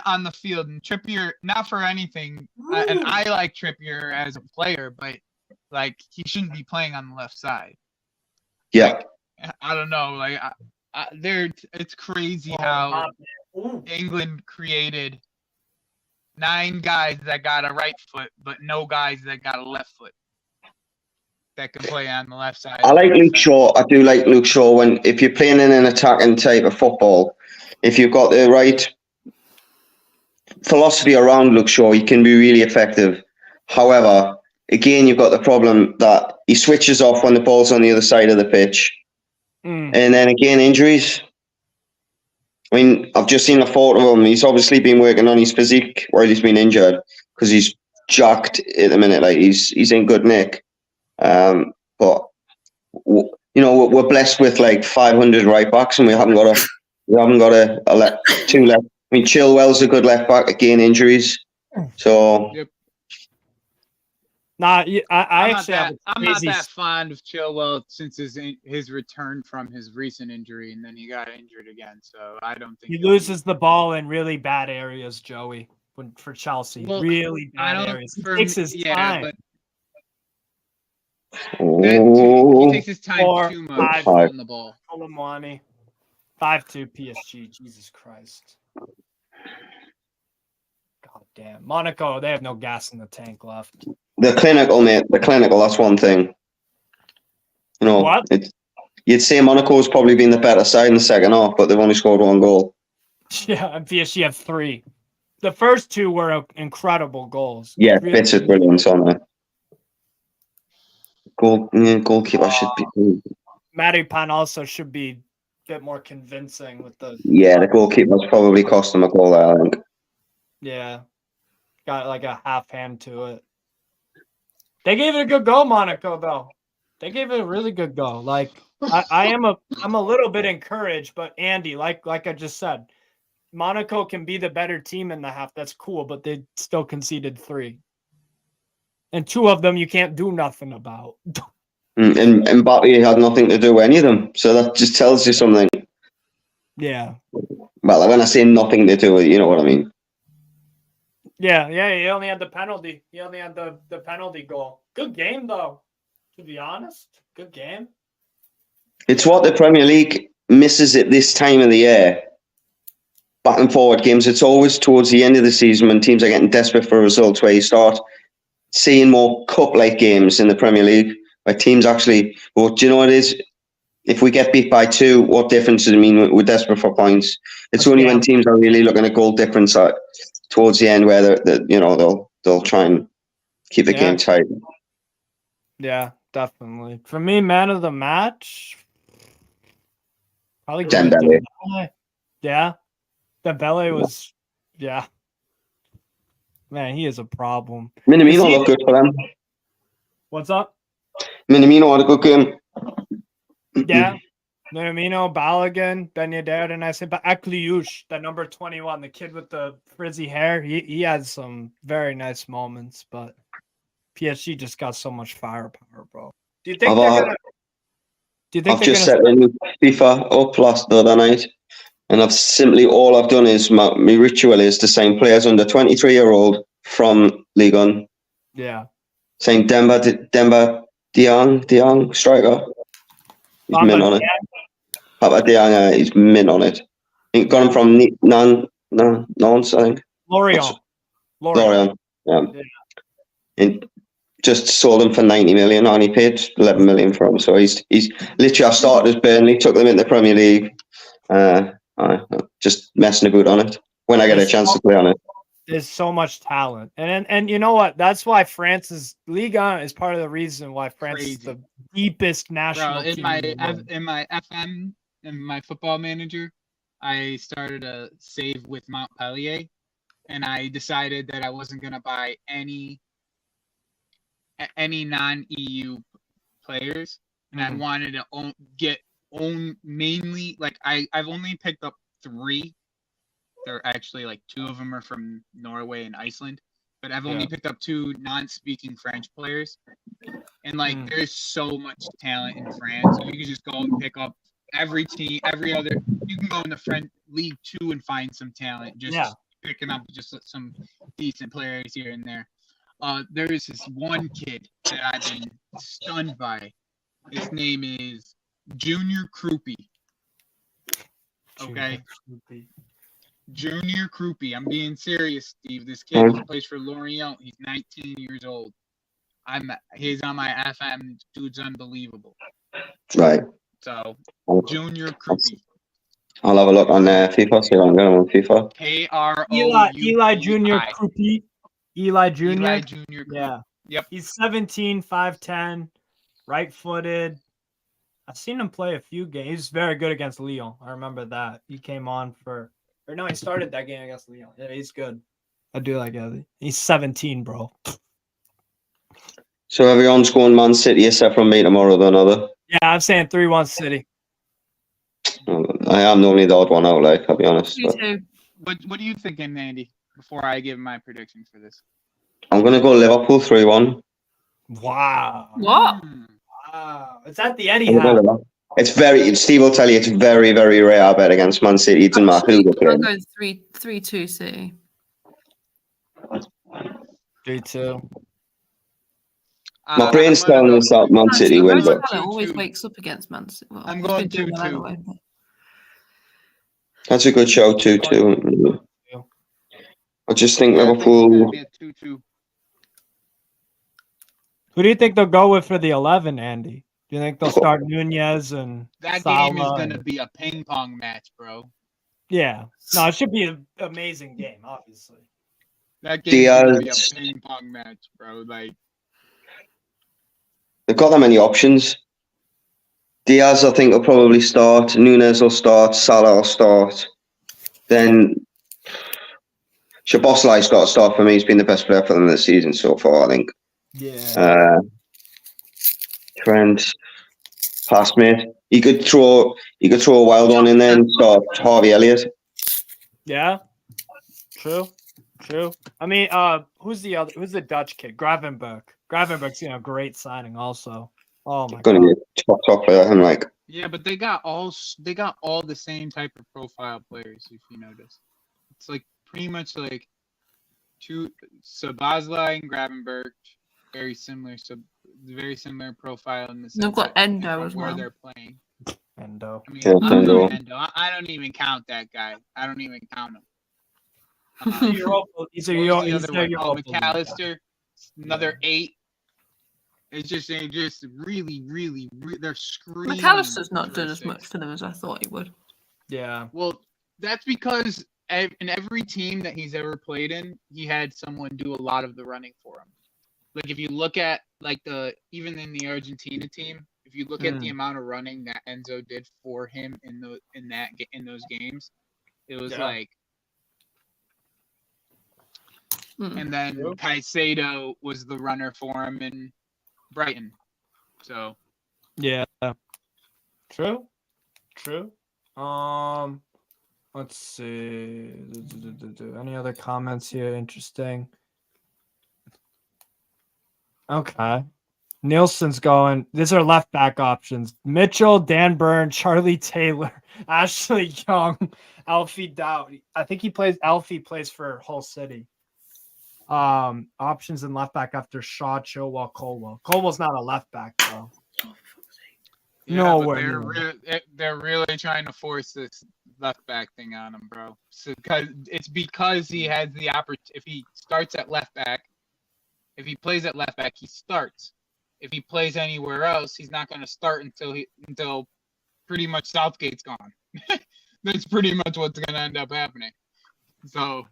on the field, and Trippier, not for anything, and I like Trippier as a player, but like he shouldn't be playing on the left side. Yeah, like, I don't know. Like it's crazy how England created 9 guys that got a right foot, but no guys that got a left foot that can play on the left side. I like Luke Shaw. I do like Luke Shaw if you're playing in an attacking type of football, if you've got the right philosophy around Luke Shaw, he can be really effective. However, again, you've got the problem that he switches off when the ball's on the other side of the pitch. And then again, injuries. I mean, I've just seen a photo of him. He's obviously been working on his physique while he's been injured, because he's jacked at the minute. Like he's in good nick. But we're blessed with like 500 right backs, and we haven't got a 2 left. I mean, Chilwell's a good left back. Again, injuries. So. Yep. Nah, I'm not that fond of Chilwell since his return from his recent injury, and then he got injured again. So I don't think he loses the ball in really bad areas, Joey. For Chelsea, really bad areas. He takes his time. But he takes his time too much on the ball. Colomwani, 5-2 PSG. Jesus Christ. God damn. Monaco, they have no gas in the tank left. The clinical, mate. The clinical, that's one thing. What? You'd say Monaco's probably been the better side in the second half, but they've only scored 1 goal. Yeah, and PSG have 3. The first 2 were incredible goals. Yeah, bits of brilliance on it. Goalkeeper should be. Maripan also should be a bit more convincing with the. Yeah, the goalkeeper's probably cost them a goal there, I think. Yeah, got like a half hand to it. They gave it a good go, Monaco, though. They gave it a really good go. Like I'm a little bit encouraged, but Andy, like I just said, Monaco can be the better team in the half. That's cool, but they still conceded 3. And 2 of them you can't do nothing about. And Mbappe had nothing to do with any of them. So that just tells you something. Yeah. Well, when I say nothing to do with it, you know what I mean. Yeah, he only had the penalty. He only had the penalty goal. Good game, though, to be honest. Good game. It's what the Premier League misses at this time of the year. Back and forward games. It's always towards the end of the season when teams are getting desperate for results, where you start seeing more cup-like games in the Premier League, where teams actually, well, do you know what it is? If we get beat by 2, what difference does it mean? We're desperate for points. It's only when teams are really looking at goal difference towards the end where they'll try and keep the game tight. Yeah, definitely. For me, man of the match, probably Dembele. Yeah. Dembele was, yeah. Man, he is a problem. Minamino looked good for them. What's up? Minamino had a good game. Yeah. Minamino, Balogun, Ben Yedder, and I said, but Akliush, the number 21, the kid with the frizzy hair, he had some very nice moments, but PSG just got so much firepower, bro. Do you think they're gonna? Do you think I've just set a new FIFA up the other night, and all I've done is my ritual is to sign players under 23-year-old from Ligue 1. Yeah. Saying Demba Diang, striker. He's mint on it. Papa Diang, he's mint on it. He got him from Nantes, I think. Lorient. Yeah. And just sold him for 90 million, and he paid 11 million for him. So he's literally, I started as Burnley, took them into the Premier League. Just messing about on it when I get a chance to play on it. There's so much talent, and you know what? That's why France's Ligue 1 is part of the reason why France is the deepest national team. In my FM, in my Football Manager, I started a save with Montpellier, and I decided that I wasn't gonna buy any non-EU players, and I wanted to own mainly, like I've only picked up 3. They're actually like 2 of them are from Norway and Iceland, but I've only picked up 2 non-speaking French players. And like there's so much talent in France. You can just go and pick up every team, you can go in the French League 2 and find some talent, just picking up just some decent players here and there. There is this one kid that I've been stunned by. His name is Junior Krupi. Okay. Junior Krupi. I'm being serious, Steve. This kid plays for Lorient. He's 19 years old. He's on my FM. Dude's unbelievable. Right. So Junior Krupi. I'll have a look on FIFA. See what I'm going on FIFA. Eli Junior Krupi. Eli Jr. Eli Jr. Yeah. Yep. He's 17, 5'10", right-footed. I've seen him play a few games. He's very good against Lyon. I remember that. He came on he started that game against Lyon. Yeah, he's good. I do like it. He's 17, bro. So everyone's going Man City except from me tomorrow, then, other? Yeah, I'm saying 3-1 City. I am normally the odd one out, I'll be honest. What are you thinking, Andy, before I give my prediction for this? I'm going to go Liverpool 3-1. Wow. What? Wow. It's at the Etihad. Steve will tell you, it's very, very rare I bet against Man City. It doesn't matter who they're playing. I'm going 3-2 City. 3-2. My brain's telling us that Man City win, but always wakes up against Man City. Well, I'm going 2-2. That's a good show, 2-2. I just think Liverpool. 2-2. Who do you think they'll go with for the 11, Andy? Do you think they'll start Nunez and that Salah game is going to be a ping pong match, bro? Yeah. No, it should be an amazing game, obviously. That game is going to be a ping pong match, bro. Like, they've got that many options. Diaz, I think, will probably start. Nunez will start. Salah will start. Then Szoboszlai's got to start for me. He's been the best player for them this season so far, I think. Yeah. Trent, pass mate. He could throw a wild one in there and start Harvey Elliott. Yeah. True. I mean, who's the Dutch kid? Gravenberch. Gravenberch's a great signing also. Oh my god. Gonna be a top player, I'm like. Yeah, but they got all the same type of profile players, if you notice. It's like pretty much like Szoboszlai and Gravenberch, very similar profile in the sense. They've got Endo as well. Where they're playing. Endo. I mean, Endo. I don't even count that guy. I don't even count him. He's a McAllister, another 8. It's just really, they're screaming. McAllister's not done as much for them as I thought he would. Yeah. Well, that's because in every team that he's ever played in, he had someone do a lot of the running for him. Like if you look at even in the Argentina team, if you look at the amount of running that Enzo did for him in those games, it was like And then Caicedo was the runner for him in Brighton. So yeah, true. Let's see. Any other comments here? Interesting. Okay. Nielsen's going. These are left back options: Mitchell, Dan Burn, Charlie Taylor, Ashley Young, Alfie Dowd. I think Alfie plays for Hull City. Options in left back after Shaw, Chilwell, Colwell. Colwell's not a left back though. Yeah, but they're really trying to force this left back thing on him, bro. So because he has the opportunity. If he starts at left back, if he plays at left back, he starts. If he plays anywhere else, he's not going to start until pretty much Southgate's gone. That's pretty much what's going to end up happening. So,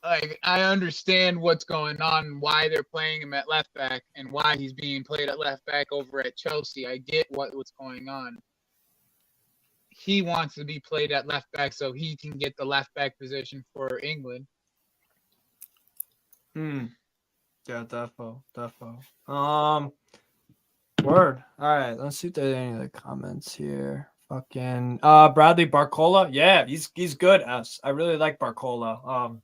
like, I understand what's going on, why they're playing him at left back, and why he's being played at left back over at Chelsea. I get what's going on. He wants to be played at left back so he can get the left back position for England. Yeah, defo. Word. All right, let's see if there's any other comments here. Fucking Bradley Barcola. Yeah, he's good. I really like Barcola.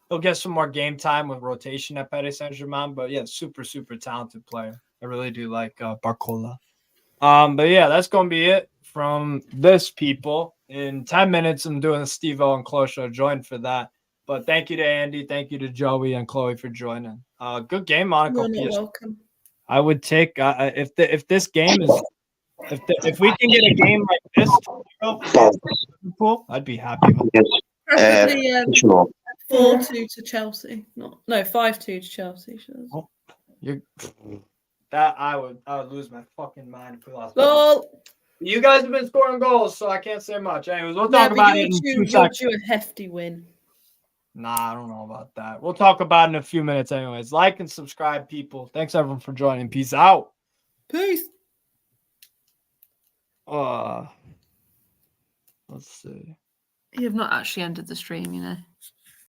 He'll get some more game time with rotation at Paris Saint-Germain, but yeah, super talented player. I really do like Barcola. But yeah, that's gonna be it from this people. In 10 minutes, I'm doing a Steve-O and Chloe show. Join for that. But thank you to Andy, thank you to Joey and Chloe for joining. Good game, Monaco. You're welcome. I would take if this game is if we can get a game like this, I'd be happy with it. Preferably 4-2 to Chelsea. No, 5-2 to Chelsea. I would lose my fucking mind if we lost. Well, you guys have been scoring goals, so I can't say much. Anyways, we'll talk about it in 2 seconds. You'll do a hefty win. Nah, I don't know about that. We'll talk about it in a few minutes anyways. Like and subscribe, people. Thanks, everyone, for joining. Peace out. Peace. Let's see. You have not actually ended the stream, you know.